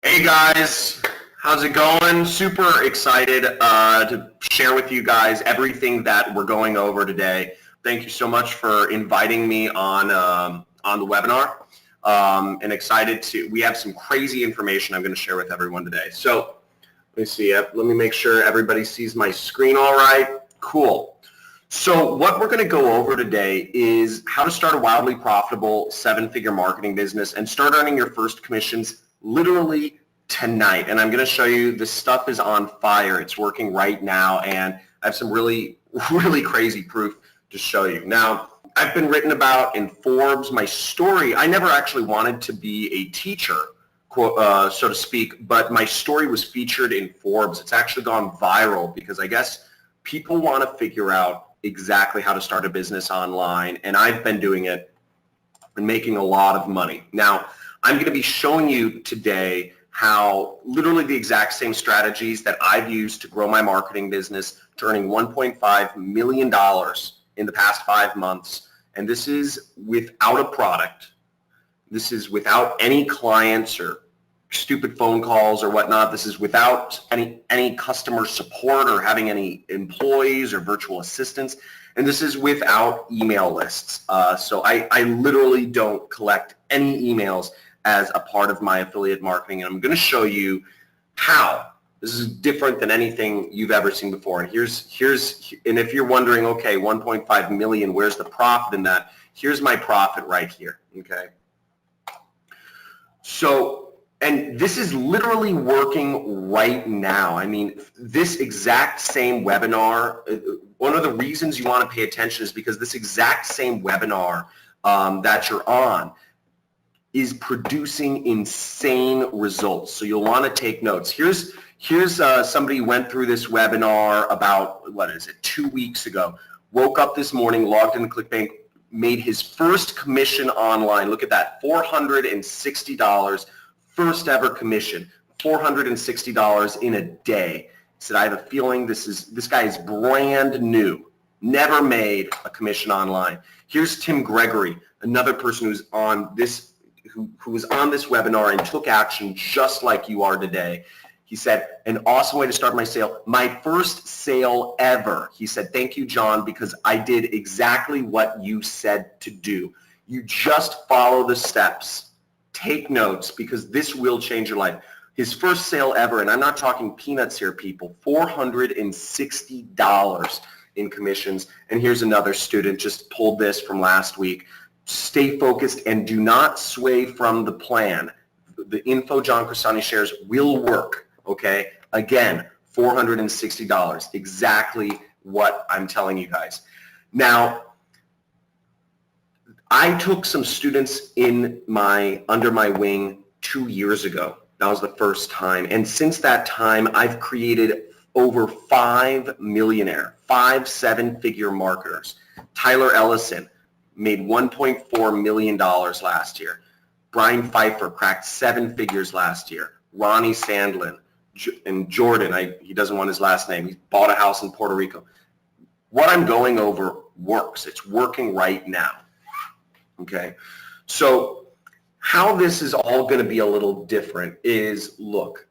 Hey guys, how's it going? Super excited to share with you guys everything that we're going over today. Thank you so much for inviting me on the webinar. And excited we have some crazy information I'm going to share with everyone today. So let me see, let me make sure everybody sees my screen all right. Cool. So what we're going to go over today is how to start a wildly profitable 7-figure marketing business and start earning your first commissions literally tonight. And I'm going to show you this stuff is on fire. It's working right now, and I have some really crazy proof to show you. Now, I've been written about in Forbes. My story, I never actually wanted to be a teacher, so to speak, but my story was featured in Forbes. It's actually gone viral because I guess people want to figure out exactly how to start a business online, and I've been doing it and making a lot of money. Now, I'm going to be showing you today how literally the exact same strategies that I've used to grow my marketing business to earning $1.5 million in the past 5 months. And this is without a product. This is without any clients or stupid phone calls or whatnot. This is without any customer support or having any employees or virtual assistants. And this is without email lists. So I literally don't collect any emails as a part of my affiliate marketing. And I'm going to show you how. This is different than anything you've ever seen before. And and if you're wondering, okay, 1.5 million, where's the profit in that? Here's my profit right here, okay? So, and this is literally working right now. I mean, this exact same webinar, one of the reasons you want to pay attention is because this exact same webinar that you're on is producing insane results. So you'll want to take notes. Here's somebody who went through this webinar about, 2 weeks ago. Woke up this morning, logged into ClickBank, made his first commission online. Look at that, $460, first ever commission, $460 in a day. He said, I have a feeling this guy is brand new, never made a commission online. Here's Tim Gregory, another person who's on this who was on this webinar and took action just like you are today. He said, an awesome way to start my sale, my first sale ever. He said, thank you, John, because I did exactly what you said to do. You just follow the steps, take notes, because this will change your life. His first sale ever, and I'm not talking peanuts here, people, $460 in commissions. And here's another student, just pulled this from last week. Stay focused and do not sway from the plan. The info John Crestani shares will work, okay? Again, $460, exactly what I'm telling you guys. Now, I took some students under my wing 2 years ago. That was the first time. And since that time, I've created over 5 7-figure marketers. Tyler Ellison made $1.4 million last year. Brian Pfeiffer cracked 7 figures last year. Ronnie Sandlin and Jordan, he doesn't want his last name. He bought a house in Puerto Rico. What I'm going over works. It's working right now. Okay? So how this is all going to be a little different is, look,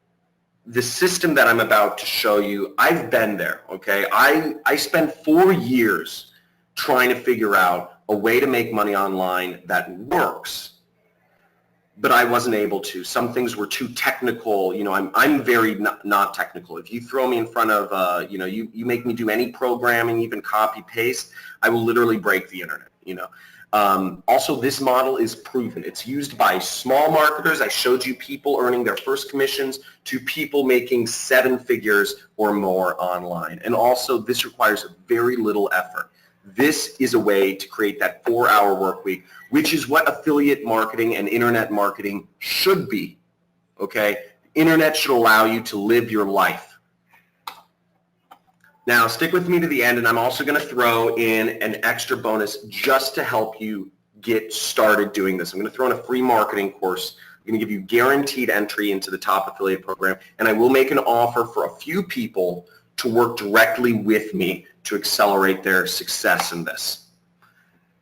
the system that I'm about to show you, I've been there, okay? I spent 4 years trying to figure out a way to make money online that works, but I wasn't able to. Some things were too technical. You know, I'm very not technical. If you throw me in front of, you make me do any programming, even copy paste, I will literally break the internet, you know. Also, this model is proven. It's used by small marketers. I showed you people earning their first commissions to people making 7 figures or more online. And also, this requires very little effort. This is a way to create that 4-hour work week, which is what affiliate marketing and internet marketing should be, okay? Internet should allow you to live your life. Now, stick with me to the end, and I'm also going to throw in an extra bonus just to help you get started doing this. I'm going to throw in a free marketing course. I'm going to give you guaranteed entry into the top affiliate program, and I will make an offer for a few people to work directly with me to accelerate their success in this.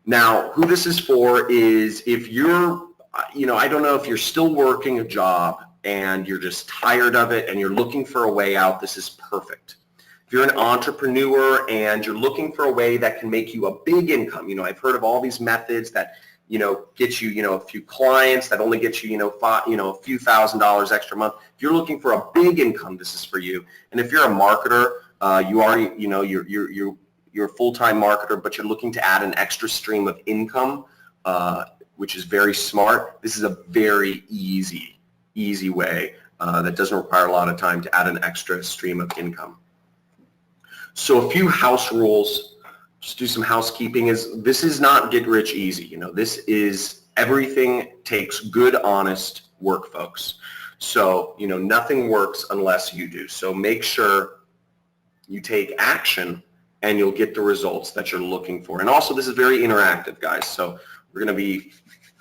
Now, who this is for is if you're, I don't know if you're still working a job and you're just tired of it and you're looking for a way out, this is perfect. If you're an entrepreneur and you're looking for a way that can make you a big income, I've heard of all these methods that, get you, a few clients that only get you, a few $1,000s extra a month. If you're looking for a big income, this is for you. And if you're a marketer, you already, you're a full-time marketer, but you're looking to add an extra stream of income, which is very smart. This is a very easy way that doesn't require a lot of time to add an extra stream of income. So a few house rules, just do some housekeeping, this is not get rich easy. This is, everything takes good, honest work, folks. So, nothing works unless you do. So make sure you take action and you'll get the results that you're looking for. And also, this is very interactive, guys. So we're going to be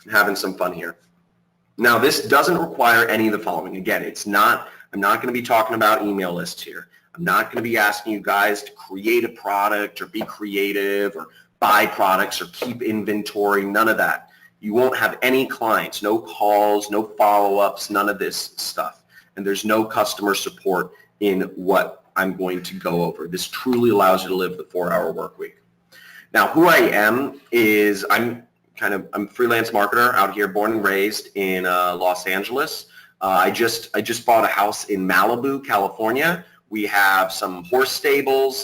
having some fun here. Now, this doesn't require any of the following. Again, I'm not going to be talking about email lists here. I'm not going to be asking you guys to create a product or be creative or buy products or keep inventory, none of that. You won't have any clients, no calls, no follow-ups, none of this stuff. And there's no customer support in what I'm going to go over. This truly allows you to live the 4-hour work week. Now, who I am is I'm a freelance marketer out here, born and raised in Los Angeles. I just bought a house in Malibu, California. We have some horse stables.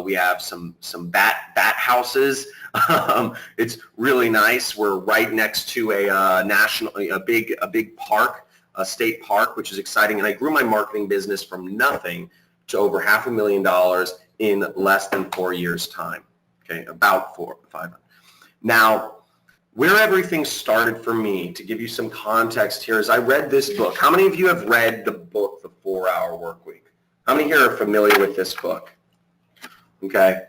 We have some bat houses. It's really nice. We're right next to a big park, a state park, which is exciting. And I grew my marketing business from nothing to over $500,000 in less than 4 years' time. Okay, about 4 or 5. Now, where everything started for me, to give you some context here, is I read this book. How many of you have read the book, The 4-Hour Workweek? How many here are familiar with this book? Okay.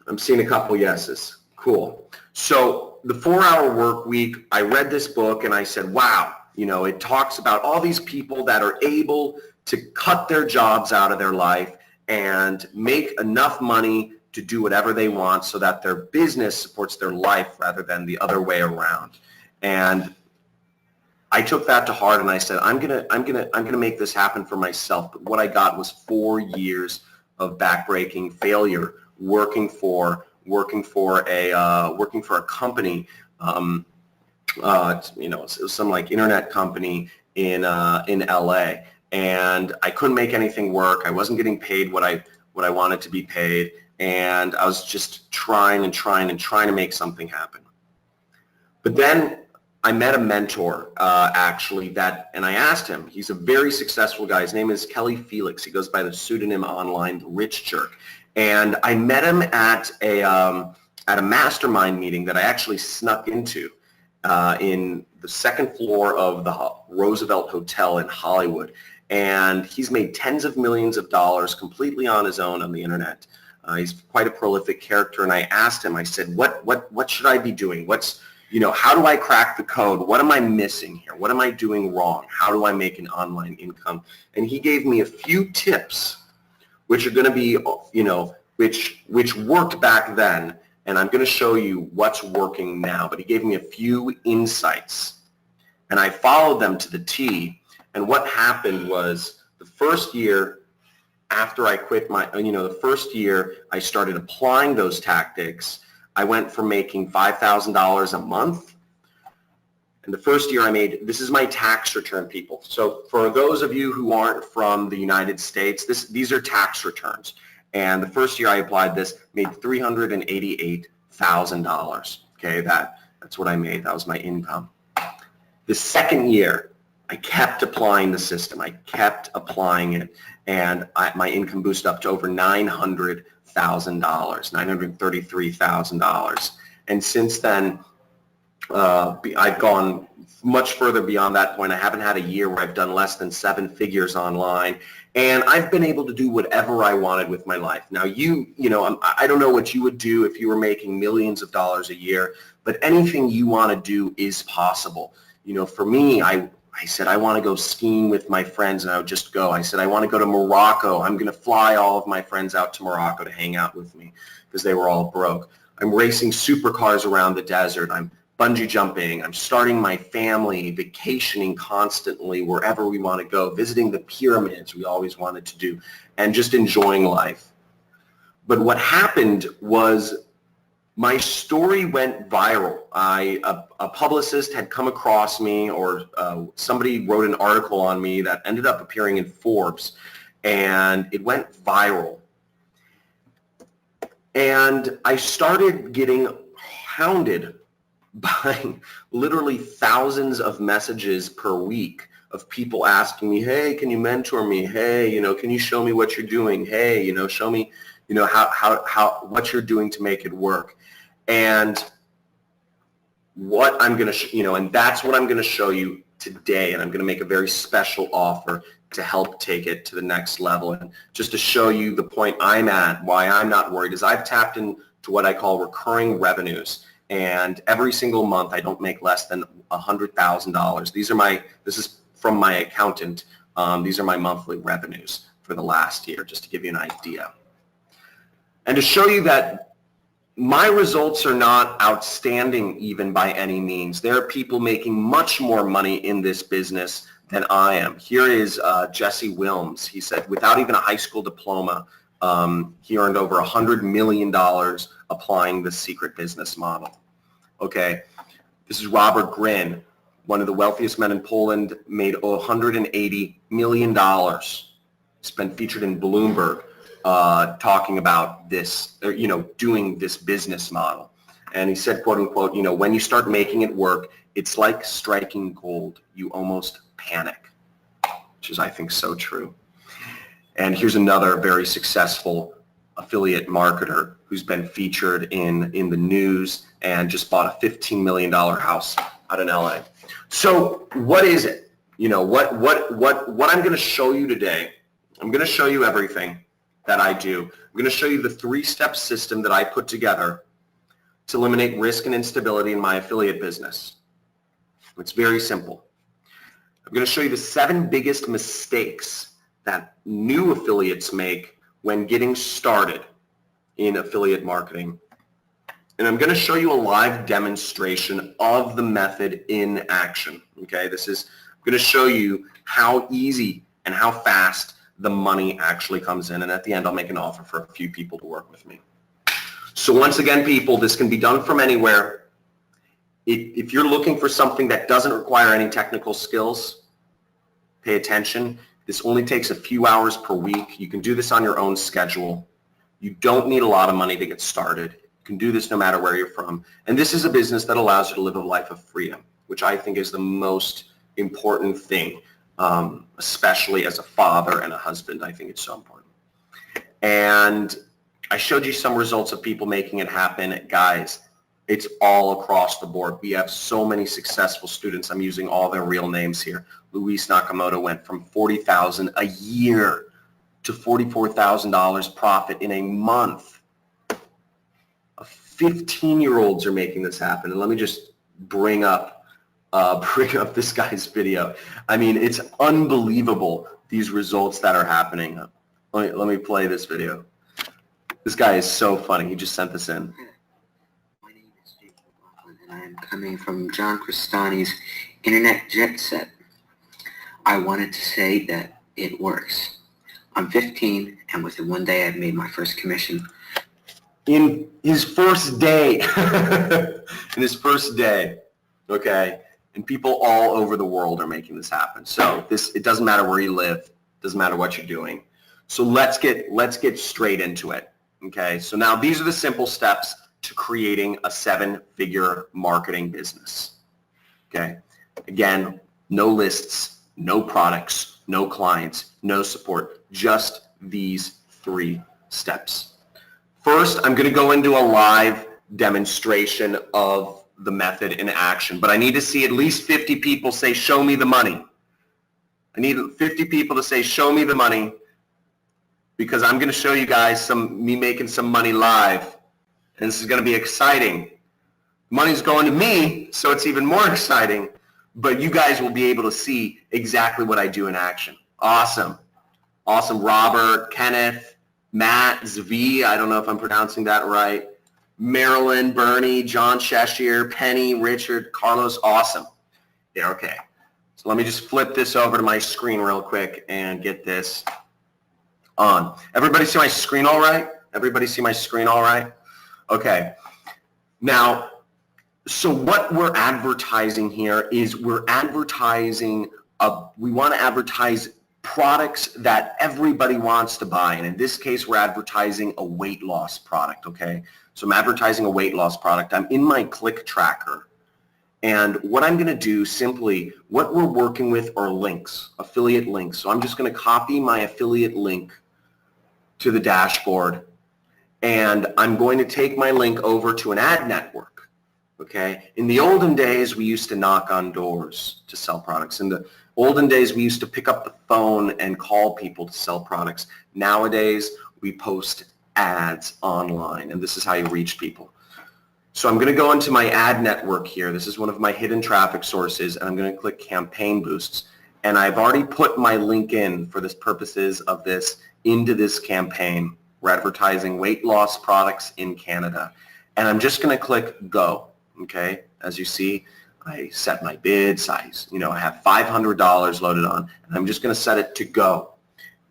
I'm seeing a couple yeses. Cool. So the 4-Hour Workweek, I read this book and I said, wow, it talks about all these people that are able to cut their jobs out of their life and make enough money to do whatever they want so that their business supports their life rather than the other way around. And I took that to heart and I said, I'm gonna make this happen for myself. But what I got was 4 years of backbreaking failure, working for a company. It was some like internet company in LA, and I couldn't make anything work. I wasn't getting paid what I wanted to be paid, and I was just trying to make something happen. But then I met a mentor, and I asked him. He's a very successful guy. His name is Kelly Felix. He goes by the pseudonym online, The Rich Jerk. And I met him at a mastermind meeting that I actually snuck into in the second floor of the Roosevelt Hotel in Hollywood. And he's made tens of millions of dollars completely on his own on the internet. He's quite a prolific character. And I asked him, I said, what should I be doing? How do I crack the code? What am I missing here? What am I doing wrong? How do I make an online income? And he gave me a few tips, which are going to be, which worked back then. And I'm going to show you what's working now. But he gave me a few insights, and I followed them to the T. And what happened was the first year after I quit the first year I started applying those tactics, I went from making $5,000 a month. And the first year this is my tax return, people. So for those of you who aren't from the United States, these are tax returns. And the first year I applied this, made $388,000. Okay, that's what I made. That was my income. The second year, I kept applying the system. I kept applying it, and my income boosted up to over $900,000, $933,000. And since then, I've gone much further beyond that point. I haven't had a year where I've done less than 7 figures online, and I've been able to do whatever I wanted with my life. Now, I don't know what you would do if you were making millions of dollars a year, but anything you want to do is possible. For me, I said, I want to go skiing with my friends, and I would just go. I said, I want to go to Morocco. I'm going to fly all of my friends out to Morocco to hang out with me because they were all broke. I'm racing supercars around the desert. I'm bungee jumping. I'm starting my family, vacationing constantly wherever we want to go, visiting the pyramids we always wanted to do, and just enjoying life. But what happened was my story went viral. A publicist had come across me, or somebody wrote an article on me that ended up appearing in Forbes, and it went viral. And I started getting hounded by literally thousands of messages per week of people asking me, hey, can you mentor me? Hey, can you show me what you're doing? Hey, show me, how what you're doing to make it work. And what I'm going to, and that's what I'm going to show you today. And I'm going to make a very special offer to help take it to the next level. And just to show you the point I'm at, why I'm not worried, is I've tapped into what I call recurring revenues. And every single month, I don't make less than $100,000. This is from my accountant. These are my monthly revenues for the last year, just to give you an idea. And to show you that my results are not outstanding even by any means. There are people making much more money in this business than I am. Here is Jesse Wilms. He said, without even a high school diploma, he earned over $100 million applying the secret business model. Okay, this is Robert Grin, one of the wealthiest men in Poland, made $180 million. He's been featured in Bloomberg. Talking about this, doing this business model. And he said, quote unquote, when you start making it work, it's like striking gold. You almost panic, which is, I think, so true. And here's another very successful affiliate marketer who's been featured in the news and just bought a $15 million house out in LA. So what is it? What I'm going to show you today, I'm going to show you everything that I do. I'm going to show you the 3-step system that I put together to eliminate risk and instability in my affiliate business. It's very simple. I'm going to show you the 7 biggest mistakes that new affiliates make when getting started in affiliate marketing. And I'm going to show you a live demonstration of the method in action. Okay, I'm going to show you how easy and how fast the money actually comes in, and at the end I'll make an offer for a few people to work with me. So once again, people, this can be done from anywhere. If you're looking for something that doesn't require any technical skills, pay attention. This only takes a few hours per week. You can do this on your own schedule. You don't need a lot of money to get started. You can do this no matter where you're from. And this is a business that allows you to live a life of freedom, which I think is the most important thing. Especially as a father and a husband, I think it's so important. And I showed you some results of people making it happen. Guys, it's all across the board. We have so many successful students. I'm using all their real names here. Luis Nakamoto went from $40,000 a year to $44,000 profit in a month. 15-year-olds are making this happen. And let me just bring up this guy's video. I mean, it's unbelievable, these results that are happening. Let me play this video. This guy is so funny. He just sent this in. My name is Jake McLaughlin, and I am coming from John Crestani's Internet Jet Set. I wanted to say that it works. I'm 15, and within one day I've made my first commission. In his first day. In his first day. Okay. And people all over the world are making this happen. So it doesn't matter where you live, doesn't matter what you're doing. So let's get straight into it. Okay. So now these are the simple steps to creating a 7-figure marketing business. Okay. Again, no lists, no products, no clients, no support, just these 3 steps. First, I'm going to go into a live demonstration of the method in action, but I need to see at least 50 people say, show me the money. I need 50 people to say, show me the money, because I'm going to show you guys me making some money live, and this is going to be exciting. Money's going to me, so it's even more exciting, but you guys will be able to see exactly what I do in action. Awesome. Awesome. Robert, Kenneth, Matt, Zvi, I don't know if I'm pronouncing that right. Marilyn, Bernie, John Shashier, Penny, Richard, Carlos, awesome. Yeah, okay. So let me just flip this over to my screen real quick and get this on. Everybody see my screen all right? Everybody see my screen all right? Okay. Now, so what we're advertising here is we want to advertise products that everybody wants to buy. And in this case, we're advertising a weight loss product, okay? So I'm advertising a weight loss product. I'm in my click tracker. And what I'm going to do simply, what we're working with are links, affiliate links. So I'm just going to copy my affiliate link to the dashboard. And I'm going to take my link over to an ad network, okay? In the olden days, we used to knock on doors to sell products. In the olden days, we used to pick up the phone and call people to sell products. Nowadays, we post ads online, and this is how you reach people. So I'm going to go into my ad network here. This is one of my hidden traffic sources, and I'm going to click Campaign Boosts. And I've already put my link in for the purposes of this into this campaign. We're advertising weight loss products in Canada. And I'm just going to click Go, okay? As you see, I set my bid size. You know, I have $500 loaded on, and I'm just going to set it to Go.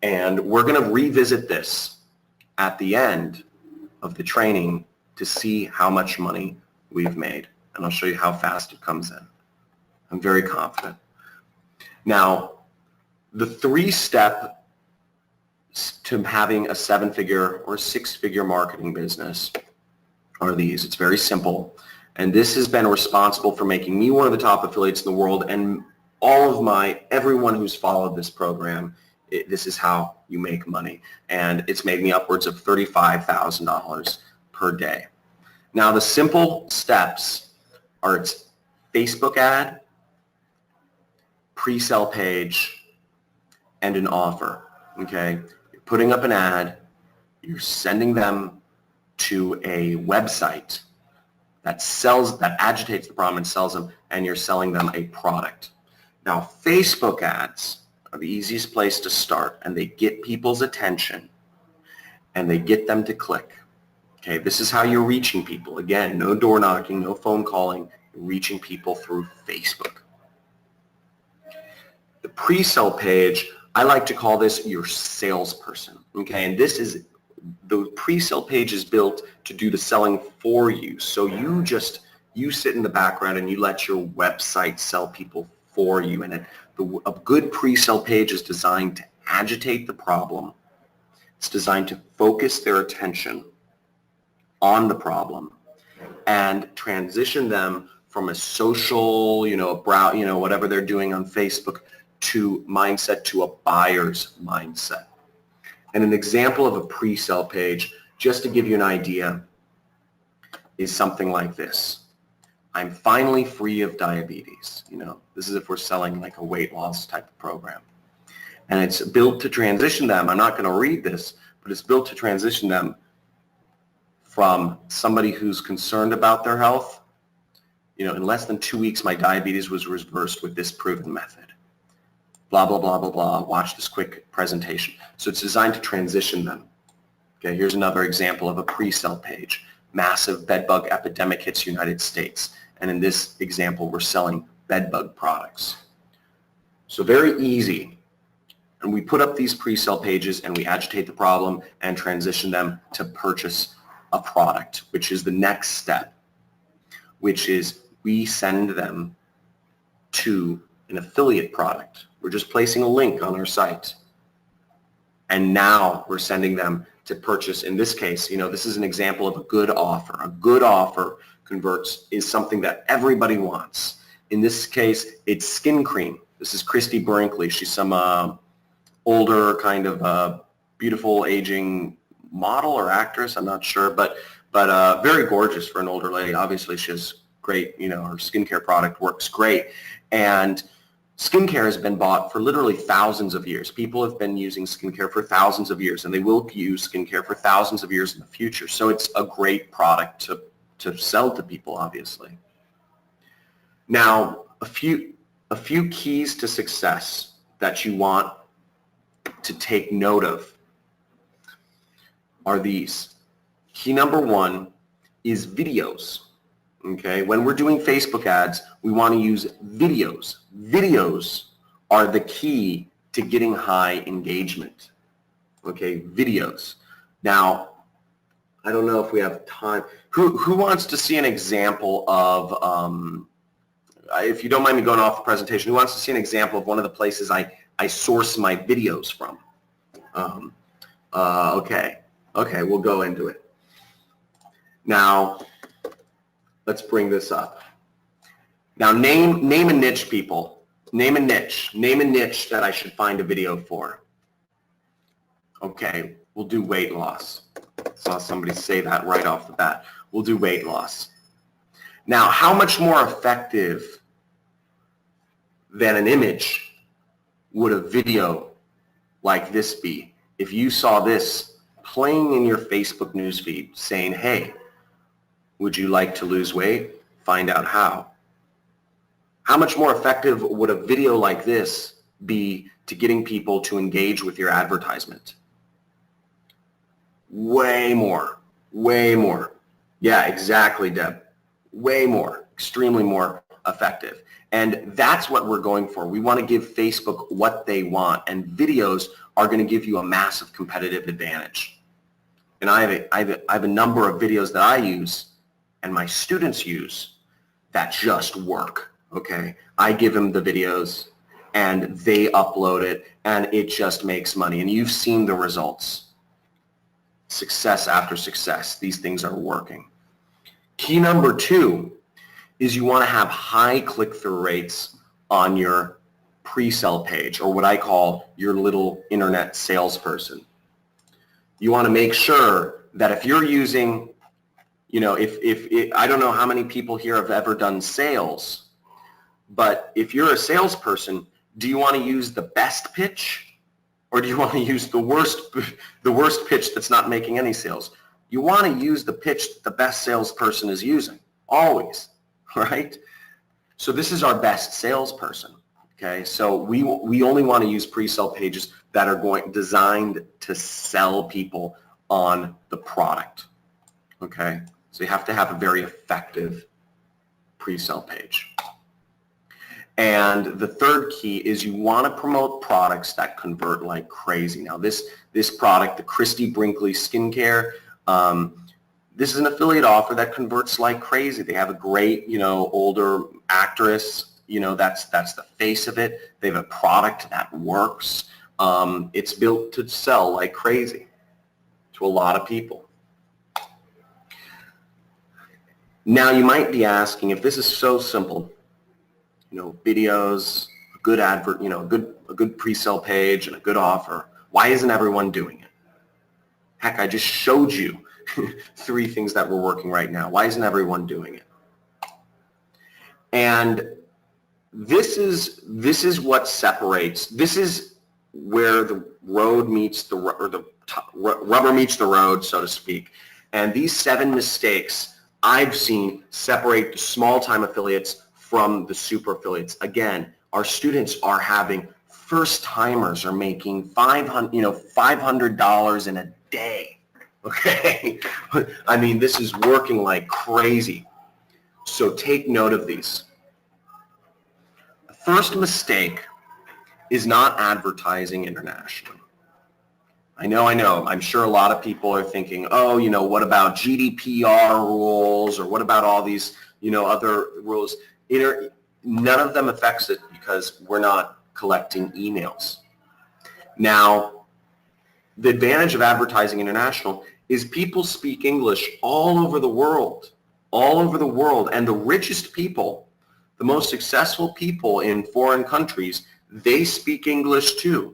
And we're going to revisit this at the end of the training to see how much money we've made. And I'll show you how fast it comes in. I'm very confident. Now, the 3-step to having a 7-figure or 6-figure marketing business are these. It's very simple. And this has been responsible for making me one of the top affiliates in the world, and everyone who's followed this program, this is how you make money. And it's made me upwards of $35,000 per day. Now the simple steps are it's Facebook ad, pre-sale page, and an offer, okay? You're putting up an ad, you're sending them to a website that agitates the problem and sells them, and you're selling them a product. Now Facebook ads are the easiest place to start, and they get people's attention and they get them to click. Okay, this is how you're reaching people. Again, no door knocking, no phone calling, you're reaching people through Facebook. The pre-sale page, I like to call this your salesperson. Okay, and the pre-sale page is built to do the selling for you. So you sit in the background and you let your website sell people for you. And a good pre-sale page is designed to agitate the problem. It's designed to focus their attention on the problem and transition them from a social, whatever they're doing on Facebook to a buyer's mindset. And an example of a pre-sale page, just to give you an idea, is something like this. I'm finally free of diabetes. This is if we're selling like a weight loss type of program. And it's built to transition them. I'm not going to read this, but it's built to transition them from somebody who's concerned about their health. In less than 2 weeks, my diabetes was reversed with this proven method. Blah, blah, blah, blah, blah. Watch this quick presentation. So it's designed to transition them. Okay, here's another example of a pre-sale page. Massive bedbug epidemic hits the United States. And in this example, we're selling bedbug products. So very easy. And we put up these pre-sale pages and we agitate the problem and transition them to purchase a product, which is the next step, which is we send them to an affiliate product. We're just placing a link on our site. And now we're sending them to purchase. In this case, this is an example of a good offer. A good offer is something that everybody wants. In this case, it's skin cream. This is Christy Brinkley. She's some older kind of beautiful aging model or actress, I'm not sure, but very gorgeous for an older lady. Obviously, she has great, her skincare product works great. And skincare has been bought for literally thousands of years. People have been using skincare for thousands of years, and they will use skincare for thousands of years in the future. So it's a great product to sell to people, obviously. Now, a few keys to success that you want to take note of are these. Key number 1 is videos. Okay, when we're doing Facebook ads, we want to use videos. Videos are the key to getting high engagement. Okay, videos. Now, I don't know if we have time. Who wants to see an example of, if you don't mind me going off the presentation, who wants to see an example of one of the places I source my videos from? Okay, we'll go into it. Now, let's bring this up. Now, name a niche, people. Name a niche. Name a niche that I should find a video for. Okay, we'll do weight loss. Saw somebody say that right off the bat. We'll do weight loss. Now, how much more effective than an image would a video like this be if you saw this playing in your Facebook newsfeed saying, hey, would you like to lose weight? Find out how. How much more effective would a video like this be to getting people to engage with your advertisement? Way more. Yeah, exactly, Deb. Way more, extremely more effective. And that's what we're going for. We want to give Facebook what they want, and videos are going to give you a massive competitive advantage. And I have a number of videos that I use and my students use that just work, okay? I give them the videos and they upload it and it just makes money. And you've seen the results. Success after success. These things are working. Key number 2 is you want to have high click-through rates on your pre-sale page, or what I call your little internet salesperson. You want to make sure that if you're using, if I don't know how many people here have ever done sales, but if you're a salesperson, do you want to use the best pitch? Or do you want to use the worst pitch that's not making any sales? You want to use the pitch that the best salesperson is using, always, right? So this is our best salesperson, okay? So we only want to use pre-sale pages that are designed to sell people on the product, okay? So you have to have a very effective pre-sale page. And the third key is you want to promote products that convert like crazy. Now this product, the Christy Brinkley Skincare, this is an affiliate offer that converts like crazy. They have a great, older actress, that's the face of it. They have a product that works. It's built to sell like crazy to a lot of people. Now you might be asking, if this is so simple, videos, a good advert, a good pre-sale page and a good offer, why isn't everyone doing it? Heck, I just showed you 3 things that were working right now. Why isn't everyone doing it? And this is what separates. This is where the road meets the rubber meets the road, so to speak. And these 7 mistakes I've seen separate the small-time affiliates from the super affiliates. Again, our students are having first-timers are making $500 in a day. Okay, I mean, this is working like crazy. So take note of these. The first mistake is not advertising internationally. I know. I'm sure a lot of people are thinking, oh, what about GDPR rules, or what about all these, other rules? None of them affects it because we're not collecting emails. Now, the advantage of advertising international is people speak English all over the world, and the richest people, the most successful people in foreign countries, they speak English too.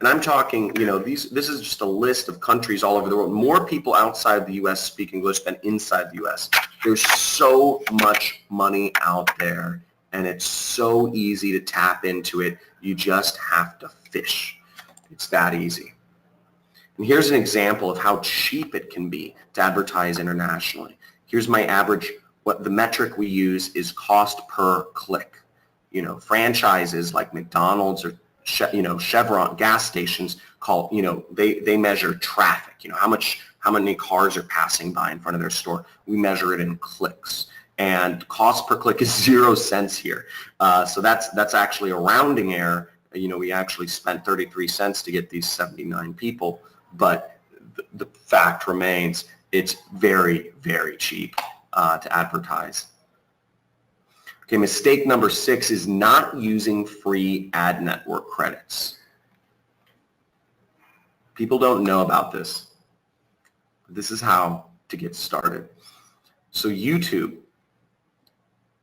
And I'm talking, this is just a list of countries all over the world. More people outside the U.S. speak English than inside the U.S. There's so much money out there, and it's so easy to tap into it. You just have to fish. It's that easy. And here's an example of how cheap it can be to advertise internationally. Here's my average. What the metric we use is cost per click. Franchises like McDonald's or Chevron gas stations they measure traffic. How how many cars are passing by in front of their store. We measure it in clicks. And cost per click is 0 cents here. So that's actually a rounding error. We actually spent 33 cents to get these 79 people, but the fact remains it's very, very cheap to advertise. Okay, mistake number 6 is not using free ad network credits. People don't know about this. This is how to get started. So YouTube,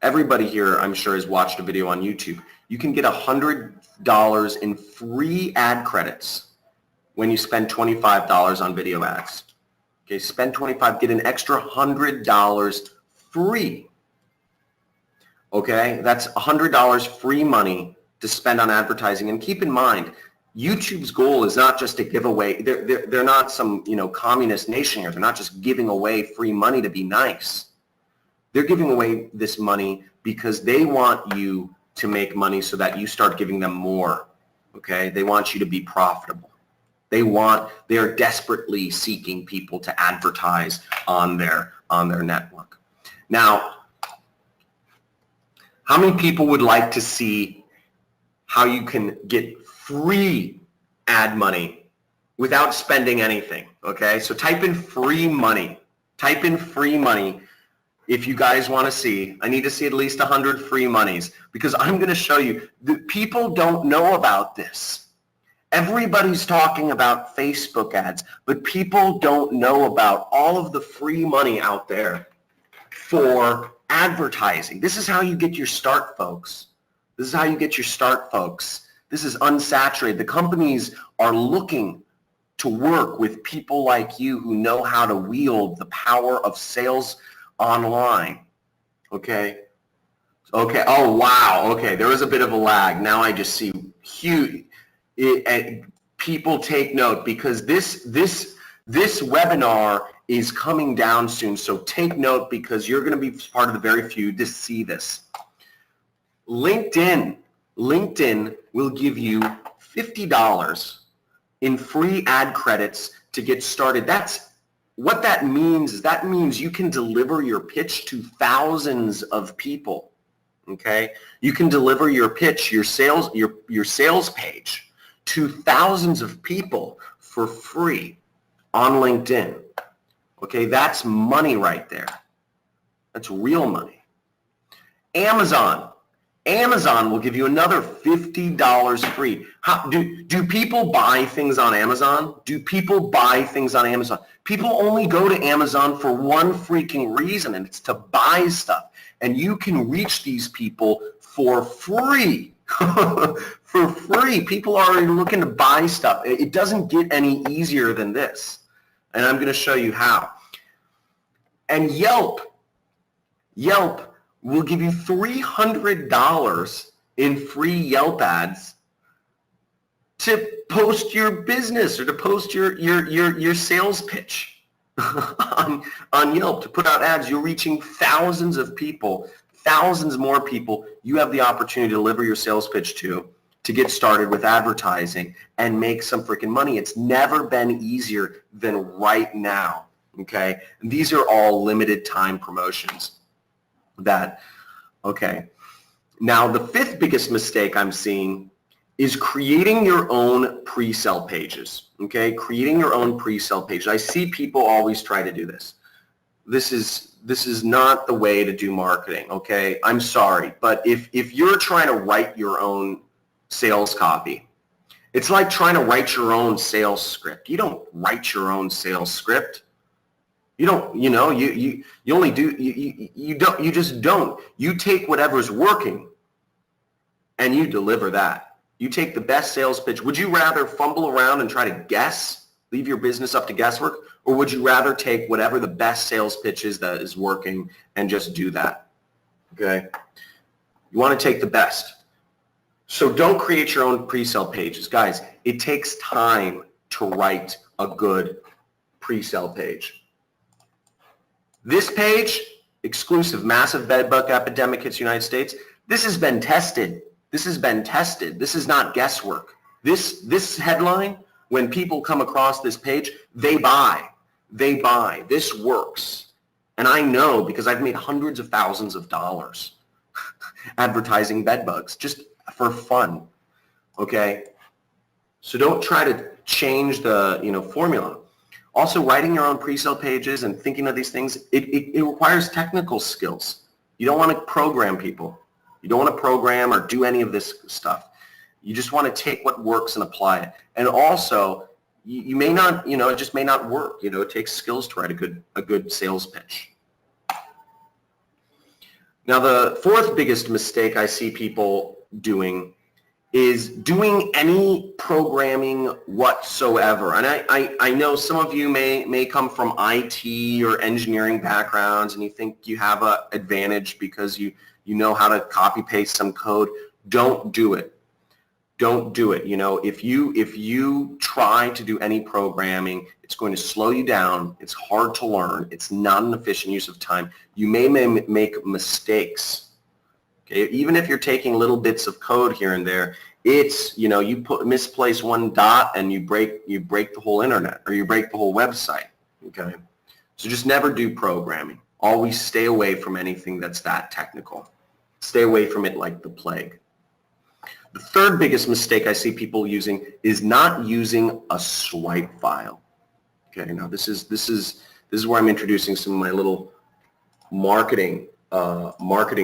everybody here I'm sure has watched a video on YouTube. You can get $100 in free ad credits when you spend $25 on video ads. Okay, spend $25, get an extra $100 free. Okay, that's $100 free money to spend on advertising. And keep in mind, YouTube's goal is not just to give away, they're not some communist nation here. They're not just giving away free money to be nice. They're giving away this money because they want you to make money so that you start giving them more. Okay, they want you to be profitable. They are desperately seeking people to advertise on their network. Now, how many people would like to see how you can get free ad money without spending anything? Okay, so type in free money. Type in free money if you guys want to see. I need to see at least 100 free monies because I'm going to show you that people don't know about this. Everybody's talking about Facebook ads, but people don't know about all of the free money out there for advertising. This is how you get your start, folks. This is how you get your start, folks. This is unsaturated. The companies are looking to work with people like you who know how to wield the power of sales online. Okay. Okay. Oh, wow. Okay. There was a bit of a lag. Now I just see huge. People take note because this webinar is coming down soon. So take note because you're going to be part of the very few to see this. LinkedIn will give you $50 in free ad credits to get started. What that means is that means you can deliver your pitch to thousands of people. Okay, you can deliver your pitch, your sales page to thousands of people for free on LinkedIn. Okay, that's money right there. That's real money. Amazon will give you another $50 free. Do people buy things on Amazon? Do people buy things on Amazon? People only go to Amazon for one freaking reason, and it's to buy stuff. And you can reach these people for free. For free. People are already looking to buy stuff. It doesn't get any easier than this. And I'm going to show you how. And Yelp will give you $300 in free Yelp ads to post your business or to post your sales pitch on Yelp, to put out ads. You're reaching thousands of people, thousands more people you have the opportunity to deliver your sales pitch to get started with advertising and make some freaking money. It's never been easier than right now, okay? And these are all limited time promotions okay. Now, the 5th biggest mistake I'm seeing is creating your own pre-sale pages, okay? Creating your own pre-sale pages. I see people always try to do this. This is not the way to do marketing, okay? I'm sorry, but if you're trying to write your own sales copy, it's like trying to write your own sales script. You don't write your own sales script. You don't, you only do, you just don't. You take whatever's working and you deliver that. You take the best sales pitch. Would you rather fumble around and try to guess, leave your business up to guesswork, or would you rather take whatever the best sales pitch is that is working and just do that? Okay? You want to take the best. So don't create your own pre-sale pages. Guys, it takes time to write a good pre-sale page. This page, exclusive, massive bedbug epidemic hits the United States. This has been tested. This has been tested. This is not guesswork. This headline, when people come across this page, they buy. they buy. This works. And I know because I've made hundreds of thousands of dollars advertising bed bugs just for fun. Okay? So don't try to change the, formula. Also, writing your own pre-sale pages and thinking of these things, it requires technical skills. You don't want to program people. You don't want to program or do any of this stuff. You just want to take what works and apply it. And also, you may not, it just may not work. It takes skills to write a good sales pitch. Now, the fourth biggest mistake I see people doing is doing any programming whatsoever. And I know some of you may come from IT or engineering backgrounds and you think you have an advantage because you know how to copy paste some code. Don't do it. Don't do it. If you try to do any programming, it's going to slow you down. It's hard to learn. It's not an efficient use of time. You may make mistakes. Okay? Even if you're taking little bits of code here and there, it's, you misplace one dot and you break the whole internet or you break the whole website. Okay? So just never do programming. Always stay away from anything that's that technical. Stay away from it like the plague. The third biggest mistake I see people using is not using a swipe file. Okay, now this is where I'm introducing some of my little marketing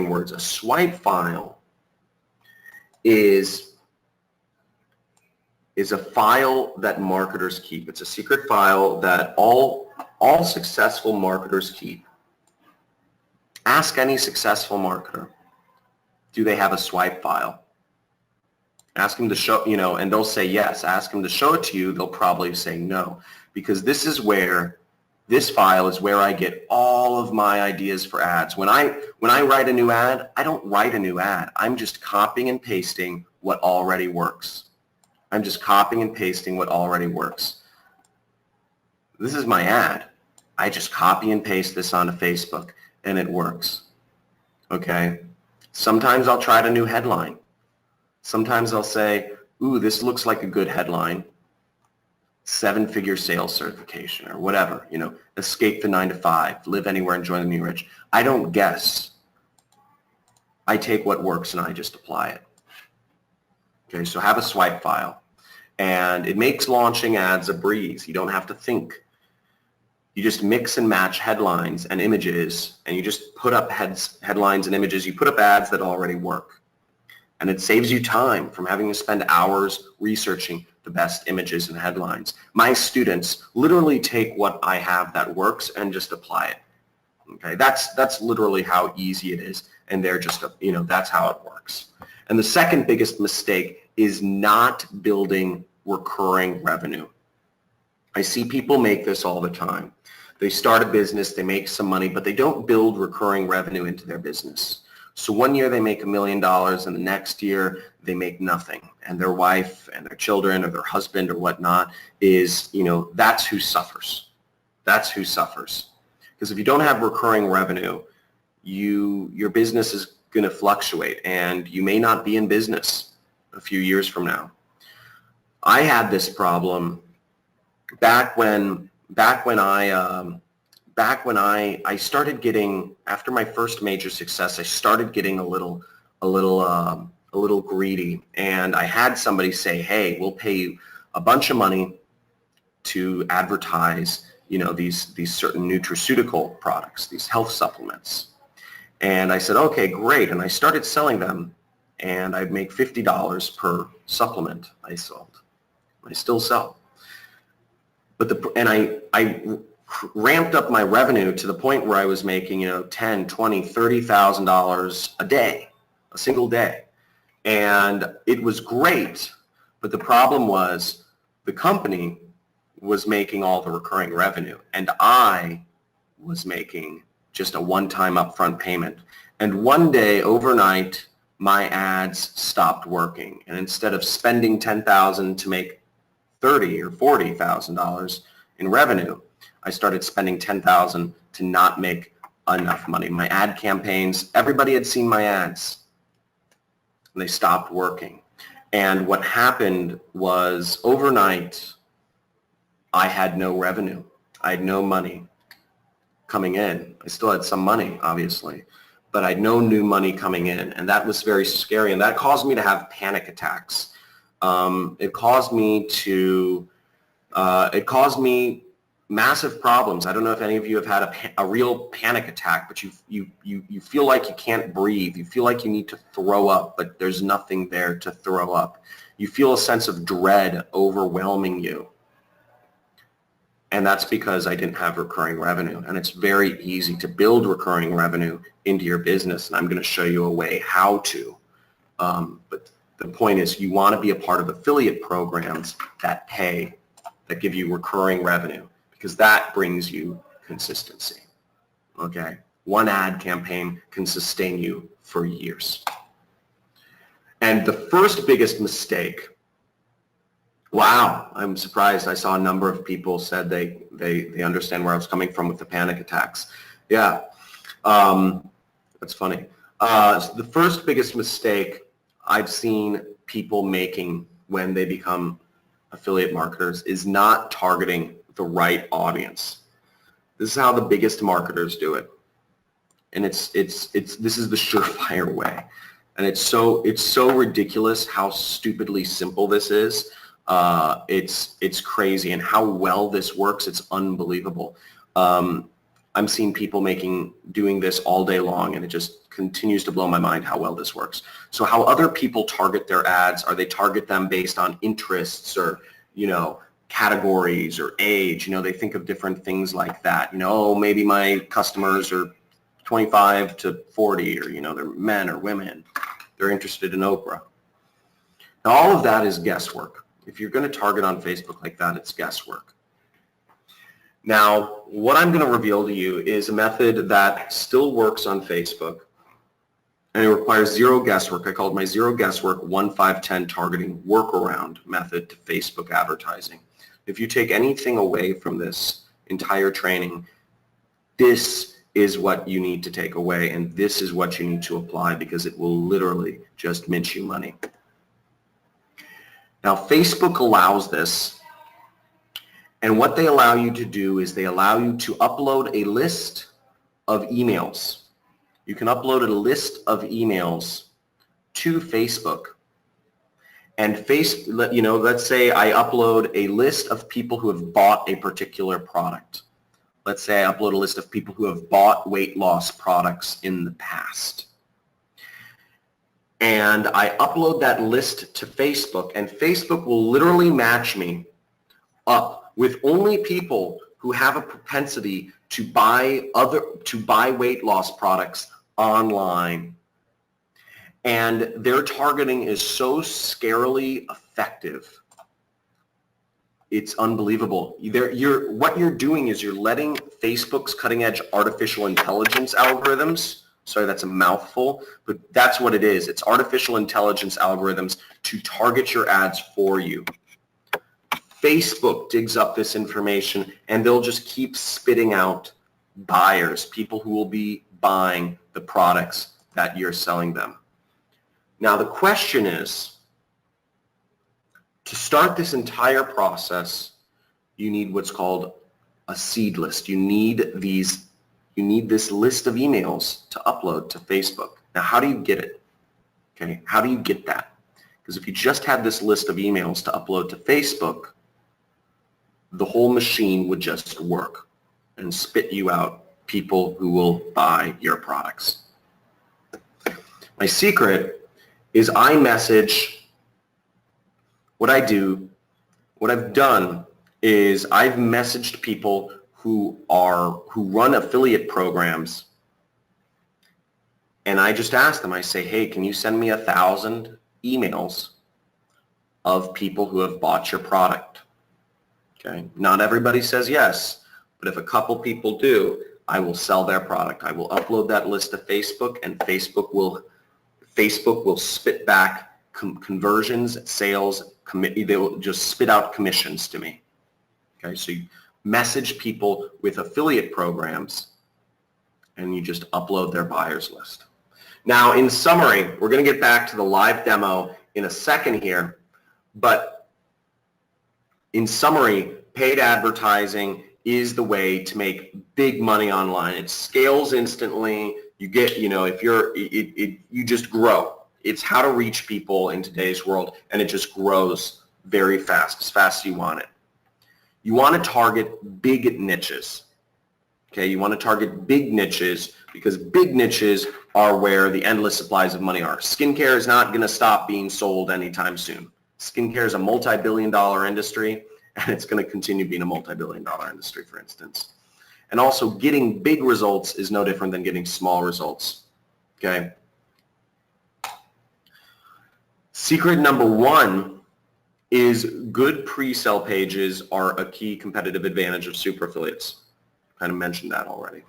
words. A swipe file is a file that marketers keep. It's a secret file that all successful marketers keep. Ask any successful marketer, do they have a swipe file? Ask them to show, and they'll say yes. Ask them to show it to you, they'll probably say no. Because this file is where I get all of my ideas for ads. When I write a new ad, I don't write a new ad. I'm just copying and pasting what already works. I'm just copying and pasting what already works. This is my ad. I just copy and paste this onto Facebook and it works. Okay? Sometimes I'll try a new headline. Sometimes I'll say, ooh, this looks like a good headline. 7-figure sales certification or whatever, escape the 9-to-5, live anywhere and join the new rich. I don't guess. I take what works and I just apply it. Okay, so have a swipe file. And it makes launching ads a breeze. You don't have to think. You just mix and match headlines and images, and you just put up headlines and images. You put up ads that already work. And it saves you time from having to spend hours researching the best images and headlines. My students literally take what I have that works and just apply it. Okay, that's literally how easy it is, and they're just, that's how it works. And the second biggest mistake is not building recurring revenue. I see people make this all the time. They start a business, they make some money, but they don't build recurring revenue into their business. So one year they make $1 million and the next year they make nothing. And their wife and their children or their husband or whatnot is, that's who suffers. That's who suffers. Because if you don't have recurring revenue, your business is going to fluctuate and you may not be in business a few years from now. I had this problem back when I started getting, after my first major success, I started getting a little greedy, and I had somebody say, hey, we'll pay you a bunch of money to advertise, these certain nutraceutical products, these health supplements. And I said, okay, great. And I started selling them, and I'd make $50 per supplement I sold. I still sell. But I ramped up my revenue to the point where I was making, $10, $20, $30,000 a day, a single day. And it was great, but the problem was the company was making all the recurring revenue, and I was making just a one-time upfront payment. And one day, overnight, my ads stopped working. And instead of spending $10,000 to make $30,000 or $40,000 in revenue, I started spending $10,000 to not make enough money. My ad campaigns, everybody had seen my ads, and they stopped working. And what happened was overnight, I had no revenue. I had no money coming in. I still had some money, obviously, but I had no new money coming in, and that was very scary, and that caused me to have panic attacks. It caused me massive problems. I don't know if any of you have had a real panic attack, but you feel like you can't breathe. You feel like you need to throw up, but there's nothing there to throw up. You feel a sense of dread overwhelming you. And that's because I didn't have recurring revenue. And it's very easy to build recurring revenue into your business. And I'm going to show you a way how to. But the point is, you want to be a part of affiliate programs that pay, that give you recurring revenue, because that brings you consistency. Okay? One ad campaign can sustain you for years. And the first biggest mistake, wow, I'm surprised. I saw a number of people said they understand where I was coming from with the panic attacks. Yeah, that's funny. So the first biggest mistake I've seen people making when they become affiliate marketers is not targeting the right audience. This is how the biggest marketers do it, and this is the surefire way. And it's so ridiculous how stupidly simple this is. It's crazy, and how well this works, it's unbelievable. I'm seeing people doing this all day long, and it just continues to blow my mind how well this works. So how other people target their ads, they target them based on interests or, categories or age. They think of different things like that. Maybe my customers are 25 to 40, or, they're men or women. They're interested in Oprah. Now, all of that is guesswork. If you're going to target on Facebook like that, it's guesswork. Now, what I'm going to reveal to you is a method that still works on Facebook, and it requires zero guesswork. I call it my zero guesswork 1-5-10 targeting workaround method to Facebook advertising. If you take anything away from this entire training, this is what you need to take away, and this is what you need to apply, because it will literally just mint you money. Now, Facebook allows this, and what they allow you to do is they allow you to upload a list of emails. You can upload a list of emails to Facebook. And let's say I upload a list of people who have bought a particular product. Let's say I upload a list of people who have bought weight loss products in the past. And I upload that list to Facebook, and Facebook will literally match me up with only people who have a propensity to buy weight loss products online. And their targeting is so scarily effective. It's unbelievable. What you're doing is you're letting Facebook's cutting-edge artificial intelligence algorithms, sorry, that's a mouthful, but that's what it is. It's artificial intelligence algorithms to target your ads for you. Facebook digs up this information, and they'll just keep spitting out buyers, people who will be buying the products that you're selling them. Now, the question is, to start this entire process, you need what's called a seed list. You need this list of emails to upload to Facebook. Now, how do you get it? Okay, how do you get that? Because if you just had this list of emails to upload to Facebook, the whole machine would just work and spit you out people who will buy your products. My secret is I message, what I've done is I've messaged people who run affiliate programs, and I just ask them, I say, hey, can you send me 1,000 emails of people who have bought your product? Okay, not everybody says yes, but if a couple people do, I will sell their product. I will upload that list to Facebook, and Facebook will spit back conversions, sales, they will just spit out commissions to me. Okay, so you message people with affiliate programs, and you just upload their buyers list. Now, in summary, we're going to get back to the live demo in a second here, but in summary, paid advertising is the way to make big money online. It scales instantly. You get, if you just grow. It's how to reach people in today's world, and it just grows very fast, as fast as you want it. You want to target big niches. Okay, you want to target big niches because big niches are where the endless supplies of money are. Skincare is not going to stop being sold anytime soon. Skincare is a multi-billion-dollar industry, and it's going to continue being a multi-billion-dollar industry, for instance. And also, getting big results is no different than getting small results. Okay. Secret number one is good pre-sale pages are a key competitive advantage of super affiliates. Kind of mentioned that already.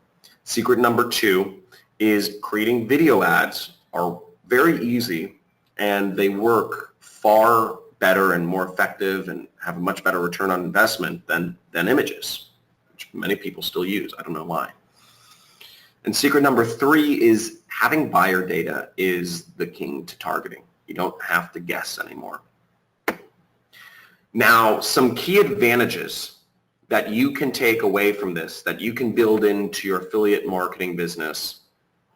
Secret number two is creating video ads are very easy, and they work far better and more effective and have a much better return on investment than images, which many people still use. I don't know why. And secret number three is having buyer data is the king to targeting. You don't have to guess anymore. Now, some key advantages that you can take away from this, that you can build into your affiliate marketing business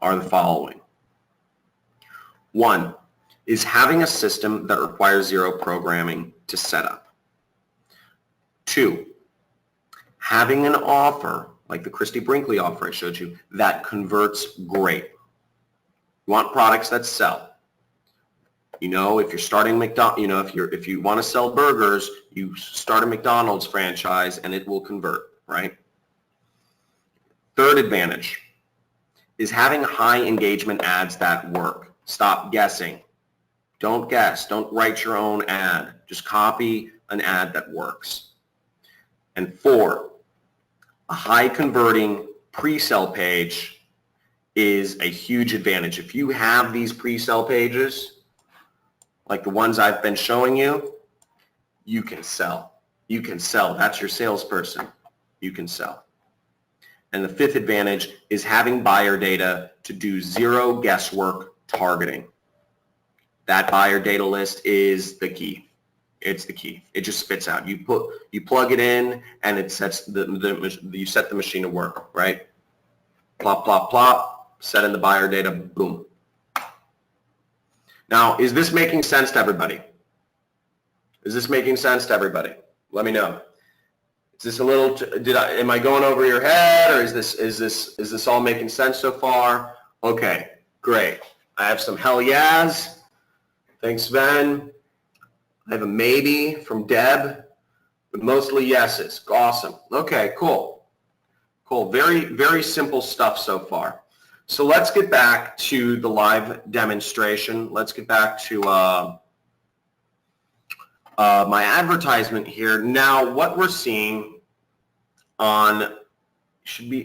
are the following. One is having a system that requires zero programming to set up. Two, having an offer like the Christy Brinkley offer I showed you that converts great. You want products that sell. If you're starting McDonald's, if you want to sell burgers, you start a McDonald's franchise and it will convert, right? Third advantage is having high engagement ads that work. Stop guessing. Don't guess. Don't write your own ad. Just copy an ad that works. And four, a high converting pre-sale page is a huge advantage. If you have these pre-sale pages, like the ones I've been showing you, you can sell. You can sell. That's your salesperson. You can sell. And the fifth advantage is having buyer data to do zero guesswork targeting. That buyer data list is the key. It's the key. It just spits out. You plug it in, and it sets you set the machine to work, right? Plop, plop, plop. Set in the buyer data. Boom. Now, is this making sense to everybody? Is this making sense to everybody? Let me know. Is this a little? Am I going over your head, or is this all making sense so far? Okay, great. I have some hell yeahs. Thanks, Ben. I have a maybe from Deb, but mostly yeses. Awesome. Okay, cool. Cool. Very, very simple stuff so far. So let's get back to the live demonstration. Let's get back to my advertisement here. Now, what we're seeing on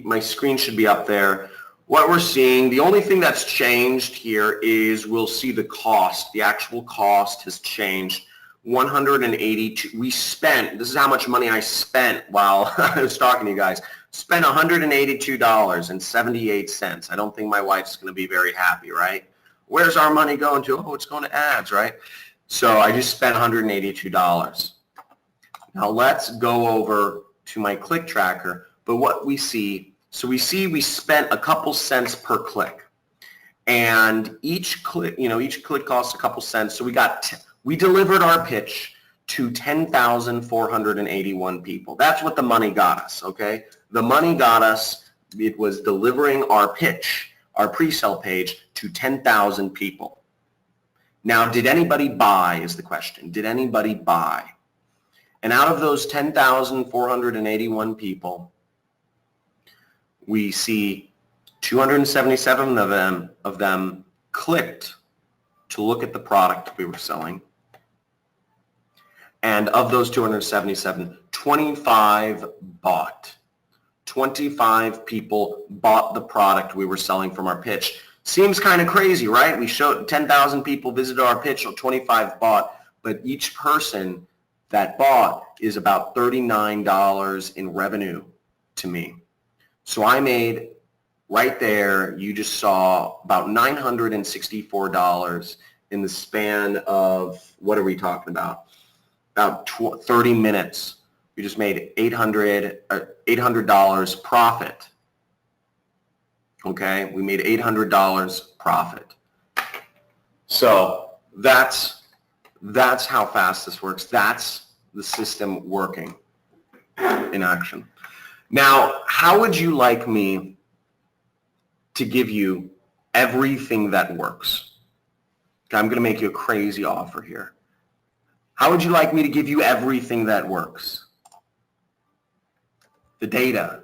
my screen should be up there. What we're seeing, the only thing that's changed here is we'll see the cost. The actual cost has changed. 182. This is how much money I spent while I was talking to you guys. Spent $182.78. I don't think my wife's going to be very happy, right? Where's our money going to? Oh, it's going to ads, right? So I just spent $182. Now let's go over to my click tracker. But what we see, we spent a couple cents per click. And each click costs a couple cents. So we delivered our pitch to 10,481 people. That's what the money got us, okay? The money got us, it was delivering our pitch, our pre-sale page, to 10,000 people. Now, did anybody buy is the question. Did anybody buy? And out of those 10,481 people, we see 277 of them clicked to look at the product we were selling. And of those 277, 25 bought. 25 people bought the product we were selling from our pitch. Seems kind of crazy, right? We showed 10,000 people visited our pitch, so 25 bought, but each person that bought is about $39 in revenue to me. So I made right there, you just saw about $964 in the span of, what are we talking about? About 30 minutes You just made $800 profit. Okay, we made $800 profit. So that's how fast this works. That's the system working in action. Now, how would you like me to give you everything that works? Okay, I'm going to make you a crazy offer here. How would you like me to give you everything that works? The data,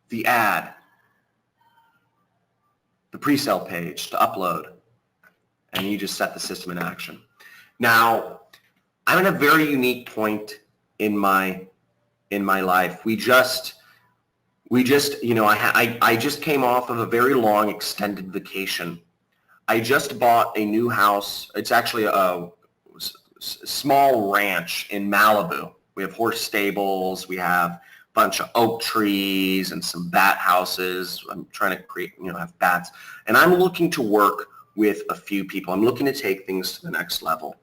the ad, the pre-sale page to upload, and you just set the system in action. Now, I'm at a very unique point in my life. We just, you know, I just came off of a very long extended vacation. I just bought a new house. It's actually a small ranch in Malibu. We have horse stables. We have a bunch of oak trees and some bat houses. I'm trying to create, you know, have bats. And I'm looking to work with a few people. I'm looking to take things to the next level.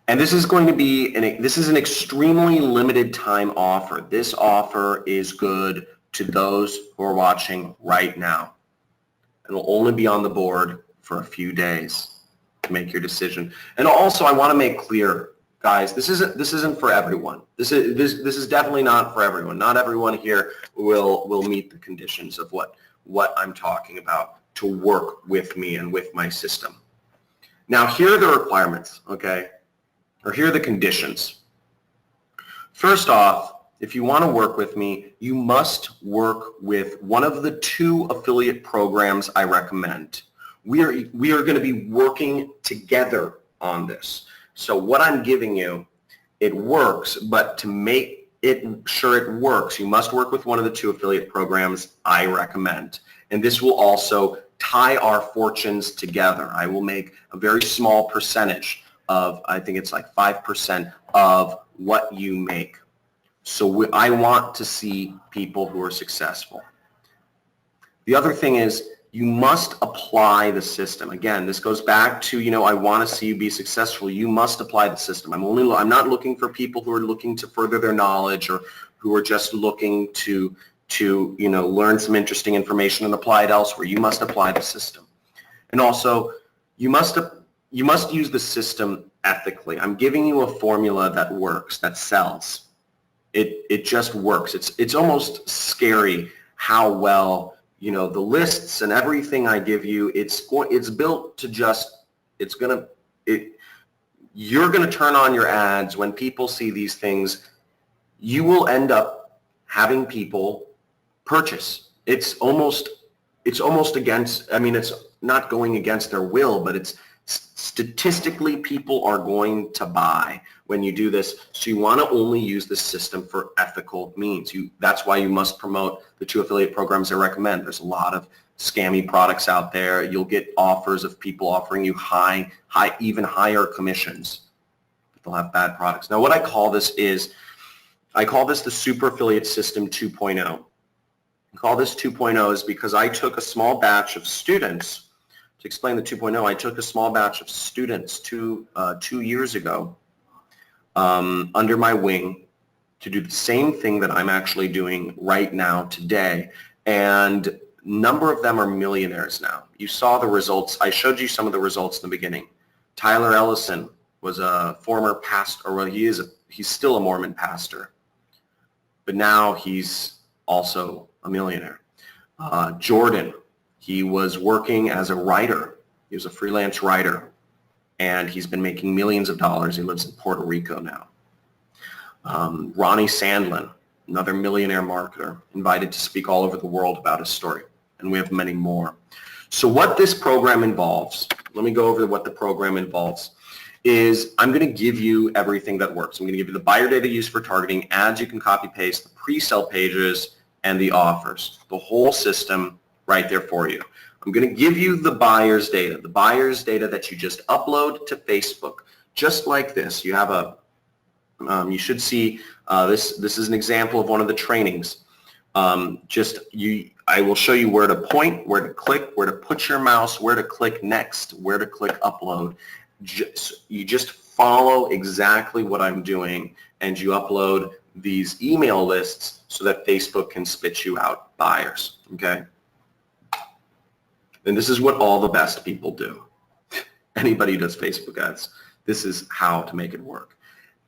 And this is going to be, this is an extremely limited time offer. This offer is good to those who are watching right now. It'll only be on the board for a few days to make your decision. And also, I want to make clear, guys, this isn't for everyone. This is definitely not for everyone. Not everyone here will meet the conditions of what I'm talking about to work with me and with my system. Now, here are the requirements, okay? Or here are the conditions. First off, if you want to work with me, you must work with one of the 2 affiliate programs I recommend. We are going to be working together on this. So what I'm giving you, it works, but to make sure it works, you must work with one of the 2 affiliate programs I recommend. And this will also tie our fortunes together. I will make a very small percentage of, I think it's like 5% of what you make. So I want to see people who are successful. The other thing is you must apply the system. Again, this goes back to, you know, I want to see you be successful. You must apply the system. I'm not looking for people who are looking to further their knowledge or who are just looking to you know, learn some interesting information and apply it elsewhere. You must apply the system. And also, you must use the system ethically. I'm giving you a formula that works, that sells. It just works. It's almost scary how well, you know, the lists and everything I give you, it's built to just, you're going to turn on your ads when people see these things. You will end up having people purchase. It's almost against, I mean, it's not going against their will, but it's statistically people are going to buy when you do this. So you want to only use the system for ethical means. That's why you must promote the 2 affiliate programs I recommend. There's a lot of scammy products out there. You'll get offers of people offering you even higher commissions. They'll have bad products. Now what I call this the Super Affiliate System 2.0. I call this 2.0 is because I took a small batch of students. To explain the 2.0, I took a small batch of students 2 years ago under my wing to do the same thing that I'm actually doing right now today. And a number of them are millionaires now. You saw the results. I showed you some of the results in the beginning. Tyler Ellison was a former pastor, or well, he's still a Mormon pastor, but now he's also a millionaire. Jordan, he was working as a writer. He was a freelance writer, and he's been making millions of dollars. He lives in Puerto Rico now. Ronnie Sandlin, another millionaire marketer, invited to speak all over the world about his story, and we have many more. So what this program involves, let me go over what the program involves, is I'm going to give you everything that works. I'm going to give you the buyer data used for targeting, ads you can copy paste, the pre-sale pages, and the offers. The whole system right there for you. I'm going to give you the buyer's data that you just upload to Facebook, just like this. You have you should see, this is an example of one of the trainings. I will show you where to point, where to click, where to put your mouse, where to click next, where to click upload. you just follow exactly what I'm doing, and you upload these email lists so that Facebook can spit you out buyers, okay? And this is what all the best people do. Anybody who does Facebook ads, this is how to make it work.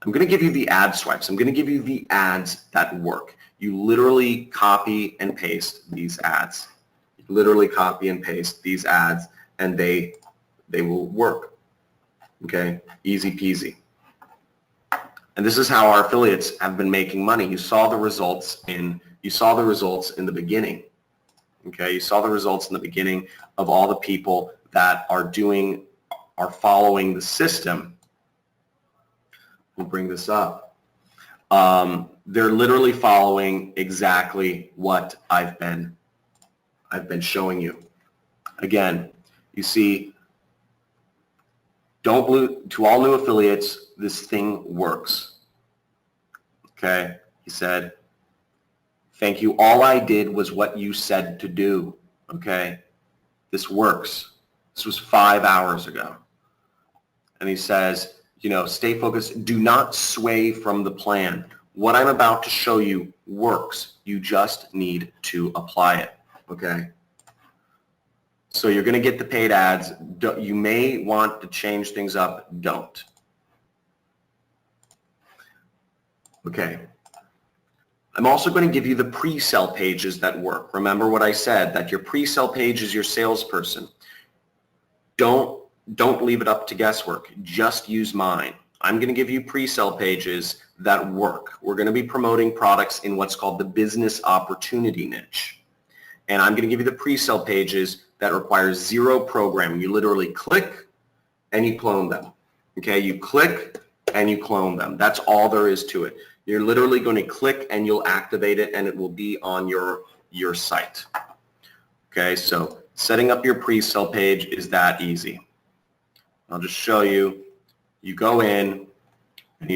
I'm going to give you the ad swipes. I'm going to give you the ads that work. You literally copy and paste these ads. You literally copy and paste these ads, and they will work. Okay, easy peasy. And this is how our affiliates have been making money. You saw the results in the beginning. Okay, you saw the results in the beginning of all the people that are following the system. We'll bring this up. They're literally following exactly what I've been showing you. Again, you see, to all new affiliates, this thing works. Okay, he said, thank you. All I did was what you said to do. Okay, this works. This was 5 hours ago. And he says, stay focused. Do not sway from the plan. What I'm about to show you works. You just need to apply it. Okay. So you're going to get the paid ads. You may want to change things up. Don't. Okay. I'm also going to give you the pre-sell pages that work. Remember what I said, that your pre-sell page is your salesperson. Don't leave it up to guesswork. Just use mine. I'm going to give you pre-sell pages that work. We're going to be promoting products in what's called the business opportunity niche. And I'm going to give you the pre-sell pages that require zero programming. You literally click and you clone them. Okay, you click and you clone them. That's all there is to it. You're literally going to click and you'll activate it, and it will be on your site. Okay, so setting up your pre-sell page is that easy. I'll just show you. You go in and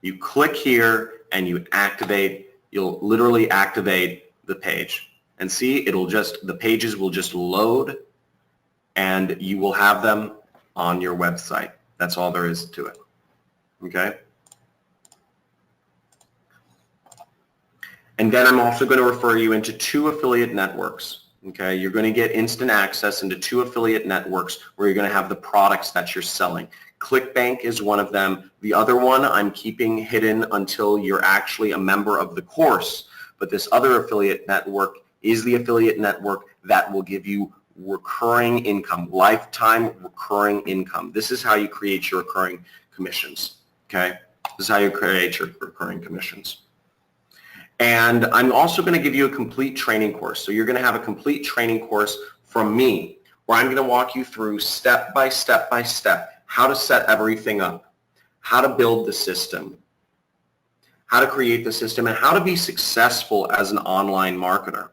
you click here and you activate. You'll literally activate the page. And see, the pages will just load, and you will have them on your website. That's all there is to it. Okay? And then I'm also going to refer you into 2 affiliate networks. Okay? You're going to get instant access into 2 affiliate networks where you're going to have the products that you're selling. ClickBank is one of them. The other one I'm keeping hidden until you're actually a member of the course. But this other affiliate network is the affiliate network that will give you recurring income, lifetime recurring income. This is how you create your recurring commissions. Okay? This is how you create your recurring commissions. And I'm also going to give you a complete training course. So you're going to have a complete training course from me where I'm going to walk you through step by step by step how to set everything up, how to build the system, how to create the system, and how to be successful as an online marketer,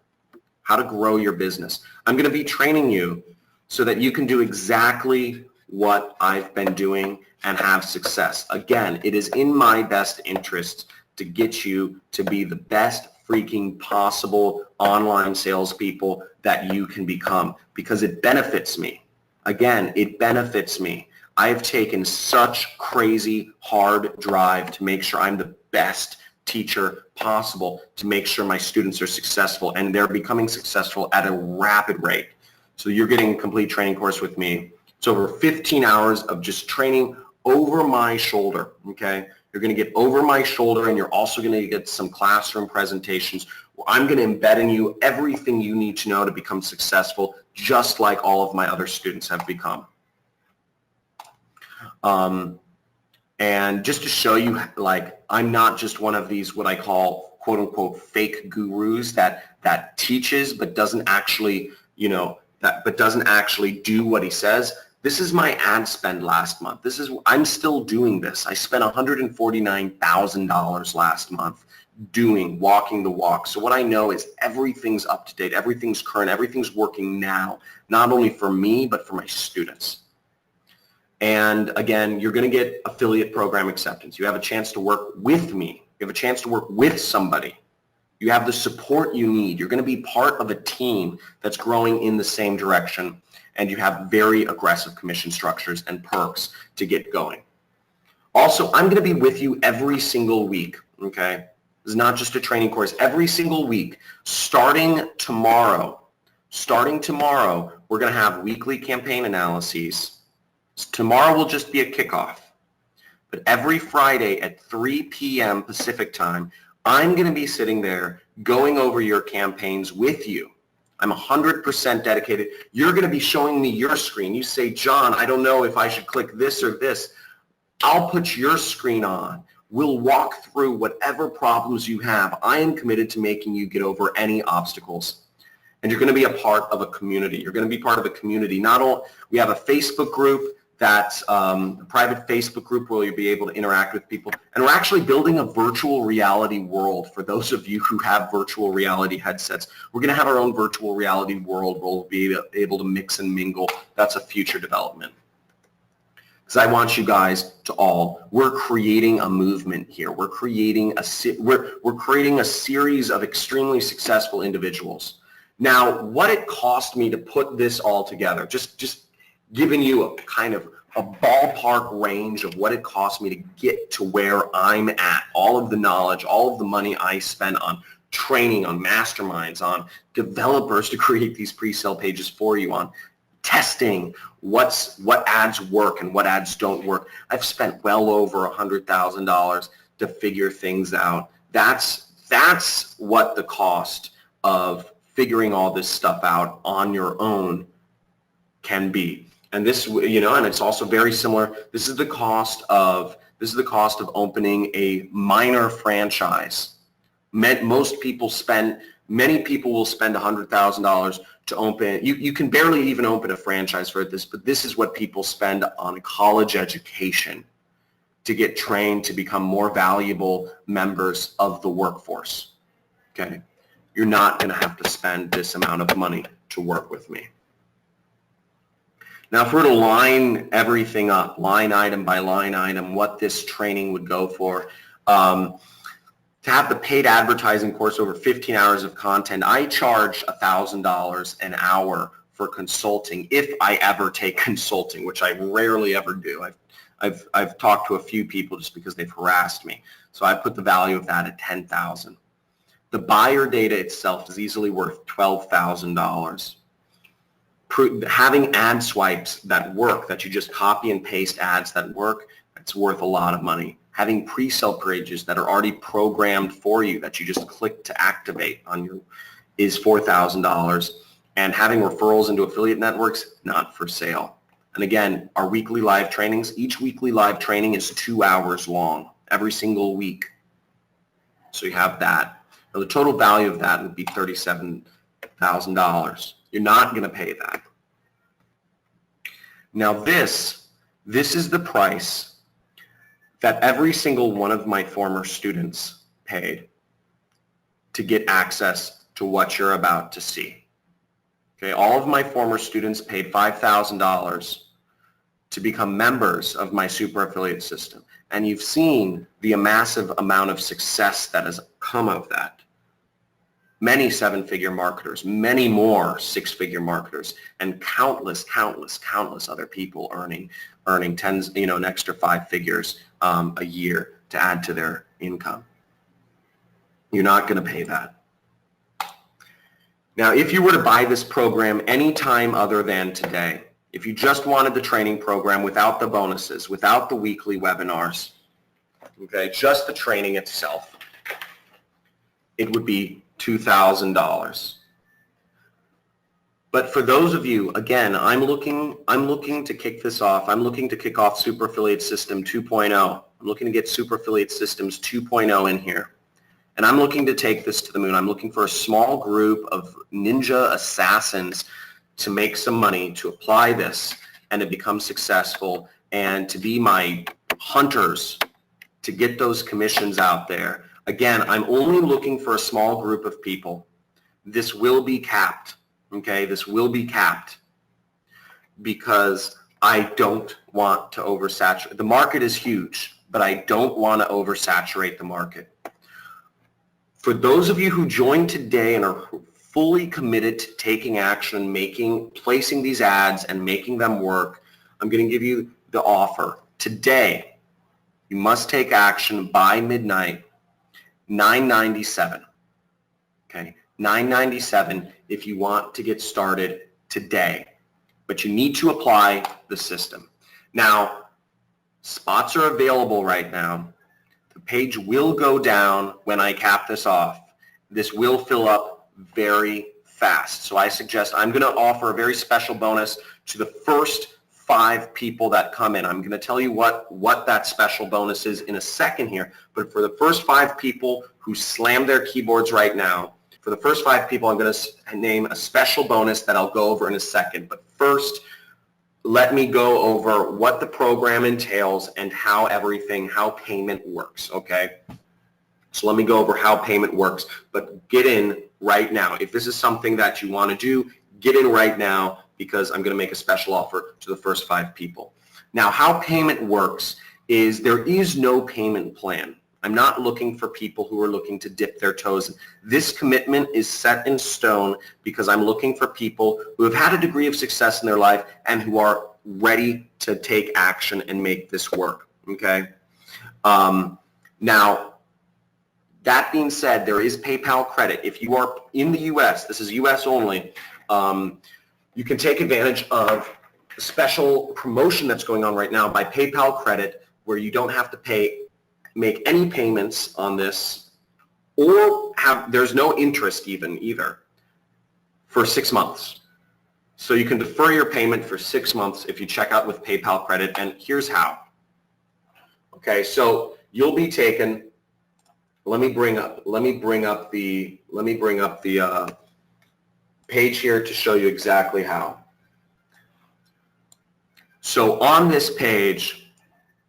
how to grow your business. I'm going to be training you so that you can do exactly what I've been doing and have success. Again, it is in my best interest to get you to be the best freaking possible online salespeople that you can become, because it benefits me. Again, it benefits me. I've taken such crazy hard drive to make sure I'm the best teacher possible, to make sure my students are successful, and they're becoming successful at a rapid rate. So you're getting a complete training course with me. It's over 15 hours of just training over my shoulder, okay? You're going to get over my shoulder, and you're also going to get some classroom presentations where I'm going to embed in you everything you need to know to become successful, just like all of my other students have become. And just to show you, like, I'm not just one of these what I call quote unquote fake gurus that teaches but doesn't actually, doesn't actually do what he says. This is my ad spend last month. I'm still doing this. I spent $149,000 last month walking the walk. So what I know is everything's up to date, everything's current, everything's working now, not only for me, but for my students. And again, you're going to get affiliate program acceptance. You have a chance to work with me. You have a chance to work with somebody You have the support you need. You're going to be part of a team that's growing in the same direction, and you have very aggressive commission structures and perks to get going. Also, I'm going to be with you every single week, okay? This is not just a training course. Every single week, starting tomorrow, we're going to have weekly campaign analyses. Tomorrow will just be a kickoff. But every Friday at 3 p.m. Pacific time, I'm going to be sitting there going over your campaigns with you. I'm 100% dedicated. You're going to be showing me your screen. You say, John, I don't know if I should click this or this. I'll put your screen on. We'll walk through whatever problems you have. I am committed to making you get over any obstacles. And you're going to be a part of a community. You're going to be part of a community. Not only, we have a Facebook group that's a private Facebook group where you'll be able to interact with people. And we're actually building a virtual reality world for those of you who have virtual reality headsets. We're going to have our own virtual reality world where we'll be able to mix and mingle. That's a future development. Because I want you guys to all, we're creating a movement here. We're creating a series of extremely successful individuals. Now, what it cost me to put this all together, just giving you a kind of a ballpark range of what it cost me to get to where I'm at, all of the knowledge, all of the money I spent on training, on masterminds, on developers to create these pre-sale pages for you, on testing what ads work and what ads don't work. I've spent well over $100,000 to figure things out. That's what the cost of figuring all this stuff out on your own can be. And this, and it's also very similar. This is the cost of opening a minor franchise. Many people will spend $100,000 to open. You can barely even open a franchise for this, but this is what people spend on college education to get trained to become more valuable members of the workforce. Okay, you're not going to have to spend this amount of money to work with me. Now, if we're to line everything up, line item by line item, what this training would go for, to have the paid advertising course over 15 hours of content, I charge $1,000 an hour for consulting if I ever take consulting, which I rarely ever do. I've talked to a few people just because they've harassed me. So I put the value of that at $10,000. The buyer data itself is easily worth $12,000. Having ad swipes that work, that you just copy and paste ads that work, that's worth a lot of money. Having pre-sale pages that are already programmed for you that you just click to activate on you is $4,000. And having referrals into affiliate networks, not for sale. And again, our weekly live trainings, each weekly live training is 2 hours long every single week. So you have that. Now the total value of that would be $37,000. You're not going to pay that. Now this is the price that every single one of my former students paid to get access to what you're about to see. Okay, all of my former students paid $5,000 to become members of my super affiliate system. And you've seen the massive amount of success that has come of that. Many seven-figure marketers, many more six-figure marketers, and countless other people earning tens, an extra 5 figures a year to add to their income. You're not going to pay that. Now, if you were to buy this program any time other than today, if you just wanted the training program without the bonuses, without the weekly webinars, okay, just the training itself, it would be $2,000. But for those of you, again, I'm looking to kick this off. I'm looking to kick off Super Affiliate System 2.0. I'm looking to get Super Affiliate Systems 2.0 in here. And I'm looking to take this to the moon. I'm looking for a small group of ninja assassins to make some money, to apply this and to become successful and to be my hunters to get those commissions out there. Again, I'm only looking for a small group of people. This will be capped, okay? This will be capped because I don't want to oversaturate. The market is huge, but I don't want to oversaturate the market. For those of you who joined today and are fully committed to taking action, placing these ads and making them work, I'm going to give you the offer. Today, you must take action by midnight, $9.97. Okay, $9.97 if you want to get started today. But you need to apply the system. Now, spots are available right now. The page will go down when I cap this off. This will fill up very fast. So I suggest I'm going to offer a very special bonus to the first 5 people that come in. I'm going to tell you what that special bonus is in a second here. But for the first 5 people who slam their keyboards right now, for the first 5 people, I'm going to name a special bonus that I'll go over in a second. But first, let me go over what the program entails and how payment works, okay? So let me go over how payment works, but get in right now. If this is something that you want to do, get in right now because I'm going to make a special offer to the first 5 people. Now, how payment works is there is no payment plan. I'm not looking for people who are looking to dip their toes. This commitment is set in stone because I'm looking for people who have had a degree of success in their life and who are ready to take action and make this work, okay? Now, that being said, there is PayPal credit. If you are in the U.S., this is U.S. only, you can take advantage of a special promotion that's going on right now by PayPal credit where you don't have to make any payments on this or there's no interest either for 6 months. So you can defer your payment for 6 months if you check out with PayPal credit, and here's how. Okay, so you'll be taken, let me bring up the page here to show you exactly how. So on this page,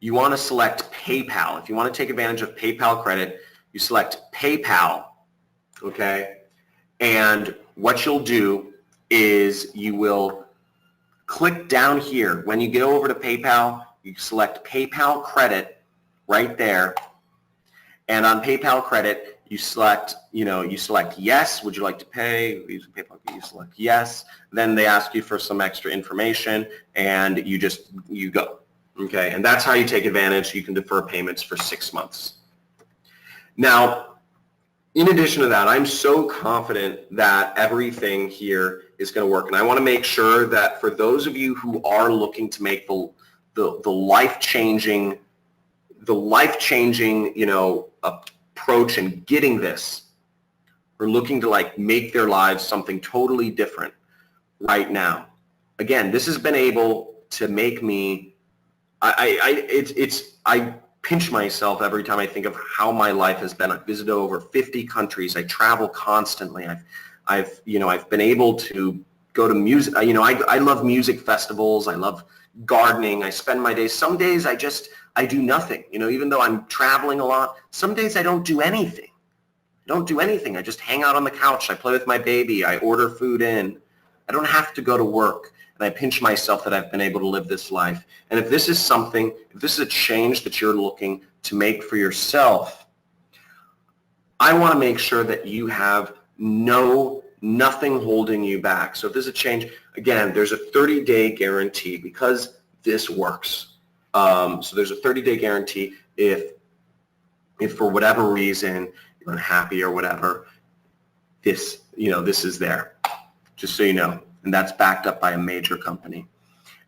you want to select PayPal. If you want to take advantage of PayPal credit, you select PayPal, okay? And what you'll do is you will click down here. When you get over to PayPal, you select PayPal credit right there. And on PayPal credit, you select yes, would you like to pay? Using PayPal, you select yes. Then they ask you for some extra information and you go. Okay, and that's how you take advantage. You can defer payments for 6 months. Now, in addition to that, I'm so confident that everything here is going to work. And I want to make sure that for those of you who are looking to make the life-changing, approach and getting this, or looking to make their lives something totally different right now. Again, this has been able to make me I pinch myself every time I think of how my life has been. I've visited over 50 countries. I travel constantly. I've been able to go to music. I love music festivals. I love gardening. I spend my days. Some days I do nothing. Even though I'm traveling a lot, some days I don't do anything. I just hang out on the couch. I play with my baby. I order food in. I don't have to go to work. And I pinch myself that I've been able to live this life. And if this is a change that you're looking to make for yourself, I want to make sure that you have nothing holding you back. So if there's a change, again, there's a 30-day guarantee because this works. So there's a 30-day guarantee if for whatever reason you're unhappy or whatever, this is there, just so you know. And that's backed up by a major company.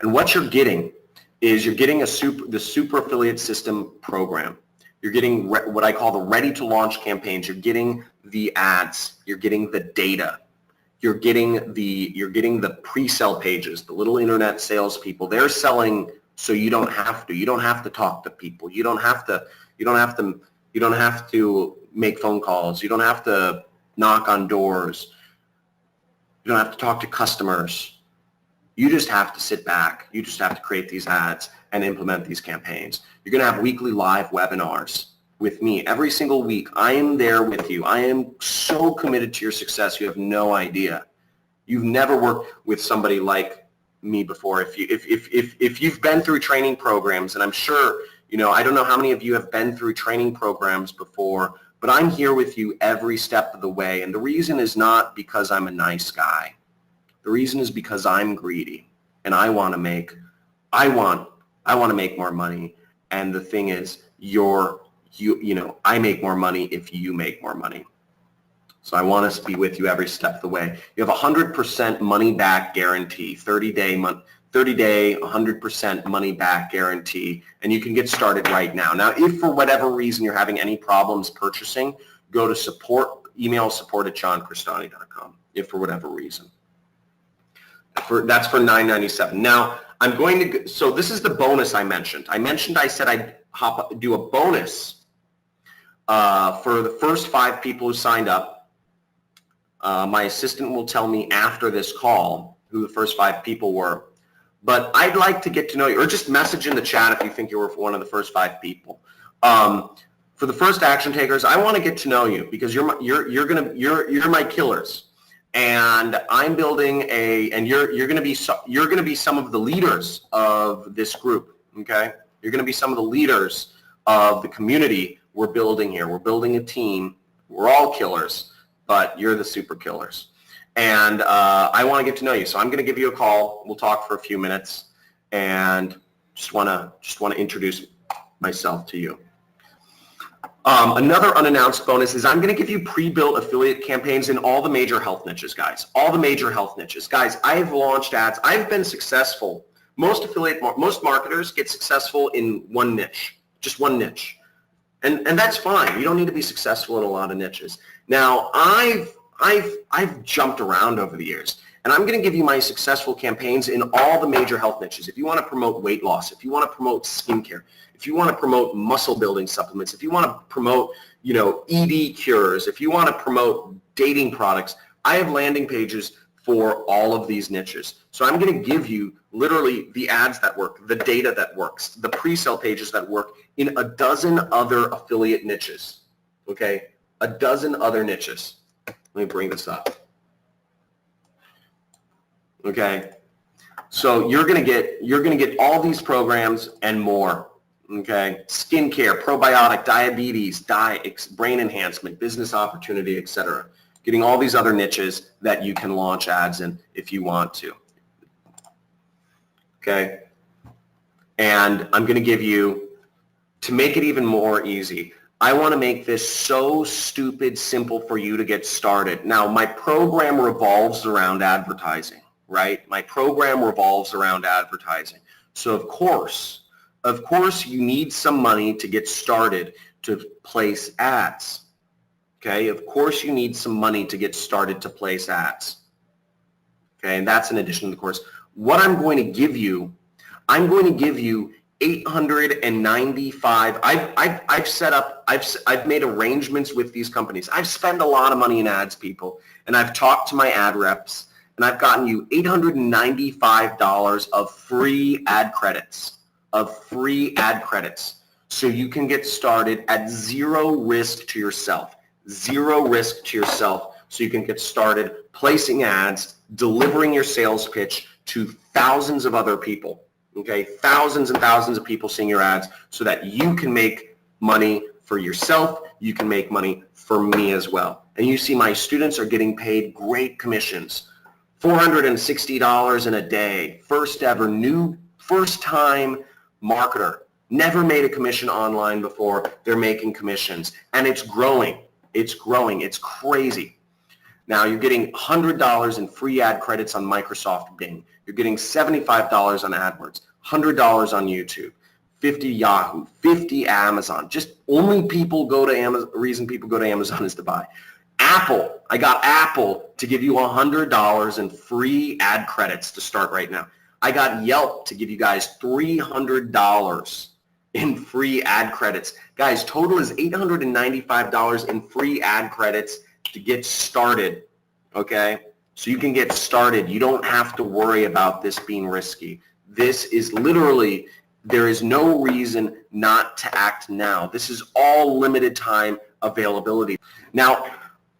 And what you're getting is the super affiliate system program. You're getting what I call the ready to launch campaigns. You're getting the ads. You're getting the data. You're getting the pre-sale pages, the little internet salespeople. They're selling so you don't have to. You don't have to talk to people. You don't have to make phone calls. You don't have to knock on doors. You don't have to talk to customers. You just have to sit back. You just have to create these ads and implement these campaigns. You're going to have weekly live webinars with me every single week. I am there with you. I am so committed to your success. You have no idea. You've never worked with somebody like me before. If you've been through training programs, and I'm sure, I don't know how many of you have been through training programs before, but I'm here with you every step of the way. And the reason is not because I'm a nice guy. The reason is because I'm greedy and I want to make more money. And the thing is, I make more money if you make more money. So I want to be with you every step of the way. You have 100% money back guarantee, 30-day, 100% money back guarantee, and you can get started right now. Now, if for whatever reason you're having any problems purchasing, go to email support@johncrestani.com, if for whatever reason. That's for $9.97. Now, so this is the bonus I mentioned. I said I'd do a bonus for the first 5 people who signed up. My assistant will tell me after this call who the first 5 people were. But I'd like to get to know you, or just message in the chat if you think you were one of the first 5 people. For the first action takers, I want to get to know you because you're my killers, and I'm building and you're going to be some of the leaders of this group. Okay, you're going to be some of the leaders of the community we're building here. We're building a team. We're all killers, but you're the super killers. And I want to get to know you. So I'm going to give you a call. We'll talk for a few minutes and just want to introduce myself to you. Another unannounced bonus is I'm going to give you pre-built affiliate campaigns in all the major health niches, guys. All the major health niches. Guys, I've launched ads. I've been successful. Most marketers get successful in one niche, just one niche. And that's fine. You don't need to be successful in a lot of niches. Now, I've jumped around over the years, and I'm going to give you my successful campaigns in all the major health niches. If you want to promote weight loss, if you want to promote skincare, if you want to promote muscle building supplements, if you want to promote, ED cures, if you want to promote dating products, I have landing pages for all of these niches. So I'm going to give you literally the ads that work, the data that works, the pre-sale pages that work in a dozen other affiliate niches. Okay, a dozen other niches. Let me bring this up. Okay, so you're gonna get all these programs and more. Okay, skincare, probiotic, diabetes, diet, brain enhancement, business opportunity, etc. Getting all these other niches that you can launch ads in if you want to. Okay, and I'm gonna give you, to make it even more easy, I want to make this so stupid simple for you to get started. Now, my program revolves around advertising, right? My program revolves around advertising. So of course, you need some money to get started to place ads. Okay, of course you need some money to get started to place ads. Okay, and that's in addition to the course. What I'm going to give you 895. I've made arrangements with these companies. I've spent a lot of money in ads, people, and I've talked to my ad reps, and I've gotten you $895 of free ad credits, so you can get started at zero risk to yourself, so you can get started placing ads, delivering your sales pitch to thousands of other people. Okay, thousands and thousands of people seeing your ads so that you can make money for yourself, you can make money for me as well. And you see my students are getting paid great commissions, $460 in a day, first time marketer, never made a commission online before, they're making commissions, and it's growing, it's crazy. Now you're getting $100 in free ad credits on Microsoft Bing. You're getting $75 on AdWords, $100 on YouTube, 50 Yahoo, 50 Amazon. Just only people go to Amazon. The reason people go to Amazon is to buy. Apple, I got Apple to give you $100 in free ad credits to start right now. I got Yelp to give you guys $300 in free ad credits. Guys, total is $895 in free ad credits to get started, okay? So you can get started. You don't have to worry about this being risky. This is literally, there is no reason not to act now. This is all limited time availability. Now,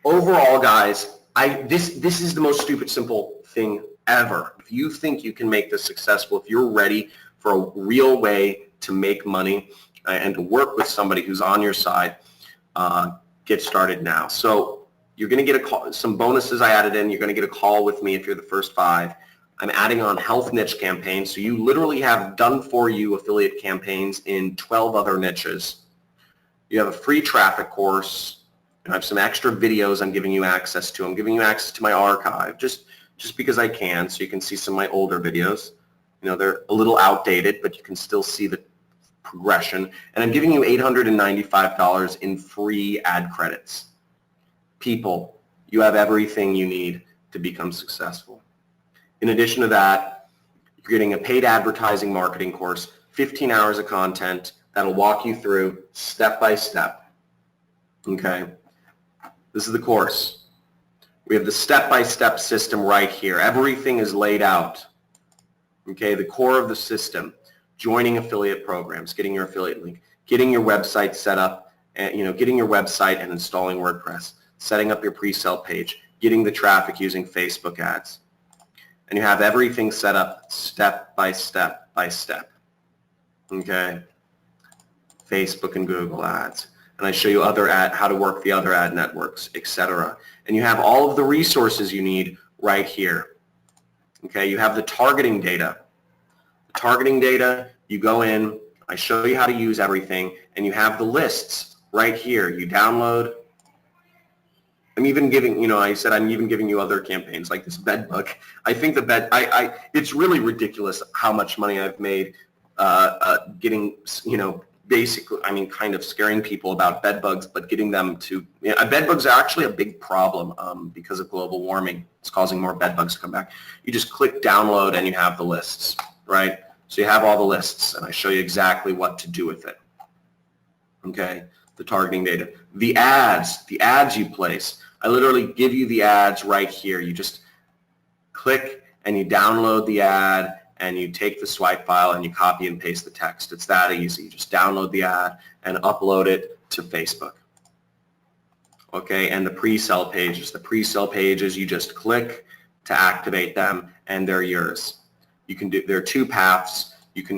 overall, guys, this is the most stupid, simple thing ever. If you think you can make this successful, if you're ready for a real way to make money and to work with somebody who's on your side, get started now. So you're going to get a call, some bonuses I added in. You're going to get a call with me if you're the first 5. I'm adding on health niche campaigns. So you literally have done for you affiliate campaigns in 12 other niches. You have a free traffic course. I have some extra videos I'm giving you access to. I'm giving you access to my archive just because I can, so you can see some of my older videos. You know, they're a little outdated, but you can still see the progression. And I'm giving you $895 in free ad credits. People, you have everything you need to become successful. In addition to that, you're getting a paid advertising marketing course, 15 hours of content that'll walk you through step by step. Okay? This is the course. We have the step-by-step system right here. Everything is laid out. Okay, the core of the system, joining affiliate programs, getting your affiliate link, getting your website set up, and getting your website and installing WordPress, setting up your pre-sale page, getting the traffic using Facebook ads. And you have everything set up step by step by step. Okay? Facebook and Google ads. And I show you how to work the other ad networks, etc. And you have all of the resources you need right here. Okay, you have the targeting data. The targeting data, you go in, I show you how to use everything, and you have the lists right here. You download. I'm even giving, I said I'm even giving you other campaigns like this bed bug. I think it's really ridiculous how much money I've made getting, basically, kind of scaring people about bed bugs, but getting them to, bed bugs are actually a big problem because of global warming. It's causing more bed bugs to come back. You just click download and you have the lists, right? So you have all the lists and I show you exactly what to do with it. Okay, the targeting data. The ads you place. I literally give you the ads right here. You just click and you download the ad and you take the swipe file and you copy and paste the text. It's that easy. You just download the ad and upload it to Facebook. Okay, and the pre-sale pages. The pre-sale pages, you just click to activate them and they're yours. There are 2 paths.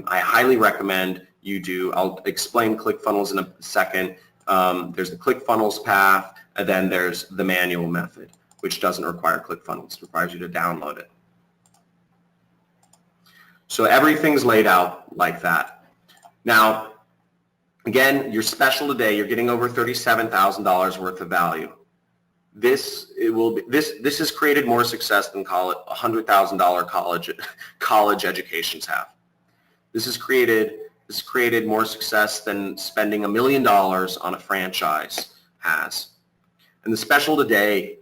I highly recommend you do. I'll explain ClickFunnels in a second. There's the ClickFunnels path and then there's the manual method, which doesn't require ClickFunnels. It requires you to download it. So everything's laid out like that. Now, again, you're special today. You're getting over $37,000 worth of value. This has created more success than $100,000 college educations have. This has created more success than spending $1 million on a franchise has. And the special today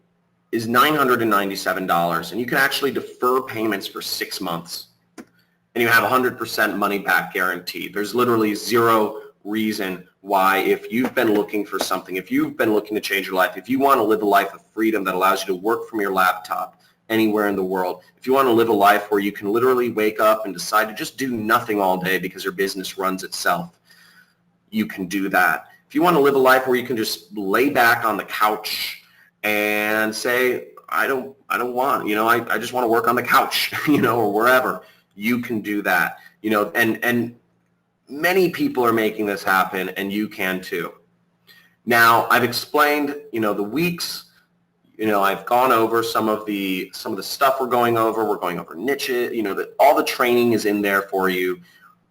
is $997, and you can actually defer payments for 6 months. And you have 100% money back guarantee. There's literally zero reason why, if you've been looking for something, if you've been looking to change your life, if you want to live a life of freedom that allows you to work from your laptop anywhere in the world, if you want to live a life where you can literally wake up and decide to just do nothing all day because your business runs itself, you can do that. If you want to live a life where you can just lay back on the couch and say, I don't want, I just want to work on the couch, or wherever. You can do that, and many people are making this happen, and you can too. Now, I've explained, the weeks, I've gone over some of the stuff we're going over. We're going over niches, all the training is in there for you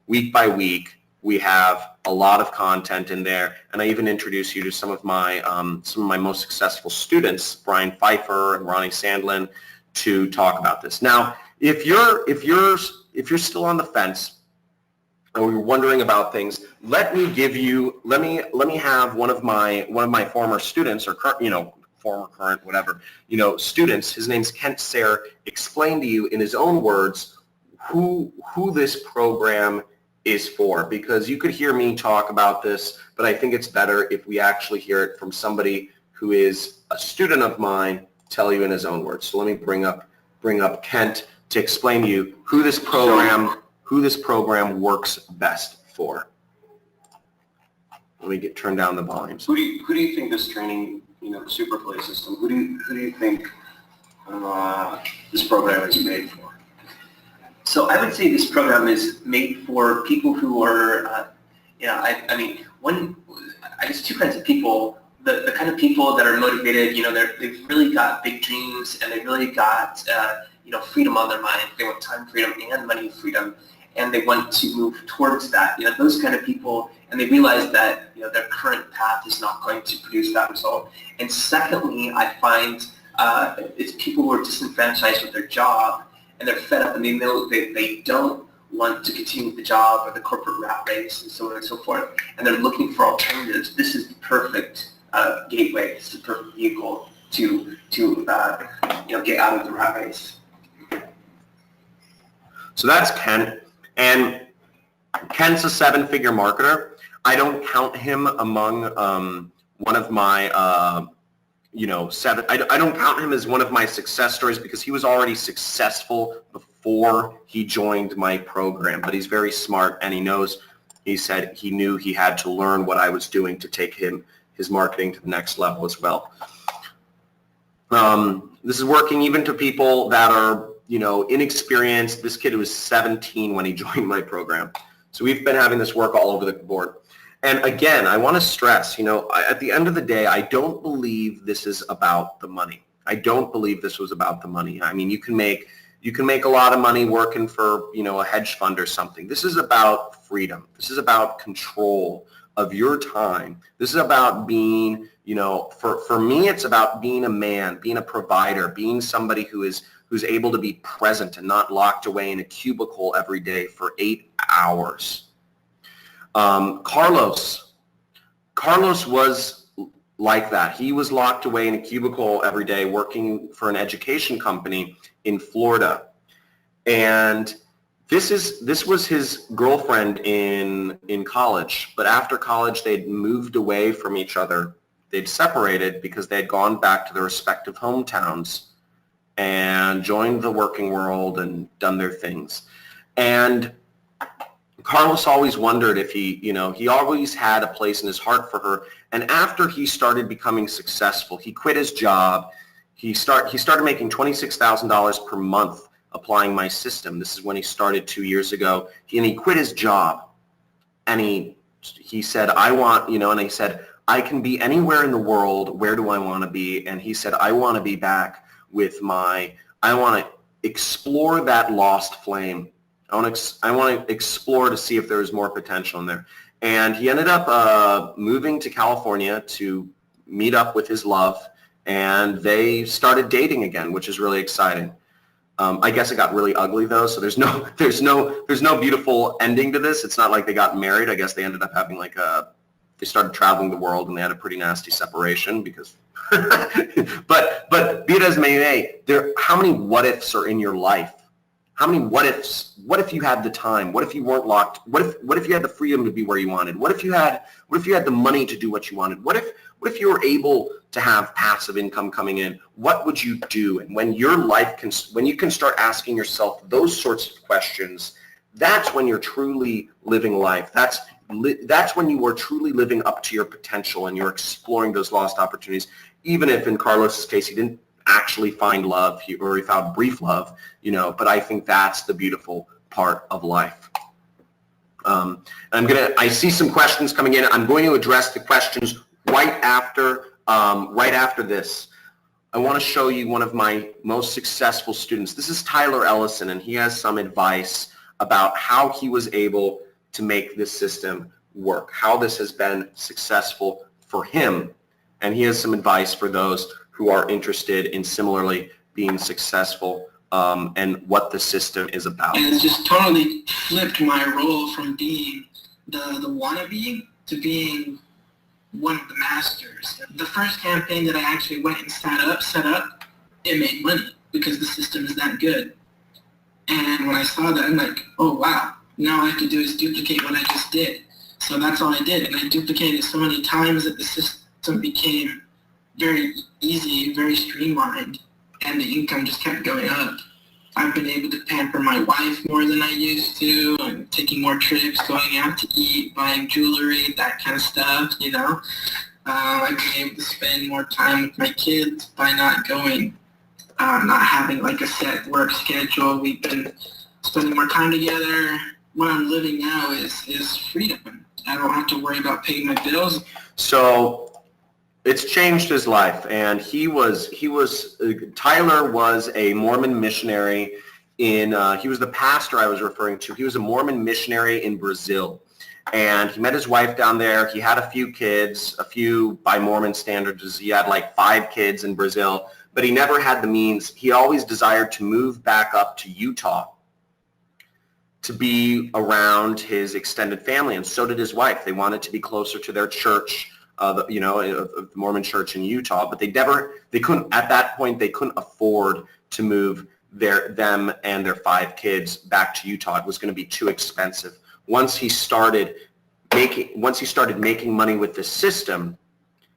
week by week. We have a lot of content in there, and I even introduce you to some of my most successful students, Brian Pfeiffer and Ronnie Sandlin, to talk about this. Now, if you're still on the fence or you're wondering about things, let me have one of my former students or current students. His name's Kent Sayre. Explain to you in his own words who this program is for, because you could hear me talk about this, but I think it's better if we actually hear it from somebody who is a student of mine tell you in his own words. So let me bring up Kent to explain to you who this program works best for. Let me turn down the volumes. Who do you think this training, the Superplay system, who do you think this program is made for? So I would say this program is made for people who are, I guess 2 kinds of people. the kind of people that are motivated, they've really got big dreams, and they really got, freedom on their mind. They want time freedom and money freedom, and they want to move towards that. Those kind of people, and they realize that, their current path is not going to produce that result. And secondly, I find it's people who are disenfranchised with their job, and they're fed up, and they know they don't want to continue the job or the corporate rat race and so on and so forth, and they're looking for alternatives. This is the perfect gateway. It's the perfect vehicle to get out of the rat race. So that's Ken, and Ken's a 7-figure marketer. I don't count him among one of my I don't count him as one of my success stories, because he was already successful before he joined my program. But he's very smart, and he said he knew he had to learn what I was doing to take his marketing to the next level as well. This is working even to people that are, inexperienced. This kid was 17 when he joined my program. So we've been having this work all over the board. And again, I want to stress, at the end of the day, I don't believe this is about the money. I don't believe this was about the money. I mean, you can make a lot of money working for, a hedge fund or something. This is about freedom. This is about control of your time. This is about being, for me, it's about being a man, being a provider, being somebody who's able to be present and not locked away in a cubicle every day for 8 hours. Carlos was like that. He was locked away in a cubicle every day working for an education company in Florida. And this was his girlfriend in college, but after college they'd moved away from each other. They'd separated because they had gone back to their respective hometowns and joined the working world and done their things. And Carlos always wondered if he always had a place in his heart for her. And after he started becoming successful, he quit his job. He started making $26,000 per month applying my system. This is when he started 2 years ago. He quit his job, and he said, and he said, I can be anywhere in the world. Where do I want to be? And he said, I want to be back with I want to explore that lost flame. I want to explore to see if there is more potential in there. And he ended up moving to California to meet up with his love, and they started dating again, which is really exciting. I guess it got really ugly though, so there's no beautiful ending to this. It's not like they got married. I guess they ended up having they started traveling the world, and they had a pretty nasty separation because. but be it as may, how many what ifs are in your life? How many what ifs? What if you had the time? What if you weren't locked? What if you had the freedom to be where you wanted? What if you had the money to do what you wanted? What if you were able to have passive income coming in? What would you do? And when when you can start asking yourself those sorts of questions, that's when you're truly living life. That's when you are truly living up to your potential, and you're exploring those lost opportunities. Even if in Carlos's case, he didn't actually find love, he found brief love, but I think that's the beautiful part of life. I see some questions coming in. I'm going to address the questions right after this. I want to show you one of my most successful students. This is Tyler Ellison, and he has some advice about how he was able to make this system work, how this has been successful for him. And he has some advice for those who are interested in similarly being successful, and what the system is about. And it's just totally flipped my role from being the wannabe to being one of the masters. The first campaign that I actually went and set up, it made money because the system is that good. And when I saw that, I'm like, oh wow, now all I have to do is duplicate what I just did. So that's all I did, and I duplicated so many times that the system became very easy, very streamlined, and the income just kept going up. I've been able to pamper my wife more than I used to. I'm taking more trips, going out to eat, buying jewelry, that kind of stuff, I've been able to spend more time with my kids by not having like a set work schedule. We've been spending more time together. What I'm living now is freedom. I don't have to worry about paying my bills. So It's changed his life, and Tyler was a Mormon missionary he was the pastor I was referring to. He was a Mormon missionary in Brazil, and he met his wife down there. He had a few kids, by Mormon standards, he had like 5 kids in Brazil, but he never had the means. He always desired to move back up to Utah to be around his extended family, and so did his wife. They wanted to be closer to their church, the Mormon church in Utah, but they couldn't, at that point, they couldn't afford to move them and their 5 kids back to Utah. It was going to be too expensive. Once he started making money with the system,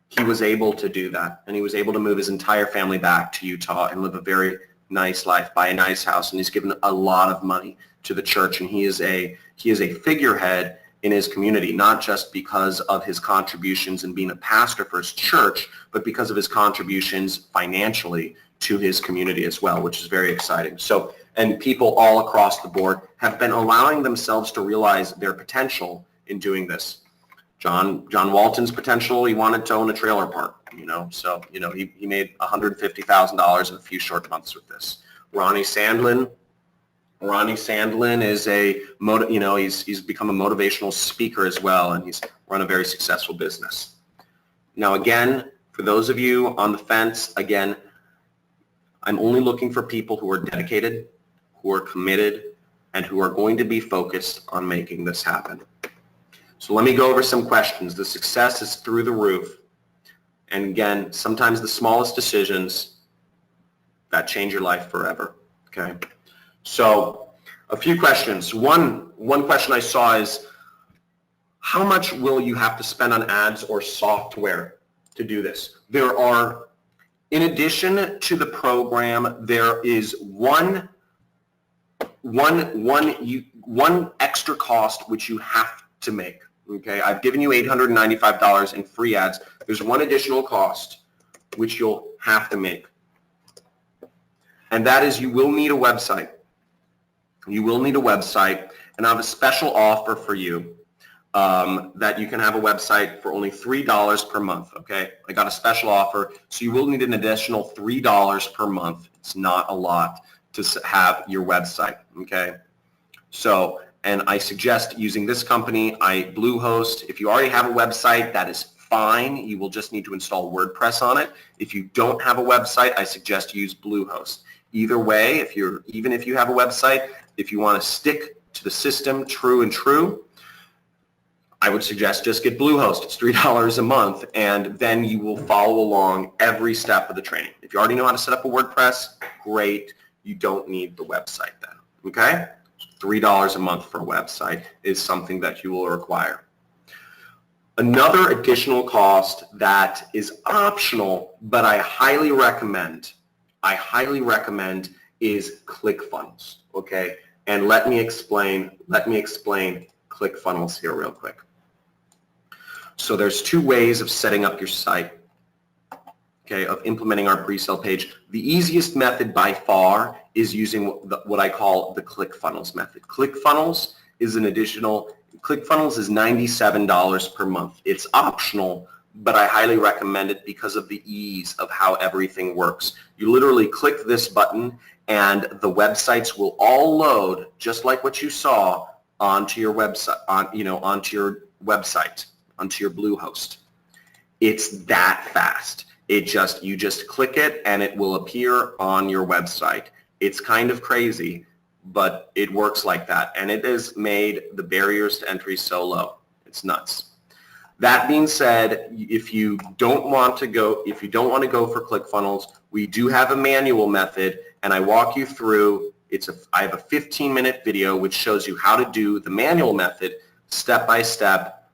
he was able to do that, and he was able to move his entire family back to Utah and live a very nice life, buy a nice house, and he's given a lot of money to the church, and he is a figurehead in his community, not just because of his contributions and being a pastor for his church, but because of his contributions financially to his community as well, which is very exciting. So, and people all across the board have been allowing themselves to realize their potential in doing this. John Walton's potential, he wanted to own a trailer park, so, he made $150,000 in a few short months with this. Ronnie Sandlin is he's become a motivational speaker as well, and he's run a very successful business. Now, again, for those of you on the fence, again, I'm only looking for people who are dedicated, who are committed, and who are going to be focused on making this happen. So let me go over some questions. The success is through the roof. And again, sometimes the smallest decisions that change your life forever, okay? So a few questions. One question I saw is, how much will you have to spend on ads or software to do this? In addition to the program, there is one extra cost which you have to make. Okay, I've given you $895 in free ads. There's one additional cost which you'll have to make, and that is you will need a website. You will need a website, and I have a special offer for you that you can have a website for only $3 per month, okay? I got a special offer, so you will need an additional $3 per month. It's not a lot to have your website, okay? So, and I suggest using this company, Bluehost. If you already have a website, that is fine. You will just need to install WordPress on it. If you don't have a website, I suggest use Bluehost. Either way, even if you have a website, if you want to stick to the system true, I would suggest just get Bluehost. It's $3 a month, and then you will follow along every step of the training. If you already know how to set up a WordPress, great. You don't need the website then, okay? $3 a month for a website is something that you will require. Another additional cost that is optional, but I highly recommend is ClickFunnels, okay? And let me explain ClickFunnels here real quick. So there's 2 ways of setting up your site, okay, of implementing our pre-sale page. The easiest method by far is using what I call the ClickFunnels method. ClickFunnels is $97 per month. It's optional, but I highly recommend it because of the ease of how everything works. You literally click this button and the websites will all load just like what you saw onto your website, onto your Bluehost. It's that fast. You just click it and it will appear on your website. It's kind of crazy, but it works like that, and it has made the barriers to entry so low. It's nuts. That being said, if you don't want to go for ClickFunnels, we do have a manual method, and I walk you through. I have a 15-minute video which shows you how to do the manual method step by step.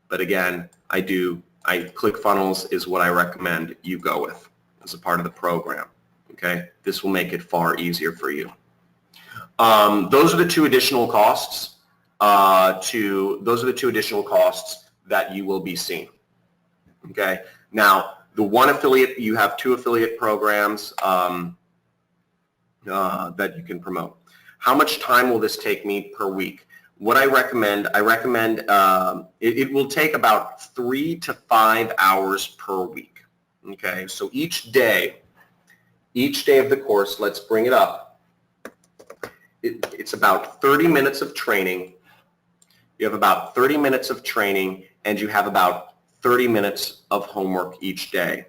But again, ClickFunnels is what I recommend you go with as a part of the program. Okay, this will make it far easier for you. Those are the 2 additional costs. That you will be seeing. Okay. Now, the one affiliate, you have 2 affiliate programs that you can promote. How much time will this take me per week? what I recommend, it will take about 3 to 5 hours per week. Okay, so each day of the course, let's bring it up. It's about 30 minutes of training. You have about 30 minutes of training, and you have about 30 minutes of homework each day.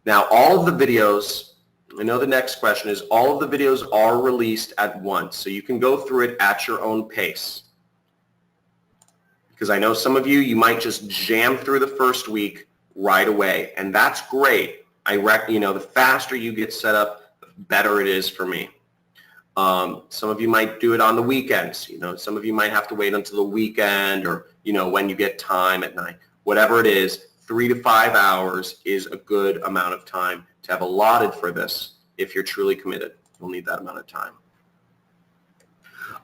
Now, all of the videos, I know the next question is, all of the videos are released at once, so you can go through it at your own pace. Because I know some of you might just jam through the first week right away, and that's great. The faster you get set up, the better it is for me. Some of you might do it on the weekends. Some of you might have to wait until the weekend, or when you get time at night. Whatever it is, 3 to 5 hours is a good amount of time to have allotted for this. If you're truly committed, you'll need that amount of time.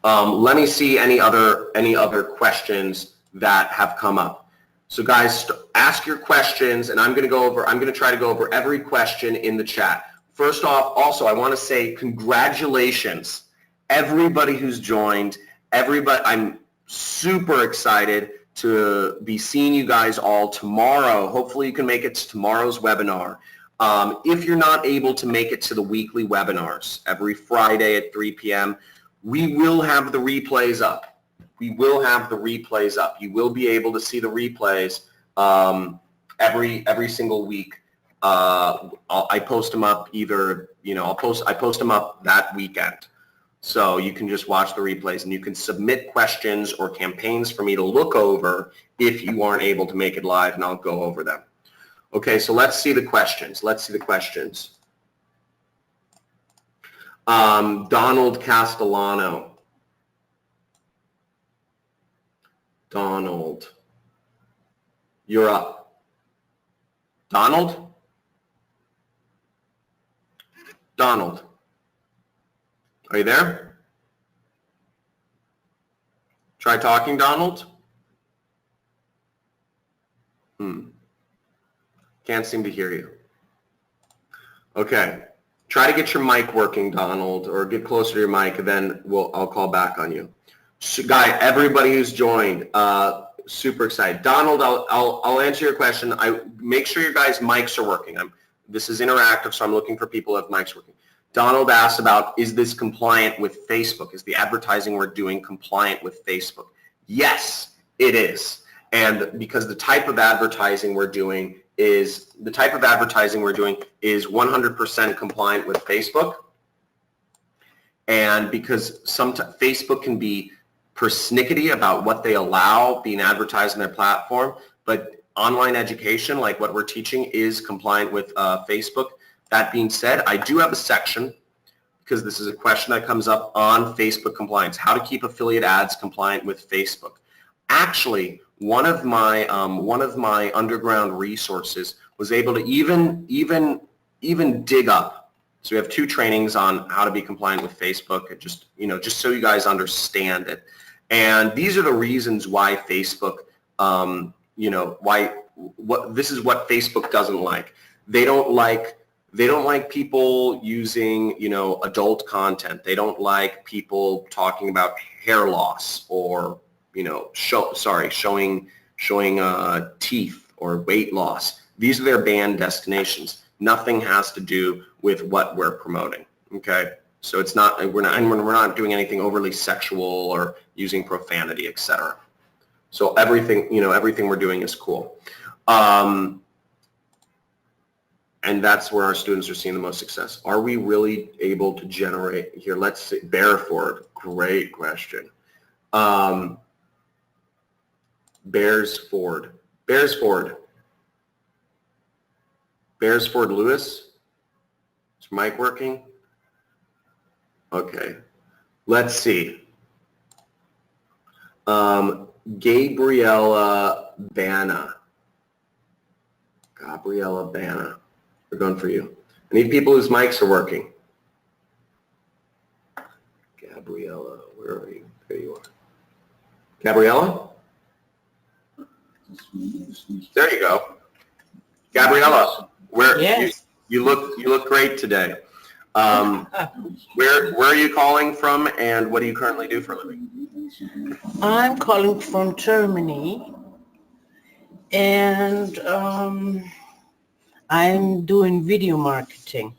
Let me see any other questions that have come up. So guys, ask your questions, and I'm going to try to go over every question in the chat. First off, also, I want to say congratulations, everybody who's joined. I'm super excited to be seeing you guys all tomorrow. Hopefully you can make it to tomorrow's webinar. If you're not able to make it to the weekly webinars every Friday at 3 p.m., we will have the replays up. You will be able to see the replays every single week. I post them up I post them up that weekend. So you can just watch the replays, and you can submit questions or campaigns for me to look over if you aren't able to make it live, and I'll go over them. Okay, so let's see the questions. Donald Castellano. Donald, you're up. Donald, are you there? Try talking, Donald. Can't seem to hear you. Okay, try to get your mic working, Donald, or get closer to your mic, and then I'll call back on you. Everybody who's joined, super excited. Donald, I'll answer your question. Make sure your guys' mics are working. This is interactive, so I'm looking for people who have mics working. Donald asked about, is this compliant with Facebook? Is the advertising we're doing compliant with Facebook? Yes, it is. And because the type of advertising we're doing is 100% compliant with Facebook. And because sometimes Facebook can be persnickety about what they allow being advertised on their platform, but online education, like what we're teaching, is compliant with Facebook. That being said, I do have a section, because this is a question that comes up, on Facebook compliance, how to keep affiliate ads compliant with Facebook. Actually, one of my underground resources was able to even dig up. So we have 2 trainings on how to be compliant with Facebook, just so you guys understand it. And these are the reasons why Facebook, this is what Facebook doesn't like. They don't like people using, adult content. They don't like people talking about hair loss, or, showing teeth or weight loss. These are their banned destinations. Nothing has to do with what we're promoting. Okay, so it's not, we're not doing anything overly sexual or using profanity, etc. So everything we're doing is cool. And that's where our students are seeing the most success. Are we really able to generate here? Let's see. Bearford, great question. Bearsford Lewis. Is mic working? Okay. Let's see. Gabriella Banna. We're going for you. I need people whose mics are working. Gabriella, where are you? There you are. Gabriella? There you go. Gabriella, Yes. you look great today. Where are you calling from, and what do you currently do for a living? I'm calling from Germany, and I'm doing video marketing.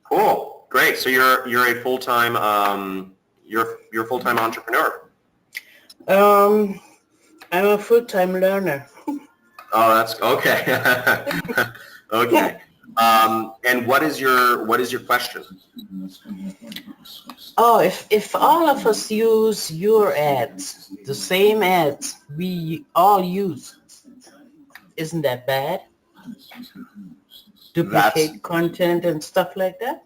Cool. Great. So you're a full-time you're a full-time entrepreneur. I'm a full-time learner. Oh, that's okay. Okay. And what is your question? Oh, if all of us use your ads, the same ads we all use, isn't that bad? Duplicate content and stuff like that?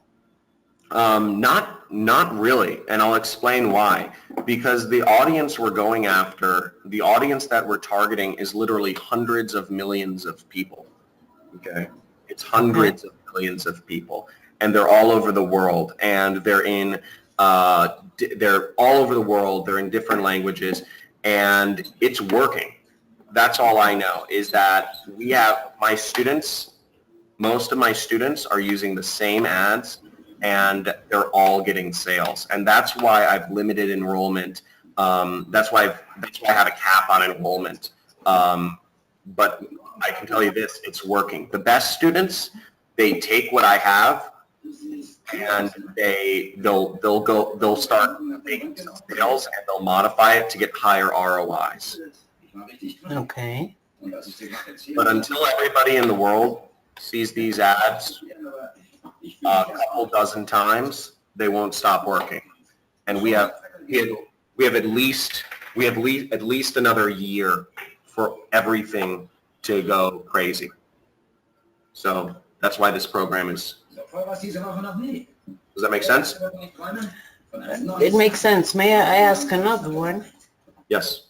Not really, and I'll explain why. Because the audience we're going after, the audience that we're targeting is literally hundreds of millions of people. Okay? It's hundreds of millions of people, and they're all over the world, and they're all over the world. They're in different languages, and it's working. That's all I know is that we have my students. Most of my students are using the same ads, and they're all getting sales, and that's why I've limited enrollment. That's why I have a cap on enrollment. But I can tell you this: it's working. The best students, they take what I have, and they'll start making sales, and they'll modify it to get higher ROIs. Okay. But until everybody in the world sees these ads a couple dozen times, they won't stop working. And we have at least another year for everything to go crazy. So that's why this program is. Does that make sense? It makes sense. May I ask another one? Yes.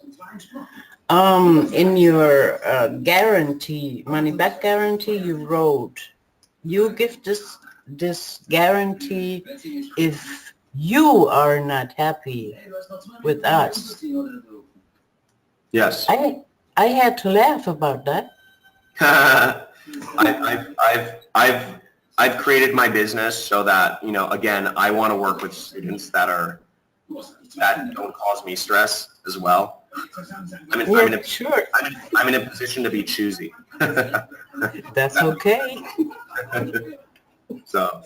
In your guarantee, money back guarantee, you wrote, you give this guarantee if you are not happy with us. Yes. I had to laugh about that. I've created my business so that, again, I want to work with students that don't cause me stress as well. I'm in a position to be choosy. That's okay. So,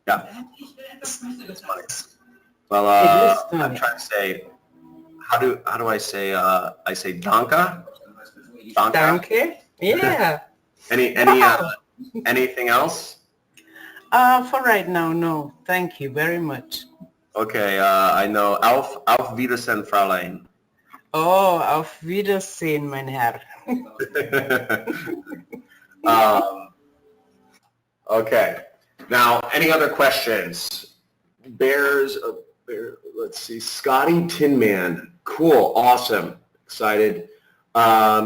yeah. It's funny. Well, I'm trying to say, how do I say, I say danke? Danke? Yeah. Anything else? For right now, no. Thank you very much. Okay, I know. Auf Wiedersehen, Fräulein. Oh, auf Wiedersehen, mein Herr. Okay. Now, any other questions? Let's see. Scotty Tinman. Cool. Awesome. Excited.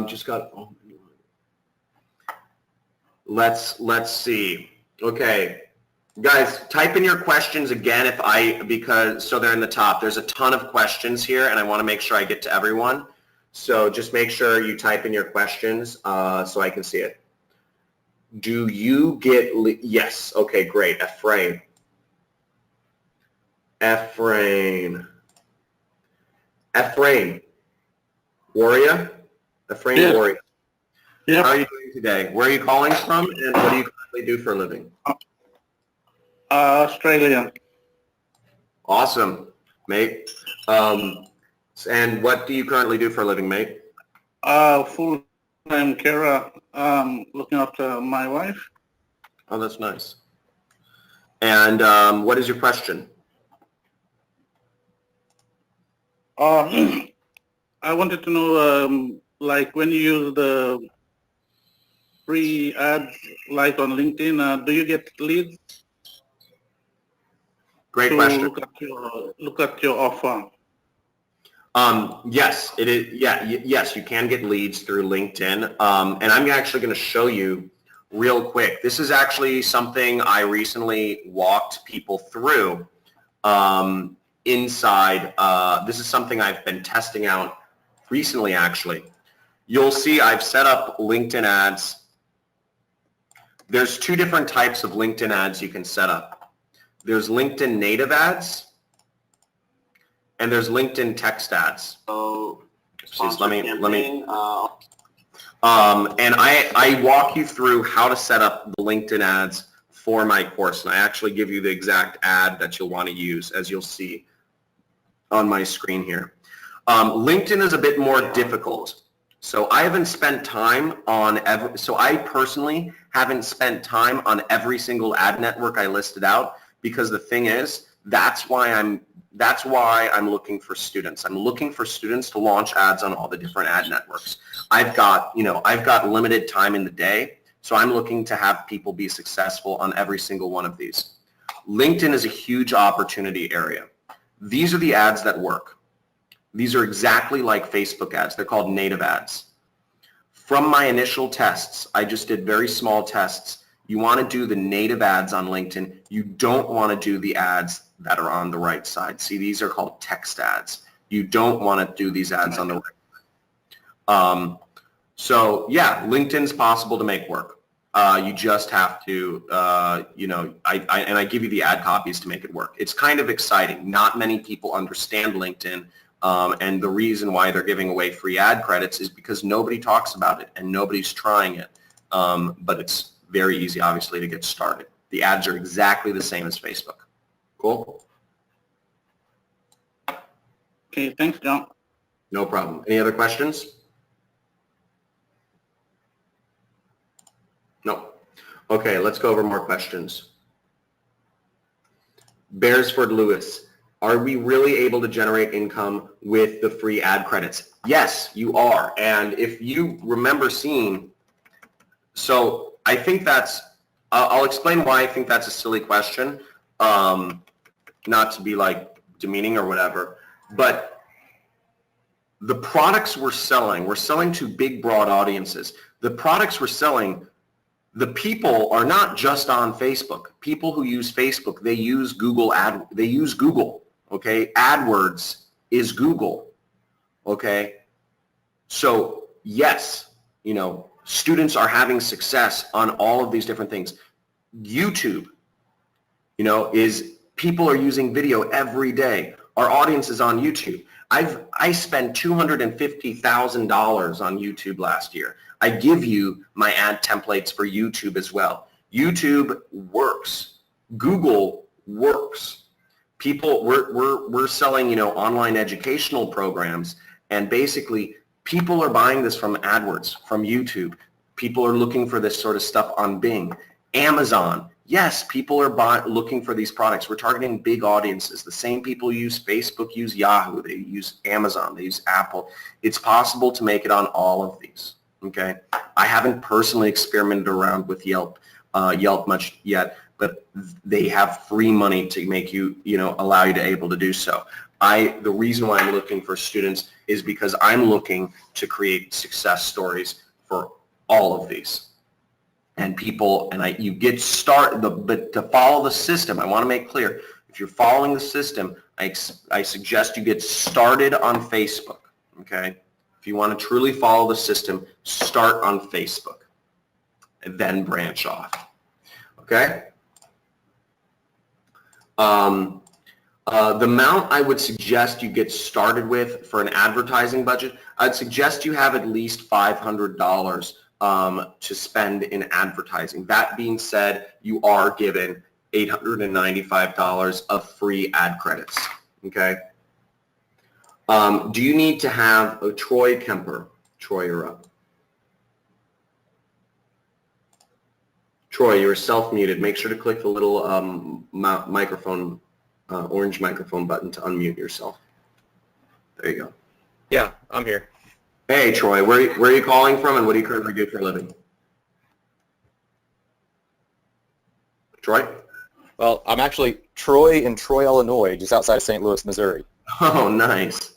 Just got. Let's see. Okay. Guys, type in your questions again so they're in the top. There's a ton of questions here, and I want to make sure I get to everyone. So just make sure you type in your questions so I can see it. Do you get yes? Okay, great. Ephraim. Warrior? Ephraim, yeah. Warrior. Yep. How are you doing today? Where are you calling from, and what do you currently do for a living? Australia. Awesome, mate. And what do you currently do for a living, mate? Full-time carer, looking after my wife. Oh, that's nice. And what is your question? I wanted to know, like when you use the free ads, like on LinkedIn, do you get leads? Great question. Look at your offer. Yes, it is. Yeah, yes, you can get leads through LinkedIn. And I'm actually going to show you real quick. This is actually something I recently walked people through inside. This is something I've been testing out recently, actually. You'll see I've set up LinkedIn ads. There's two different types of LinkedIn ads you can set up. There's LinkedIn native ads, and there's LinkedIn text ads. So, Please, let me. campaign, And I walk you through how to set up the LinkedIn ads for my course, and I actually give you the exact ad that you'll want to use, as you'll see on my screen here. LinkedIn is a bit more difficult. So I haven't spent time on I personally haven't spent time on every single ad network I listed out, because the thing is, that's why I'm looking for students. I'm looking for students to launch ads on all the different ad networks. I've got limited time in the day, so I'm looking to have people be successful on every single one of these. LinkedIn is a huge opportunity area. These are the ads that work. These are exactly like Facebook ads. They're called native ads. From my initial tests, I just did very small tests. You want to do the native ads on LinkedIn. You don't want to do the ads that are on the right side. See, these are called text ads. You don't want to do these ads on the right side. So yeah, LinkedIn's possible to make work. You just have to, I give you the ad copies to make it work. It's kind of exciting. Not many people understand LinkedIn. And the reason why they're giving away free ad credits is because nobody talks about it and nobody's trying it. But it's very easy, obviously, to get started. The ads are exactly the same as Facebook. Cool? Okay, thanks, John. No problem. Any other questions? No. Okay, let's go over more questions. Beresford Lewis, are we really able to generate income with the free ad credits? Yes, you are. And if you remember seeing, so I think that's, I'll explain why I think that's a silly question, not to be like demeaning or whatever, but the products we're selling to big, broad audiences. The products we're selling, the people are not just on Facebook. People who use Facebook, they use Google, okay? AdWords is Google, okay? So yes, students are having success on all of these different things. YouTube, is people are using video every day. Our audience is on YouTube. I spent $250,000 on YouTube last year. I give you my ad templates for YouTube as well. YouTube works. Google works. People, we're selling, online educational programs, and basically people are buying this from AdWords, from YouTube. People are looking for this sort of stuff on Bing. Amazon, yes, people are looking for these products. We're targeting big audiences. The same people use Facebook, use Yahoo, they use Amazon, they use Apple. It's possible to make it on all of these, okay? I haven't personally experimented around with Yelp much yet, but they have free money to make you, allow you to able to do so. The reason why I'm looking for students is because I'm looking to create success stories for all of these. And people, you get started, but to follow the system, I want to make clear, if you're following the system, I suggest you get started on Facebook, okay? If you want to truly follow the system, start on Facebook and then branch off, okay? The amount I would suggest you get started with for an advertising budget, I'd suggest you have at least $500 to spend in advertising. That being said, you are given $895 of free ad credits, okay? Do you need to have a Troy Kemper? Troy, you're up. Troy, you're self-muted. Make sure to click the little microphone, orange microphone button to unmute yourself. There you go. Yeah, I'm here. Hey, Troy, where are you calling from, and what do you currently do for a living? Troy? Well, I'm actually Troy in Troy, Illinois, just outside of St. Louis, Missouri. Oh, nice.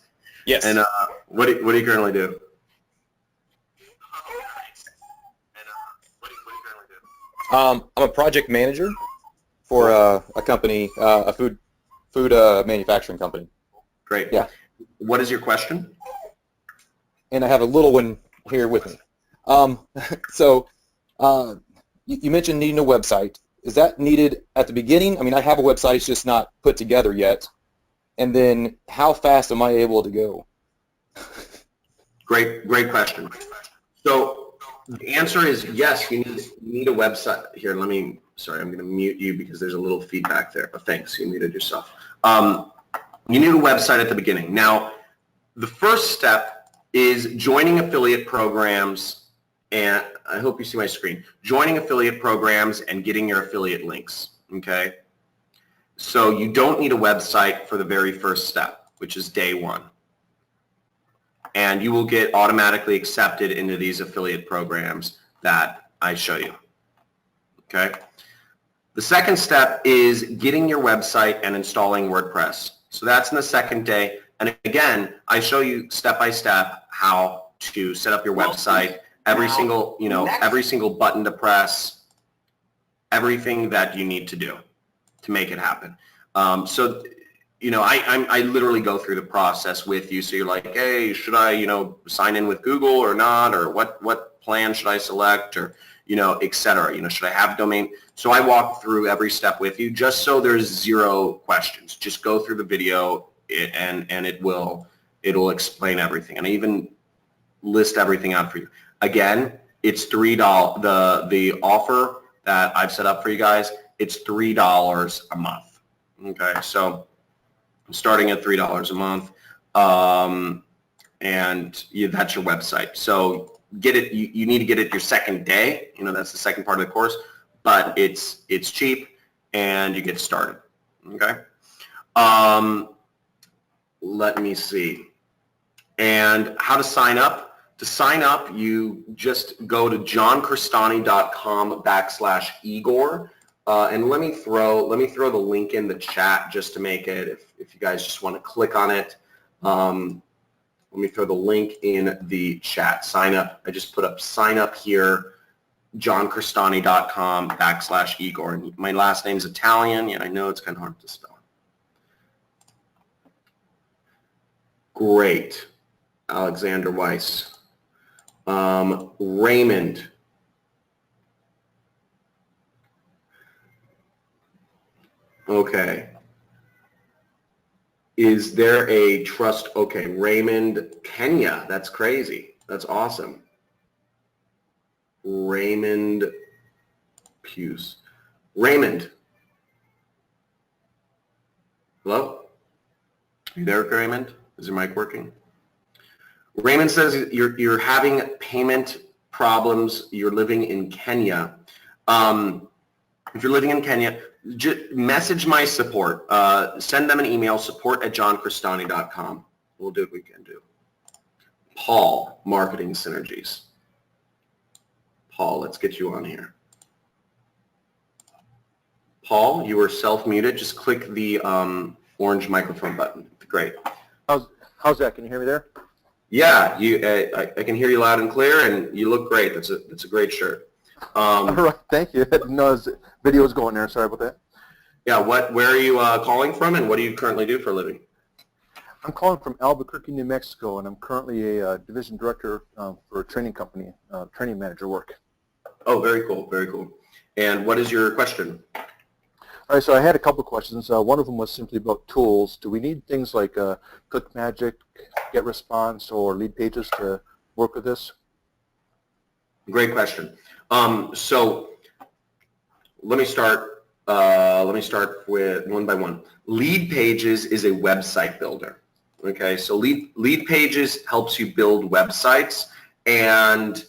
Yes. And what do you currently do? I'm a project manager for a company, a food manufacturing company. Great. Yeah. What is your question? And I have a little one here with me. You mentioned needing a website. Is that needed at the beginning? I mean, I have a website, it's just not put together yet. And then how fast am I able to go? Great question. So the answer is yes, you need a website. Here, sorry, I'm going to mute you because there's a little feedback there, but thanks, you muted yourself. You need a website at the beginning. Now, the first step is joining affiliate programs, and I hope you see my screen. Joining affiliate programs and getting your affiliate links, okay? So you don't need a website for the very first step, which is day one. And you will get automatically accepted into these affiliate programs that I show you, okay? The second step is getting your website and installing WordPress. So that's in the second day. And again, I show you step by step how to set up your website, every single button to press, everything that you need to do to make it happen. So, I literally go through the process with you. So you're like, hey, should I, sign in with Google or not? Or what plan should I select? Or, et cetera. Should I have a domain? So I walk through every step with you just so there's zero questions. Just go through the video and it'll explain everything. And I even list everything out for you. Again, it's $3. The offer that I've set up for you guys, it's $3 a month. Okay, so I'm starting at $3 a month, and that's your website. So get it. You need to get it your second day. That's the second part of the course, but it's cheap and you get started. Okay. Let me see. And how to sign up. To sign up, you just go to johncrestani.com/Igor. And let me throw the link in the chat just to make it, if you guys just want to click on it. Let me throw the link in the chat. Sign up. I just put up sign up here, johncrestani.com/Igor. And my last name's Italian. Yeah, I know it's kind of hard to spell. Great. Alexander Weiss. Raymond. Okay. Is there a trust? Okay, Raymond, Kenya. That's crazy. That's awesome. Raymond Puce. Raymond. Hello? Are you there, Raymond? Is your mic working? Raymond says you're having payment problems. You're living in Kenya. If you're living in Kenya, message my support. Send them an email, support@johncrestani.com. We'll do what we can do. Paul, Marketing Synergies. Paul, let's get you on here. Paul, you were self-muted. Just click the orange microphone button. Great. How's that? Can you hear me there? Yeah, I can hear you loud and clear, and you look great. That's a great shirt. All right, thank you. I didn't know his video was going there. Sorry about that. Yeah, where are you calling from, and what do you currently do for a living? I'm calling from Albuquerque, New Mexico, and I'm currently a division director for a training company, training manager work. Oh, very cool, very cool. And what is your question? All right, so I had a couple of questions. One of them was simply about tools. Do we need things like ClickMagick, GetResponse, or Lead Pages to work with this? Great question. So let me start with one by one. Lead Pages is a website builder. Okay, so Lead Pages helps you build websites, and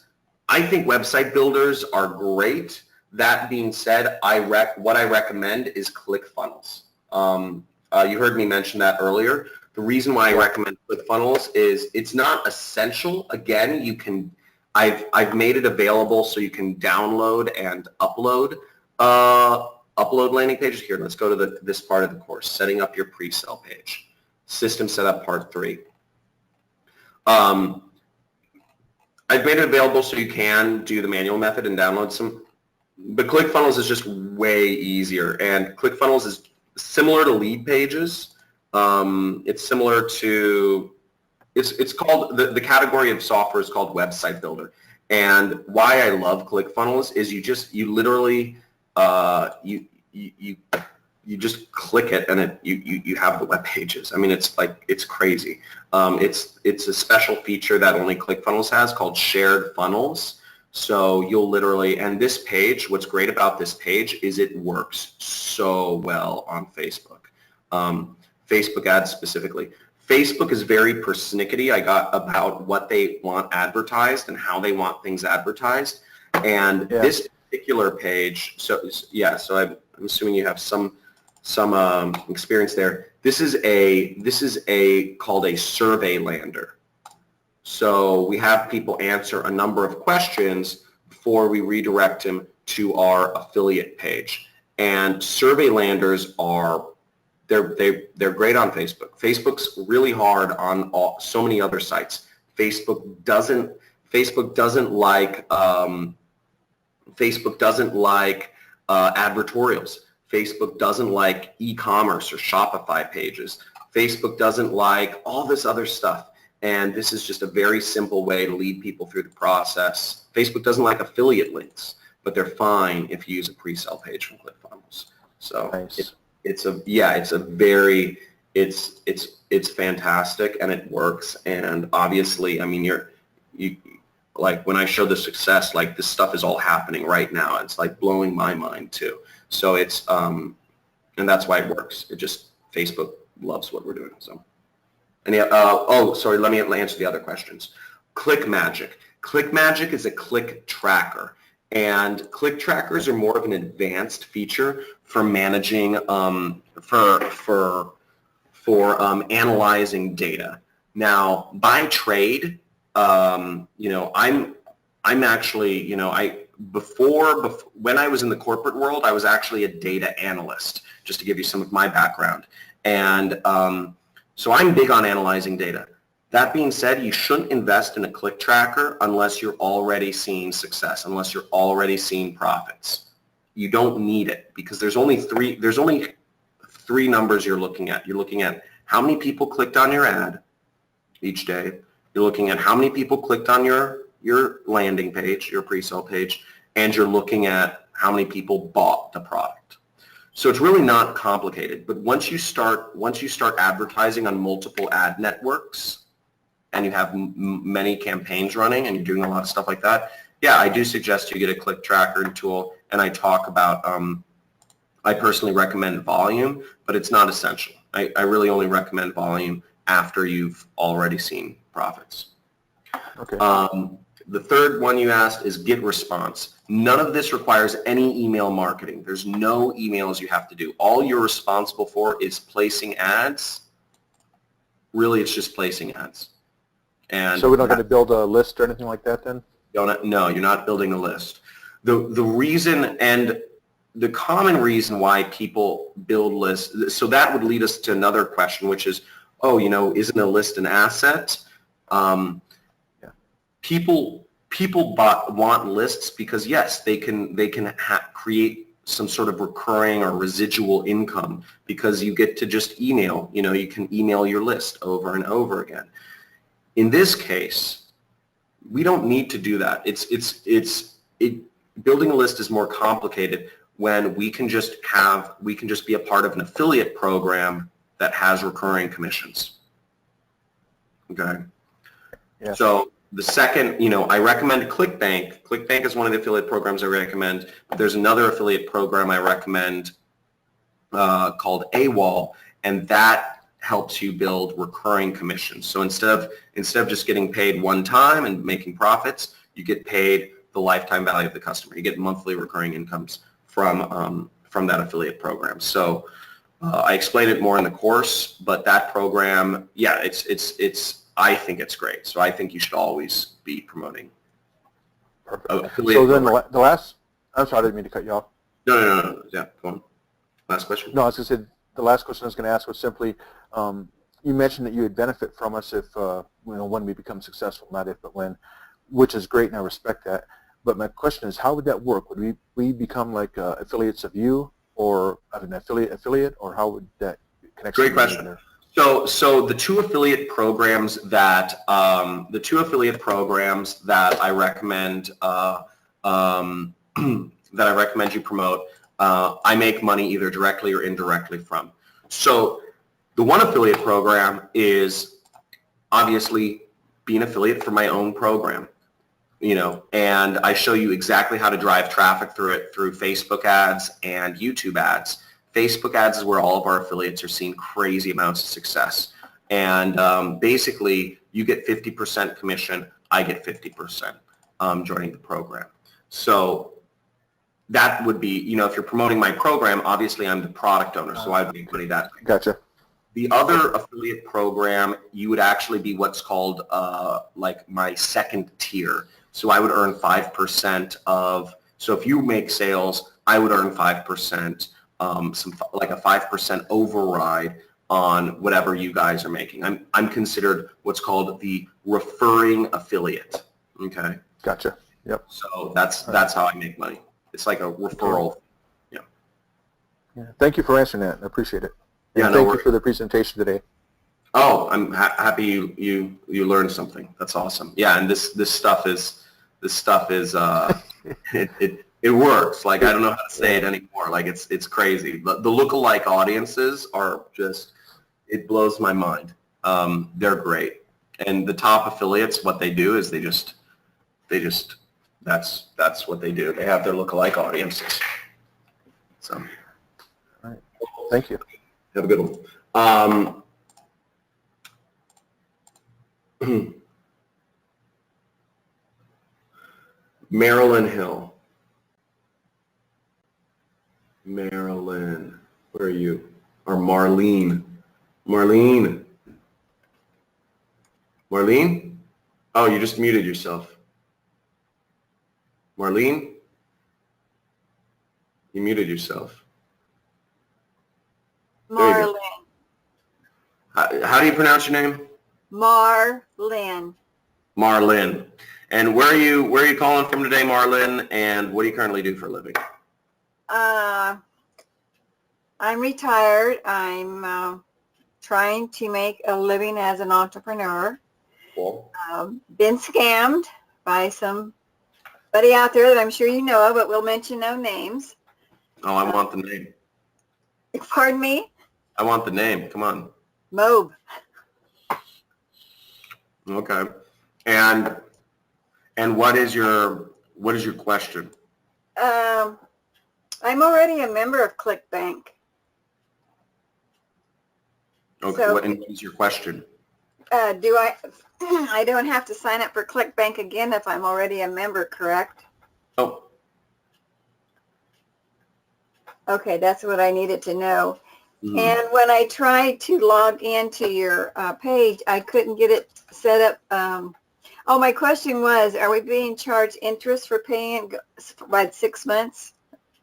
I think website builders are great. That being said, what I recommend is ClickFunnels. You heard me mention that earlier. The reason why I recommend ClickFunnels is it's not essential. Again, I've made it available so you can download and upload landing pages. Here, let's go to this part of the course, setting up your pre-sale page. System setup part 3. I've made it available so you can do the manual method and download some. But ClickFunnels is just way easier, and ClickFunnels is similar to Lead Pages. It's similar to, it's called, the category of software is called Website Builder. And why I love ClickFunnels is you literally, you just click it and you have the web pages. I mean, it's crazy. It's a special feature that only ClickFunnels has called shared funnels. So you'll literally, and this page, what's great about this page is it works so well on Facebook. Facebook ads specifically. Facebook is very persnickety. I got about what they want advertised and how they want things advertised. And this particular page, so I'm assuming you have some experience there. This is called a survey lander. So we have people answer a number of questions before we redirect them to our affiliate page. And survey landers are they're great on Facebook. Facebook's really hard on so many other sites. Facebook doesn't like advertorials. Facebook doesn't like e-commerce or Shopify pages. Facebook doesn't like all this other stuff. And this is just a very simple way to lead people through the process. Facebook doesn't like affiliate links, but they're fine if you use a pre-sale page from ClickFunnels. So nice. it's fantastic and it works. And obviously, I mean, you like when I show the success, like this stuff is all happening right now. It's like blowing my mind too. So it's and that's why it works. It just Facebook loves what we're doing. So. And sorry, let me answer the other questions. ClickMagic. ClickMagic is a click tracker, and click trackers are more of an advanced feature for managing, for analyzing data. Now, by trade, I'm actually, before when I was in the corporate world, I was actually a data analyst. Just to give you some of my background, and so I'm big on analyzing data. That being said, you shouldn't invest in a click tracker unless you're already seeing success, unless you're already seeing profits. You don't need it because there's only three numbers you're looking at. You're looking at how many people clicked on your ad each day. You're looking at how many people clicked on your landing page, your pre-sale page, and you're looking at how many people bought the product. So it's really not complicated, but once you start advertising on multiple ad networks and you have many campaigns running and you're doing a lot of stuff like that, yeah, I do suggest you get a click tracker tool, and I talk about, I personally recommend volume, but it's not essential. I really only recommend volume after you've already seen profits. Okay. The third one you asked is get response. None of this requires any email marketing. There's no emails you have to do. All you're responsible for is placing ads. Really, it's just placing ads. And so we're not going to build a list or anything like that then? No, you're not building a list. The reason and the common reason why people build lists, so that would lead us to another question, which is, isn't a list an asset? People want lists because yes, they can create some sort of recurring or residual income because you get to just email. You can email your list over and over again. In this case, we don't need to do that. Building a list is more complicated when we can just be a part of an affiliate program that has recurring commissions. Okay. Yeah. So the second, I recommend ClickBank. ClickBank is one of the affiliate programs I recommend. But there's another affiliate program I recommend called AWOL, and that helps you build recurring commissions. So instead of just getting paid one time and making profits, you get paid the lifetime value of the customer. You get monthly recurring incomes from that affiliate program. So I explain it more in the course, but that program, yeah, I think it's great. So I think you should always be promoting. Perfect. So then the last, I'm sorry, I didn't mean to cut you off. No. Yeah, go on. Last question. No, I was going to say, the last question I was going to ask was simply, you mentioned that you would benefit from us if, when we become successful, not if, but when, which is great, and I respect that. But my question is, how would that work? Would we become like affiliates of you, or an affiliate, or how would that connect? Great question. There? So the two affiliate programs that I recommend you promote I make money either directly or indirectly from. So the one affiliate program is obviously being affiliate for my own program, and I show you exactly how to drive traffic through it through Facebook ads and YouTube ads. Facebook ads is where all of our affiliates are seeing crazy amounts of success. And basically, you get 50% commission, I get 50% joining the program. So that would be, if you're promoting my program, obviously I'm the product owner, so I would make money that way. Gotcha. The other affiliate program, you would actually be what's called like my second tier. So I would earn 5% of, so if you make sales, I would earn 5%, like a 5% override on whatever you guys are making. I'm considered what's called the referring affiliate. Okay. Gotcha. Yep. So that's how I make money. It's like a referral. Yeah. Thank you for answering that. I appreciate it. Yeah. Thank you for the presentation today. Oh, I'm happy you learned something. That's awesome. Yeah, and this stuff is it works. Like, I don't know how to say it anymore. Like, it's crazy. But the lookalike audiences are just, it blows my mind. They're great. And the top affiliates, what they do is they just that's what they do. They have their lookalike audiences. So, all right. Thank you. Have a good one. Marilyn Hill. Marilyn, where are you? Or Marlene. Marlene? Oh, you just muted yourself. Marlene? You muted yourself. Marlyn. How do you pronounce your name? Marlyn. Marlyn. And where are you calling from today, Marlyn? And what do you currently do for a living? I'm retired. I'm trying to make a living as an entrepreneur. Cool. Been scammed by somebody out there that I'm sure you know of, but we'll mention no names. Oh, I want the name. Pardon me? I want the name. Come on. Mobe. Okay. And what is your question? I'm already a member of ClickBank. Okay. So, what is your question? Do I don't have to sign up for ClickBank again if I'm already a member, correct? Oh. Okay, that's what I needed to know. And when I tried to log into your page, I couldn't get it set up. Oh, my question was, are we being charged interest for paying by 6 months?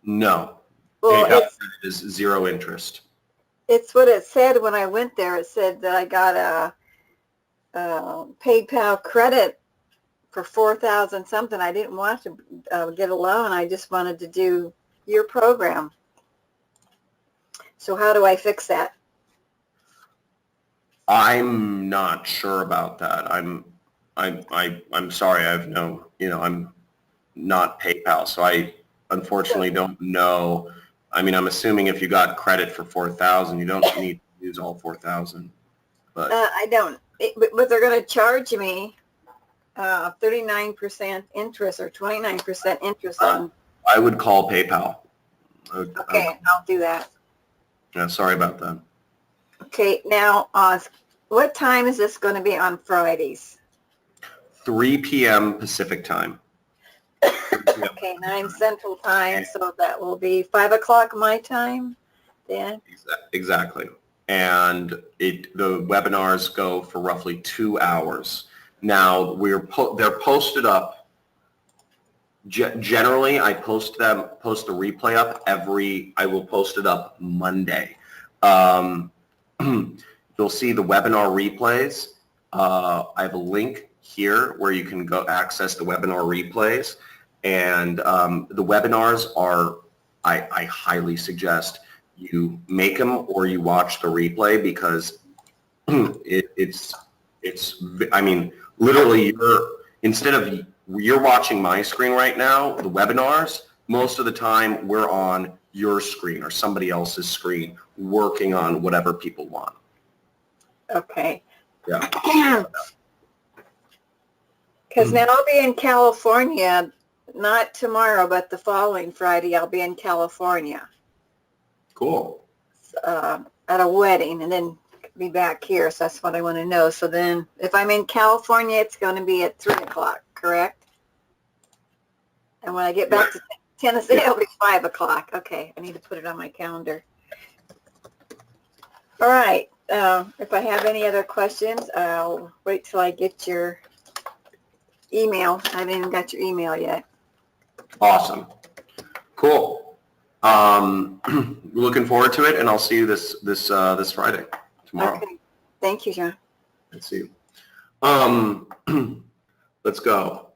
No. Well, PayPal is 0 interest. It's what it said when I went there. It said that I got a PayPal credit for $4,000 something. I didn't want to get a loan. I just wanted to do your program. So how do I fix that? I'm not sure about that. I'm sorry. I have no, I'm not PayPal, so I unfortunately don't know. I mean, I'm assuming if you got credit for 4,000, you don't need to use all 4,000. But I don't. But they're going to charge me 39% interest or 29% interest on. I would call PayPal. Okay, I'll do that. Yeah, sorry about that. Okay, now, what time is this going to be on Fridays? 3 p.m. Pacific time. Okay, 9 Central Time, so that will be 5 o'clock my time then? Exactly. And the webinars go for roughly 2 hours. Now, they're posted up. Generally, I post the replay up I will post it up Monday. You'll see the webinar replays. I have a link here where you can go access the webinar replays. And the webinars are, I highly suggest you make them or you watch the replay because it's I mean, literally instead of you're watching my screen right now, the webinars, most of the time we're on your screen or somebody else's screen working on whatever people want. Okay. Yeah. Because now I'll be in California, not tomorrow, but the following Friday, I'll be in California Cool. at a wedding, and then be back here. So that's what I want to know. So then if I'm in California, it's going to be at 3 o'clock, correct? And when I get back to Tennessee, it'll be 5 o'clock. Okay, I need to put it on my calendar. All right. If I have any other questions, I'll wait till I get your email. I haven't even got your email yet. Awesome. Cool. Looking forward to it, and I'll see you this Friday, tomorrow. Okay. Thank you, John. Let's see. Let's go.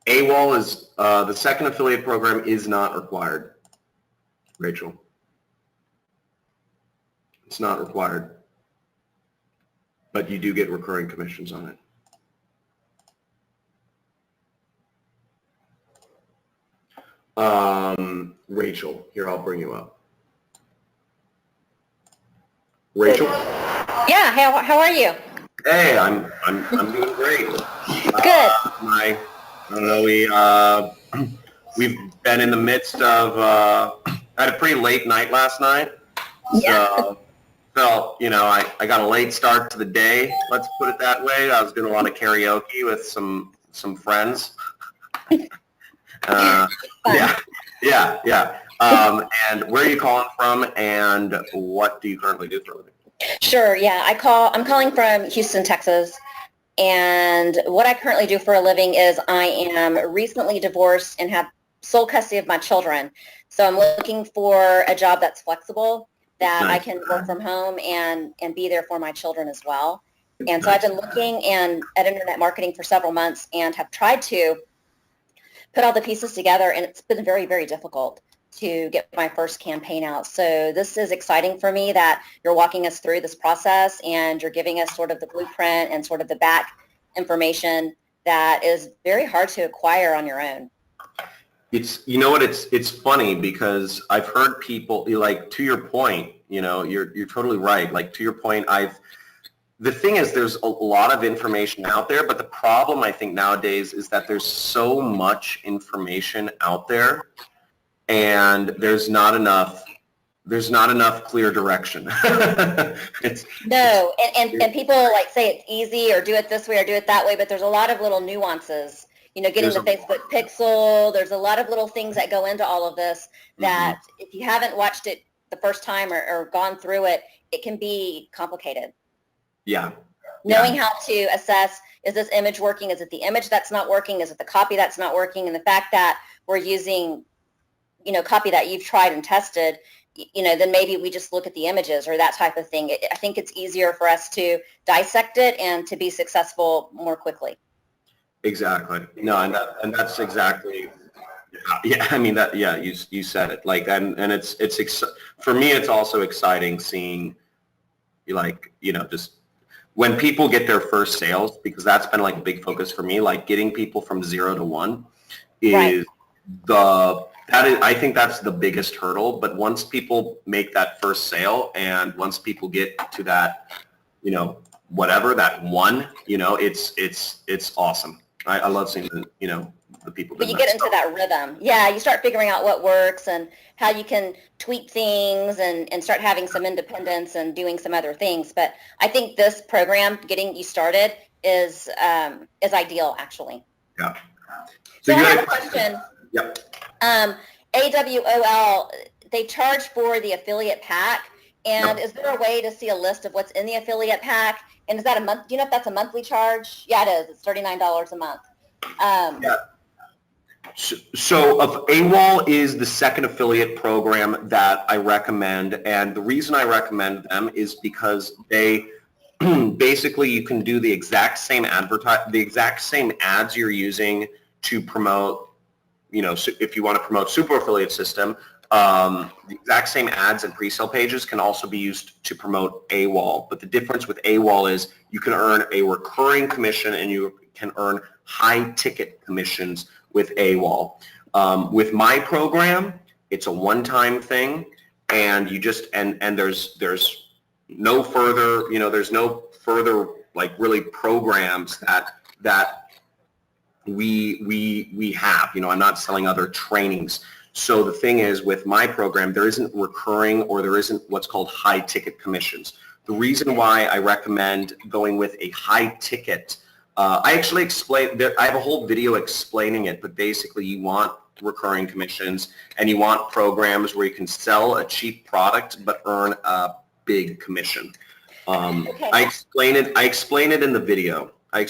AWOL is the second affiliate program is not required. Rachel, it's not required, but you do get recurring commissions on it. Rachel, here, I'll bring you up. Rachel? Yeah, how are you? Hey, I'm doing great. Good. I don't know, we've been in the midst of, I had a pretty late night last night. Yeah. So felt, I got a late start to the day, let's put it that way. I was doing a lot of karaoke with some friends. Yeah. And where are you calling from, and what do you currently do for a living? Sure, yeah. I'm calling from Houston, Texas. And what I currently do for a living is I am recently divorced and have sole custody of my children. So I'm looking for a job that's flexible, that I can work from home and be there for my children as well. And so I've been looking at internet marketing for several months and have tried to put all the pieces together, and it's been very, very difficult to get my first campaign out. So this is exciting for me that you're walking us through this process and you're giving us sort of the blueprint and sort of the back information that is very hard to acquire on your own. It's funny because I've heard people, like, to your point, you're totally right. Like, to your point, the thing is, there's a lot of information out there, but the problem I think nowadays is that there's so much information out there, and there's not enough clear direction. And people like say it's easy or do it this way or do it that way, but there's a lot of little nuances. Getting the Facebook pixel, there's a lot of little things that go into all of this that if you haven't watched it the first time or gone through it, it can be complicated. Yeah. Knowing how to assess, is this image working? Is it the image that's not working? Is it the copy that's not working? And the fact that we're using, copy that you've tried and tested, then maybe we just look at the images or that type of thing. I think it's easier for us to dissect it and to be successful more quickly. Exactly. No, and that's exactly. Yeah, I mean that. Yeah, you said it. Like, and it's for me, it's also exciting seeing, just when people get their first sales, because that's been like a big focus for me. Like, getting people from 0 to 1 is I think that's the biggest hurdle. But once people make that first sale, and once people get to that, whatever that one, it's awesome. I love seeing the people. But you get into that rhythm. Yeah, you start figuring out what works and how you can tweak things and start having some independence and doing some other things. But I think this program, getting you started, is ideal, actually. Yeah. So I have a question. Yep. AWOL, they charge for the affiliate pack. And is there a way to see a list of what's in the affiliate pack? And is that a month? Do you know if that's a monthly charge? Yeah, it is. It's $39 a month. Yeah. So AWOL is the second affiliate program that I recommend, and the reason I recommend them is because they basically, you can do the exact same ads you're using to promote, if you want to promote Super Affiliate System. The exact same ads and pre-sale pages can also be used to promote AWOL. But the difference with AWOL is you can earn a recurring commission and you can earn high ticket commissions with AWOL. With my program, it's a one-time thing, and you just and there's no further, there's no further like really programs that we have. I'm not selling other trainings. So the thing is, with my program, there isn't recurring, or there isn't what's called high ticket commissions. The reason why I recommend going with a high ticket, I actually explain, I have a whole video explaining it, but basically you want recurring commissions, and you want programs where you can sell a cheap product but earn a big commission. Okay. I explain it in the video. I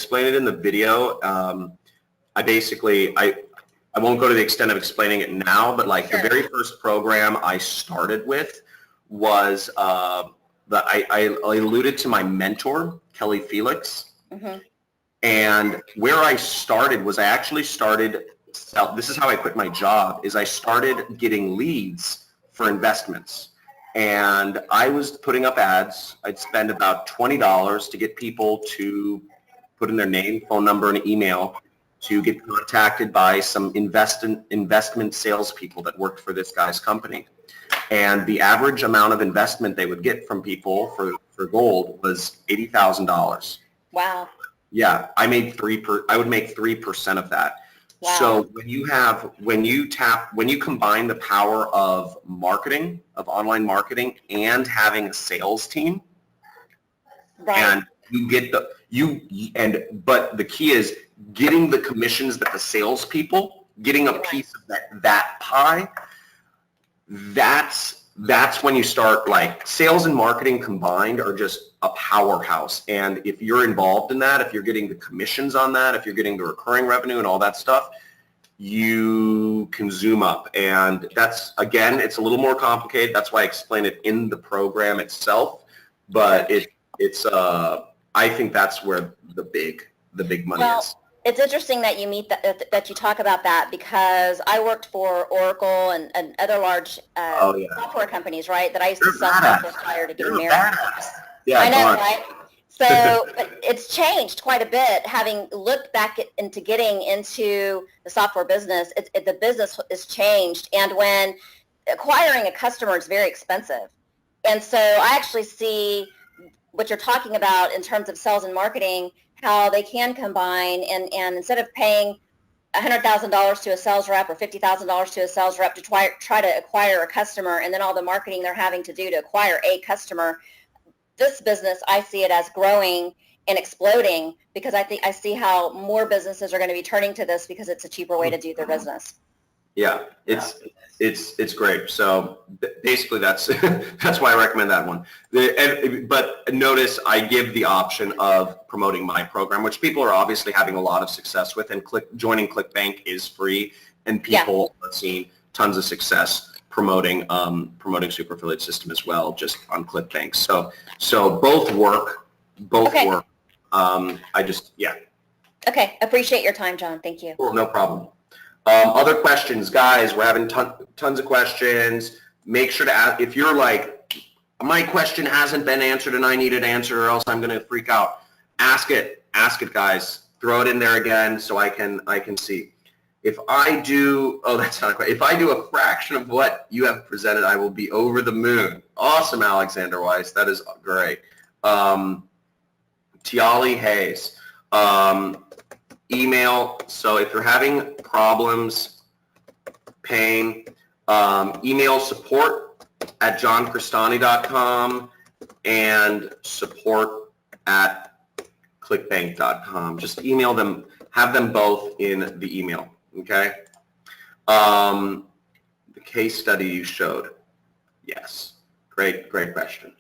won't go to the extent of explaining it now, but like Sure. the very first program I started with was I alluded to my mentor, Kelly Felix. Mm-hmm. And where I started was this is how I quit my job, is I started getting leads for investments. And I was putting up ads. I'd spend about $20 to get people to put in their name, phone number, and email to get contacted by some investment salespeople that worked for this guy's company. And the average amount of investment they would get from people for gold was $80,000. Wow. Yeah, I would make 3% of that. Wow. So when you combine the power of marketing, of online marketing, and having a sales team, Right. and you get but the key is getting the commissions that the salespeople, getting a piece of that pie. That's when you start, like, sales and marketing combined are just a powerhouse. And if you're involved in that, if you're getting the commissions on that, if you're getting the recurring revenue and all that stuff, you can zoom up. And that's, again, it's a little more complicated. That's why I explain it in the program itself. But it's I think that's where the big money is. It's interesting that you that you talk about that, because I worked for Oracle and other large software companies, right? That I used to sell software prior to getting married. Yeah, I know, right? So but it's changed quite a bit. Having looked back into getting into the software business, the business is changed, and when acquiring a customer is very expensive, and so I actually see what you're talking about in terms of sales and marketing, how they can combine, and instead of paying $100,000 to a sales rep or $50,000 to a sales rep to try to acquire a customer, and then all the marketing they're having to do to acquire a customer, this business, I see it as growing and exploding, because I see how more businesses are going to be turning to this because it's a cheaper way to do their business. Yeah, it's great. So basically, that's why I recommend that one. But notice I give the option of promoting my program, which people are obviously having a lot of success with. And joining ClickBank is free, and people are seeing tons of success promoting Super Affiliate System as well, just on ClickBank. So both work. Work. Okay, appreciate your time, John. Thank you. Cool, no problem. Other questions, guys? We're having tons of questions. Make sure to ask, if you're like, my question hasn't been answered and I need an answer or else I'm going to freak out. Ask it, guys. Throw it in there again so I can see. If I do, that's not a question. If I do a fraction of what you have presented, I will be over the moon. Awesome, Alexander Weiss. That is great. Tiali Hayes. Email. So if you're having problems paying, email support@johncrestani.com and support@clickbank.com. Just email them. Have them both in the email. Okay. The case study you showed. Yes. Great question.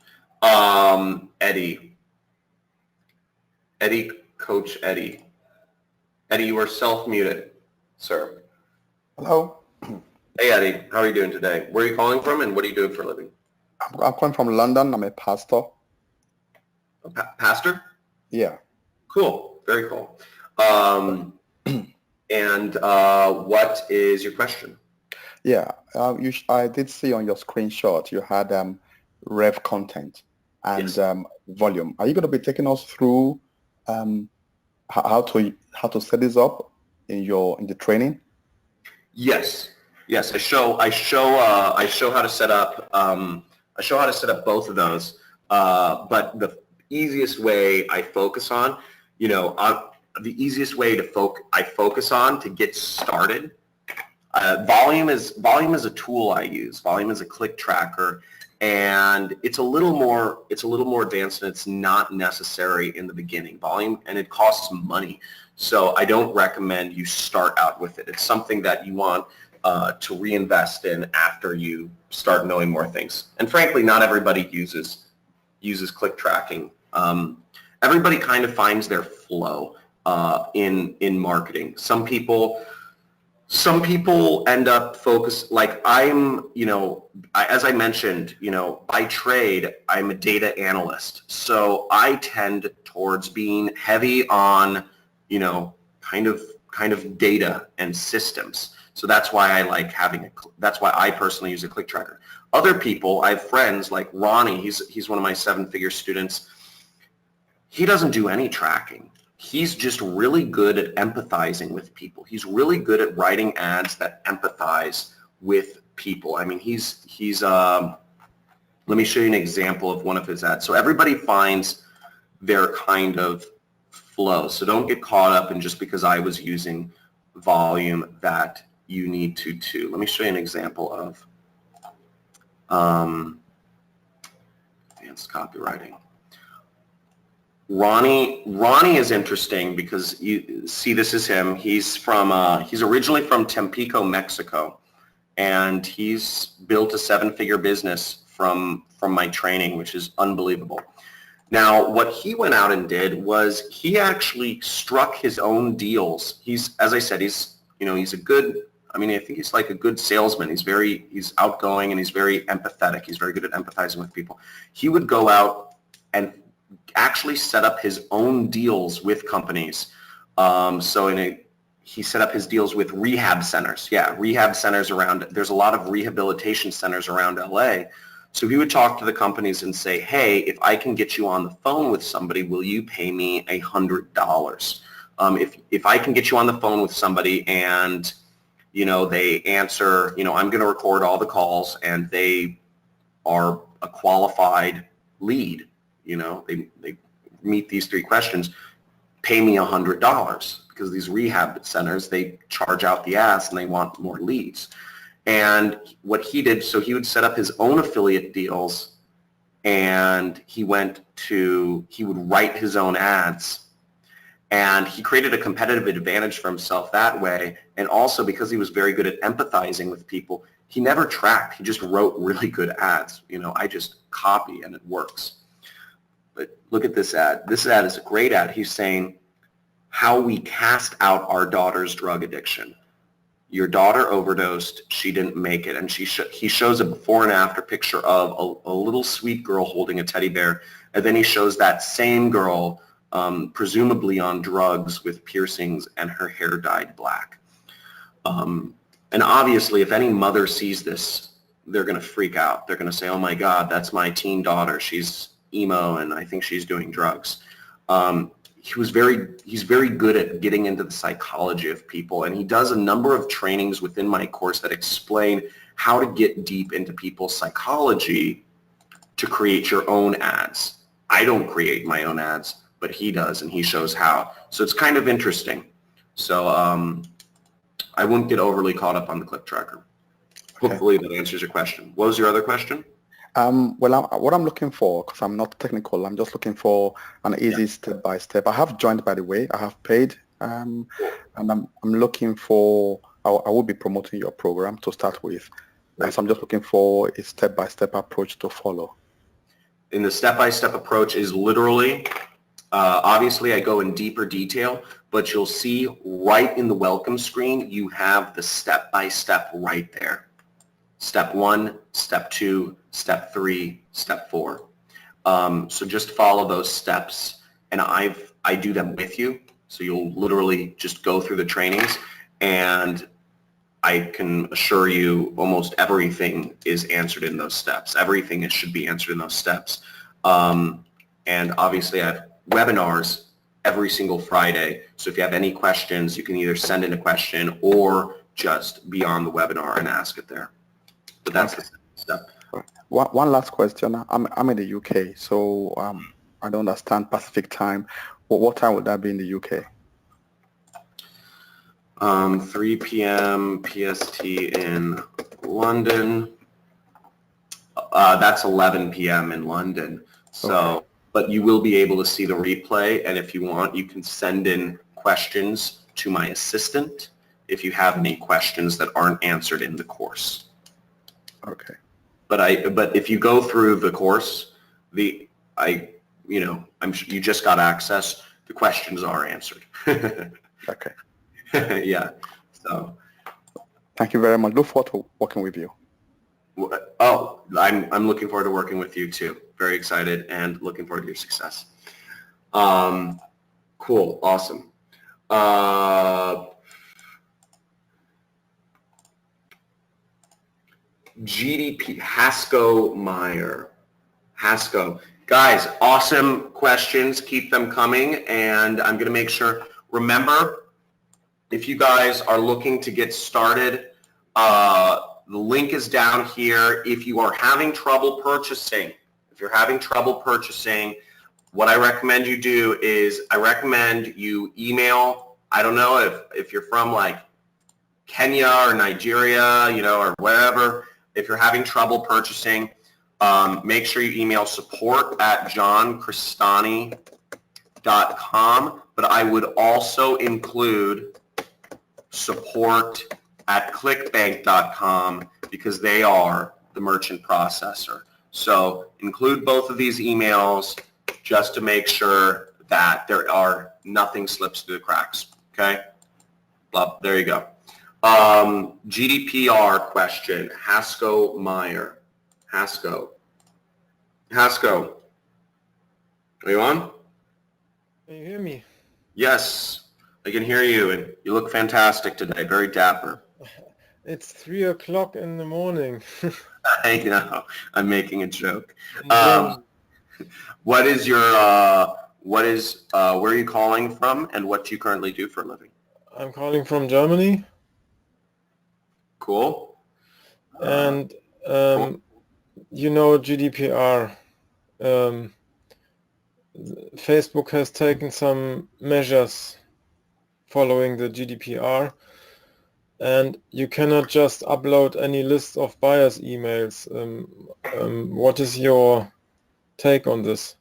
Eddie, Coach Eddie. Eddie, you are self-muted, sir. Hello. Hey, Eddie. How are you doing today? Where are you calling from, and what are you doing for a living? I'm calling from London. I'm a pastor. Pastor? Yeah. Cool. Very cool. And what is your question? Yeah. I did see on your screenshot you had rev content and volume. Are you going to be taking us through how to set this up in the training? Yes, yes. I show how to set up. I show how to set up both of those. But the easiest way I focus on, the easiest way to I focus on to get started. Volume is a tool I use. Volume is a click tracker, and it's a little more advanced, and it's not necessary in the beginning. Volume, and it costs money. So I don't recommend you start out with it. It's something that you want to reinvest in after you start knowing more things. And frankly, not everybody uses click tracking. Everybody kind of finds their flow in marketing. Some people end up focused, like as I mentioned, by trade, I'm a data analyst. So I tend towards being heavy on kind of data and systems. So that's why I like that's why I personally use a click tracker. Other people, I have friends like Ronnie, he's one of my 7-figure students. He doesn't do any tracking. He's just really good at empathizing with people. He's really good at writing ads that empathize with people. I mean, let me show you an example of one of his ads. So everybody finds their kind of flow. So don't get caught up in just because I was using volume that you need to too. Let me show you an example of advanced copywriting. Ronnie is interesting because you see, this is him. He's originally from Tampico, Mexico, and he's built a 7-figure business from my training, which is unbelievable. Now, what he went out and did was he actually struck his own deals. As I said, he's a good, I think he's like a good salesman. He's outgoing, and he's very empathetic. He's very good at empathizing with people. He would go out and actually set up his own deals with companies. He set up his deals with rehab centers. Yeah, rehab centers around, there's a lot of rehabilitation centers around LA. So he would talk to the companies and say, hey, if I can get you on the phone with somebody, will you pay me $100? If I can get you on the phone with somebody and, they answer, I'm going to record all the calls and they are a qualified lead, they meet these 3 questions, pay me $100, because these rehab centers, they charge out the ass and they want more leads. And what he did, so he would set up his own affiliate deals, and he would write his own ads, and he created a competitive advantage for himself that way. And also because he was very good at empathizing with people, he never tracked. He just wrote really good ads. I just copy and it works. But look at this ad. This ad is a great ad. He's saying how we cast out our daughter's drug addiction. Your daughter overdosed, she didn't make it. And he shows a before and after picture of a little sweet girl holding a teddy bear. And then he shows that same girl presumably on drugs with piercings and her hair dyed black. And obviously, if any mother sees this, they're going to freak out. They're going to say, oh my God, that's my teen daughter. She's emo and I think she's doing drugs. He's very good at getting into the psychology of people, and he does a number of trainings within my course that explain how to get deep into people's psychology to create your own ads. I don't create my own ads, but he does, and he shows how. So it's kind of interesting. So I wouldn't get overly caught up on the click tracker. Hopefully that answers your question. What was your other question? What I'm looking for, because I'm not technical, I'm just looking for an easy step-by-step. I have joined, by the way. I have paid, and I'm looking for, I will be promoting your program to start with. So I'm just looking for a step-by-step approach to follow. And the step-by-step approach is literally, obviously I go in deeper detail, but you'll see right in the welcome screen, you have the step-by-step right there. Step 1, step 2, step 3, step 4. So just follow those steps, and I do them with you. So you'll literally just go through the trainings, and I can assure you almost everything is answered in those steps. Everything should be answered in those steps. And obviously I have webinars every single Friday. So if you have any questions, you can either send in a question or just be on the webinar and ask it there. But that's the step. One last question. I'm in the UK, so I don't understand Pacific time. What time would that be in the UK? 3 p.m. PST in London. That's 11 p.m. in London. So, Okay. but you will be able to see the replay, and if you want, you can send in questions to my assistant if you have any questions that aren't answered in the course. Okay. But if you go through the course, you just got access. The questions are answered. Okay. Yeah. So. Thank you very much. Look forward to working with you. Oh, I'm looking forward to working with you too. Very excited and looking forward to your success. Cool. Awesome. GDP, Hasko Meyer. Hasko. Guys, awesome questions. Keep them coming. And I'm going to make sure, remember, if you guys are looking to get started, the link is down here. If you are having trouble purchasing, what I recommend you do is I recommend you email, I don't know if you're from like Kenya or Nigeria, or wherever, if you're having trouble purchasing, make sure you email support@johncrestani.com, but I would also include support@clickbank.com because they are the merchant processor. So include both of these emails just to make sure that nothing slips through the cracks. Okay? Well, there you go. GDPR question, Hasko Meyer. Hasko, are you on? Can you hear me? Yes, I can hear you, and you look fantastic today. Very dapper. It's 3 o'clock in the morning. I know. I'm making a joke. And Where are you calling from, and what do you currently do for a living? I'm calling from Germany. Cool. And GDPR. Facebook has taken some measures following the GDPR, and you cannot just upload any list of buyers' emails. What is your take on this?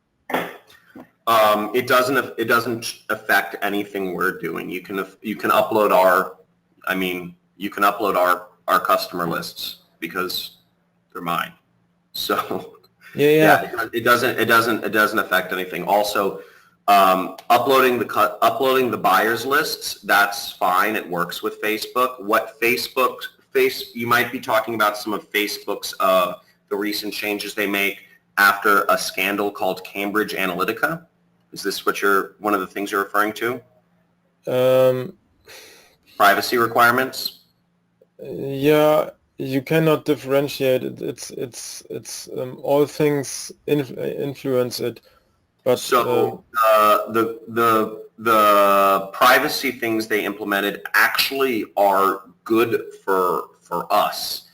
It doesn't affect anything we're doing. You can upload our customer lists because they're mine. So Yeah. it doesn't affect anything. Also, uploading the buyers lists, that's fine. It works with Facebook. You might be talking about some of Facebook's the recent changes they make after a scandal called Cambridge Analytica. Is this one of the things you're referring to? Privacy requirements? Yeah, you cannot differentiate it. It's all things influence it. But so the privacy things they implemented actually are good for us,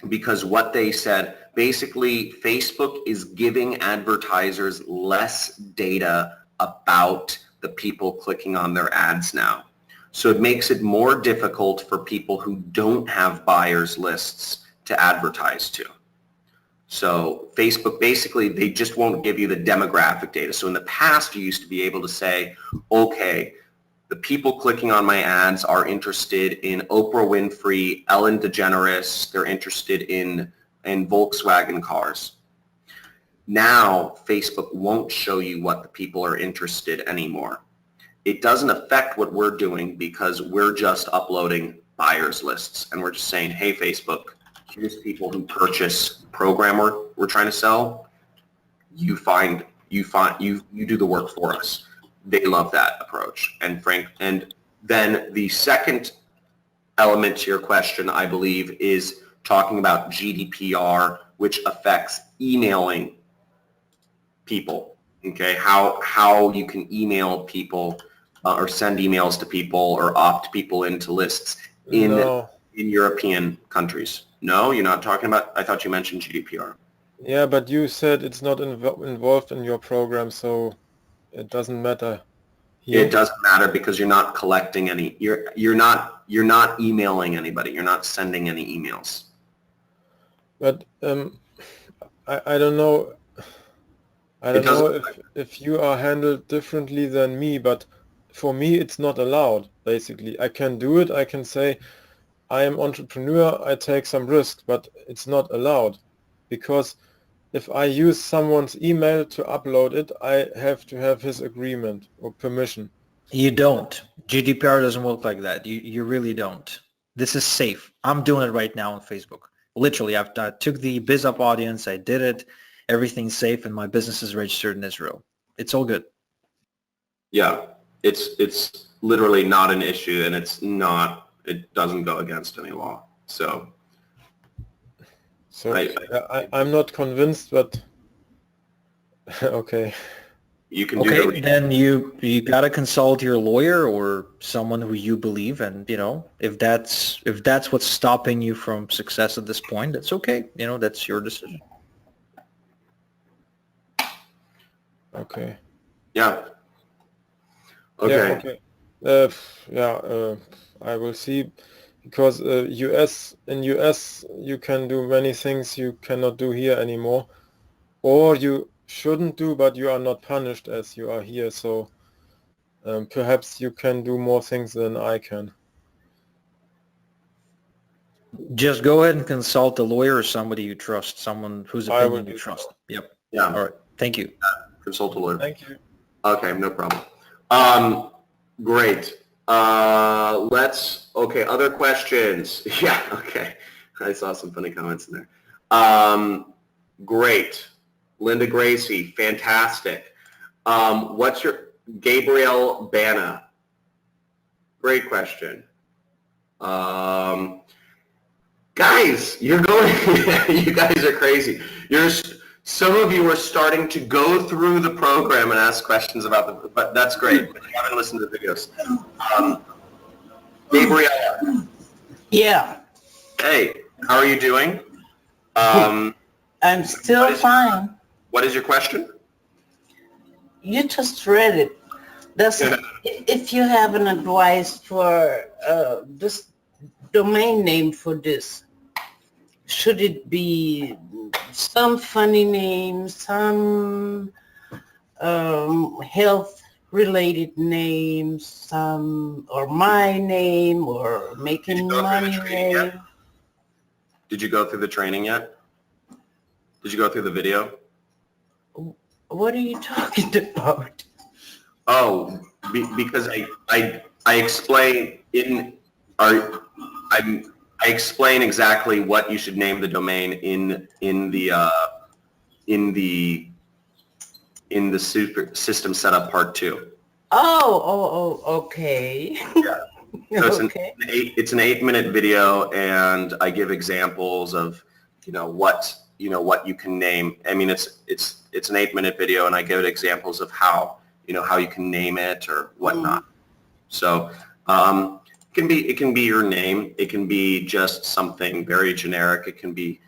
because what they said, basically Facebook is giving advertisers less data about the people clicking on their ads now. So it makes it more difficult for people who don't have buyers lists to advertise to. So Facebook, basically, they just won't give you the demographic data. So in the past, you used to be able to say, okay, the people clicking on my ads are interested in Oprah Winfrey, Ellen DeGeneres, they're interested in Volkswagen cars. Now, Facebook won't show you what the people are interested anymore. It doesn't affect what we're doing because we're just uploading buyers lists, and we're just saying, hey, Facebook, here's people who purchase the program we're trying to sell. You do the work for us. They love that approach. And then the second element to your question, I believe, is talking about GDPR, which affects emailing people. Okay, how you can email people or send emails to people or opt people into lists in No. in European countries? No, you're not talking about. I thought you mentioned GDPR. Yeah, but you said it's not involved in your program, so it doesn't matter here. It doesn't matter because you're not collecting any. You're not emailing anybody. You're not sending any emails. But I don't know. I don't know if you are handled differently than me, but for me it's not allowed. Basically, I can do it. I can say I am entrepreneur. I take some risk, but it's not allowed because if I use someone's email to upload it, I have to have his agreement or permission. You don't. GDPR doesn't work like that. You really don't. This is safe. I'm doing it right now on Facebook. Literally, I took the BizUp audience. I did it. Everything's safe, and my business is registered in Israel. It's all good. Yeah, it's literally not an issue, and it doesn't go against any law. So I'm not convinced, but okay. You can okay, do the then you gotta consult your lawyer or someone who you believe, and if that's what's stopping you from success at this point, that's okay. That's your decision. Okay. Yeah. Okay. Yeah, okay. I will see, because in US you can do many things you cannot do here anymore, or you shouldn't do, but you are not punished as you are here. So perhaps you can do more things than I can. Just go ahead and consult a lawyer or somebody you trust, someone whose opinion you trust. Yep. Yeah. All right. Thank you. Consult a lawyer. Thank you. Okay, no problem. Great. Other questions? Yeah, okay. I saw some funny comments in there. Great. Linda Gracie, fantastic. What's your, Gabriel Bana? Great question. Guys, you guys are crazy. Some of you are starting to go through the program and ask questions about but that's great. But you haven't listened to the videos. Gabriella. Yeah. Hey, how are you doing? I'm still fine. What is your question? You just read it. If you have an advice for this domain name for this, should it be some funny name, some health-related name, or my name, or making money name? Did you go through the training yet? Did you go through the video? What are you talking about? Oh, because I explain I explain exactly what you should name the domain in the super system setup part 2. Oh, okay. Yeah. So Okay. it's an 8-minute video, and I give examples of what you can name. I mean, it's an 8-minute video, and I give examples of how you can name it or whatnot. So it can be your name. It can be just something very generic. It can be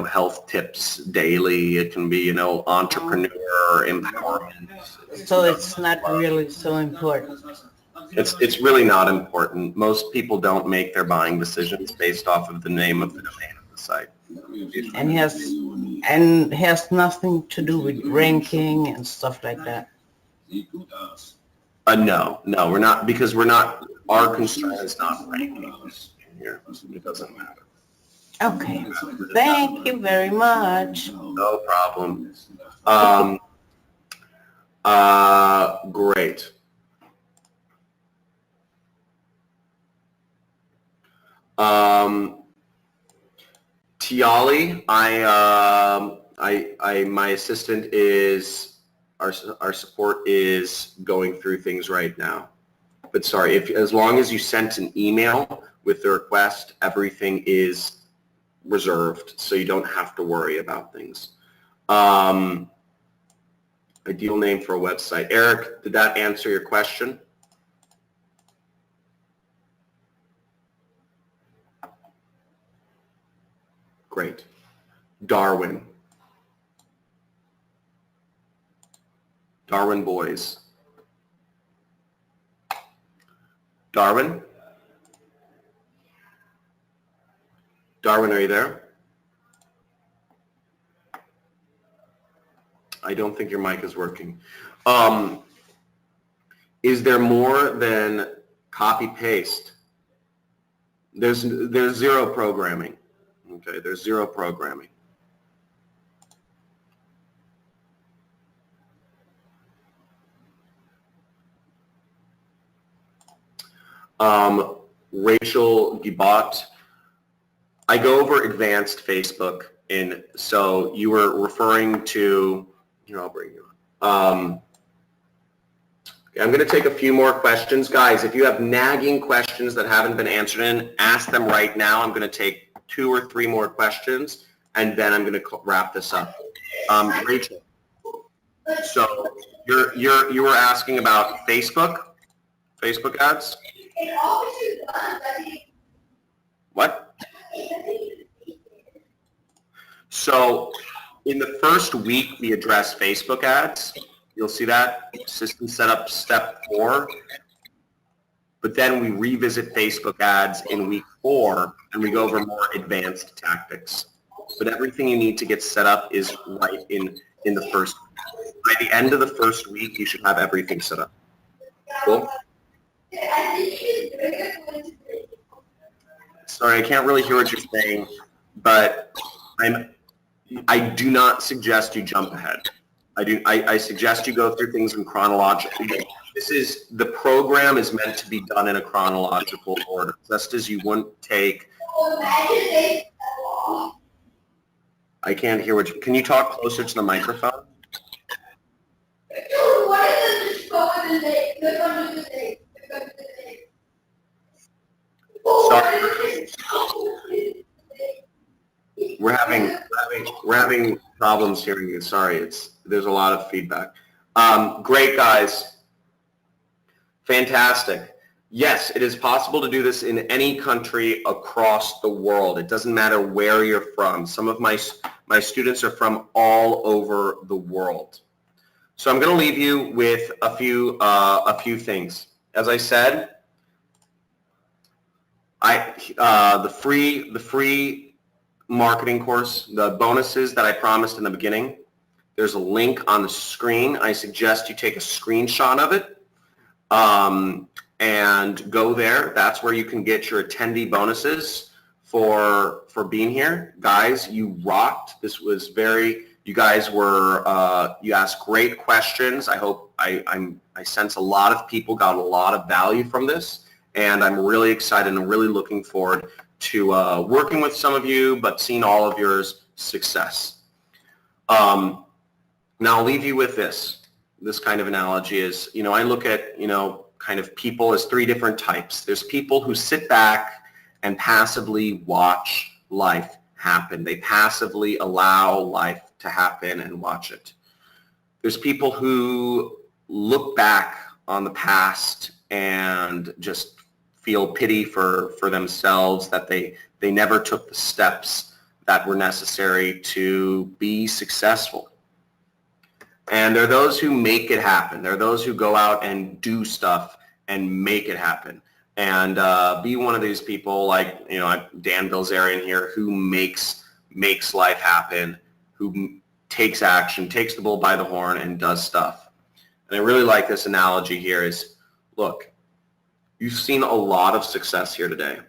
health tips daily. It can be entrepreneur empowerment. So it's not really so important. It's really not important. Most people don't make their buying decisions based off of the name of the domain of the site. And has nothing to do with ranking and stuff like that. No, we're not, because our concern is not ranking here. It doesn't matter. Okay. Thank you very much. No problem. Great. Tiali, my assistant is, our support is going through things right now. But sorry, as long as you sent an email with the request, everything is reserved, so you don't have to worry about things. Ideal name for a website. Eric, did that answer your question? Great. Darwin. Darwin boys. Darwin? Darwin, are you there? I don't think your mic is working. Is there more than copy paste? There's zero programming. Okay, there's zero programming. Rachel Gibot, I go over advanced Facebook, and so you were referring to, here, I'll bring you on. I'm going to take a few more questions. Guys, if you have nagging questions that haven't been answered in, ask them right now. I'm going to take 2 or 3 more questions, and then I'm going to wrap this up. Rachel, so you were asking about Facebook ads? What? So in the first week, we address Facebook ads. You'll see that system setup step 4. But then we revisit Facebook ads in week 4, and we go over more advanced tactics. But everything you need to get set up is right in the first week. By the end of the first week, you should have everything set up. Cool? Sorry, I can't really hear what you're saying, but I do not suggest you jump ahead. I suggest you go through things in chronological. The program is meant to be done in a chronological order, just as you wouldn't take. I can't hear what you. Can you talk closer to the microphone? Sorry. We're having problems hearing you. Sorry, there's a lot of feedback. Great, guys. Fantastic. Yes, it is possible to do this in any country across the world. It doesn't matter where you're from. Some of my students are from all over the world. So I'm going to leave you with a few things. As I said, the free marketing course, the bonuses that I promised in the beginning, there's a link on the screen. I suggest you take a screenshot of it and go there. That's where you can get your attendee bonuses for being here. Guys, you rocked. This was you guys were, you asked great questions. I hope, I sense a lot of people got a lot of value from this, and I'm really excited and really looking forward to working with some of you, but seeing all of yours success. Now I'll leave you with this kind of analogy is, I look at, kind of people as 3 different types. There's people who sit back and passively watch life happen. They passively allow life to happen and watch it. There's people who look back on the past and just feel pity for themselves that they never took the steps that were necessary to be successful. And there are those who make it happen. There are those who go out and do stuff and make it happen. And be one of these people like, Dan Bilzerian here, who makes life happen, who takes action, takes the bull by the horn, and does stuff. And I really like this analogy here is, look, you've seen a lot of success here today.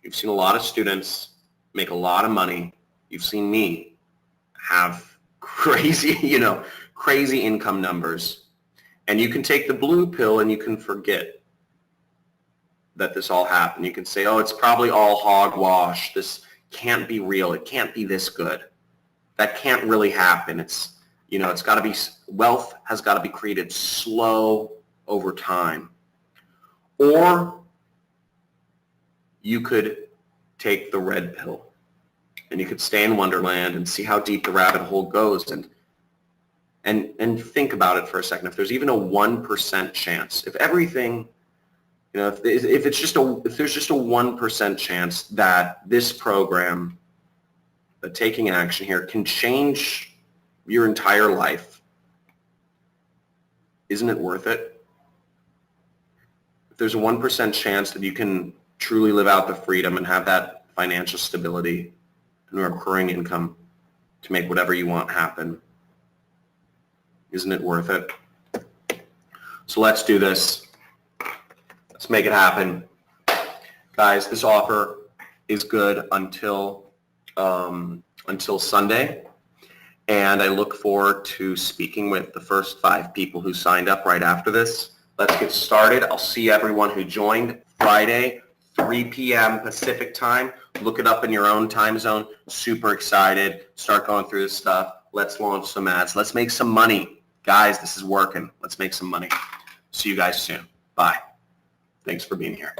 You've seen a lot of students make a lot of money. You've seen me have crazy, crazy income numbers. And you can take the blue pill and you can forget that this all happened. You can say, oh, it's probably all hogwash. This can't be real. It can't be this good. That can't really happen. It's got to be, wealth has got to be created slow over time. Or you could take the red pill and you could stay in Wonderland and see how deep the rabbit hole goes and and think about it for a second. If there's even a 1% chance, if everything, you know, if there's just a 1% chance that this program, taking action here, can change your entire life, isn't it worth it? If there's a 1% chance that you can truly live out the freedom and have that financial stability and recurring income to make whatever you want happen, isn't it worth it? So let's do this. Let's make it happen. Guys, this offer is good until Sunday. And I look forward to speaking with the first 5 people who signed up right after this. Let's get started. I'll see everyone who joined Friday, 3 p.m. Pacific time. Look it up in your own time zone. Super excited. Start going through this stuff. Let's launch some ads. Let's make some money. Guys, this is working. Let's make some money. See you guys soon. Bye. Thanks for being here.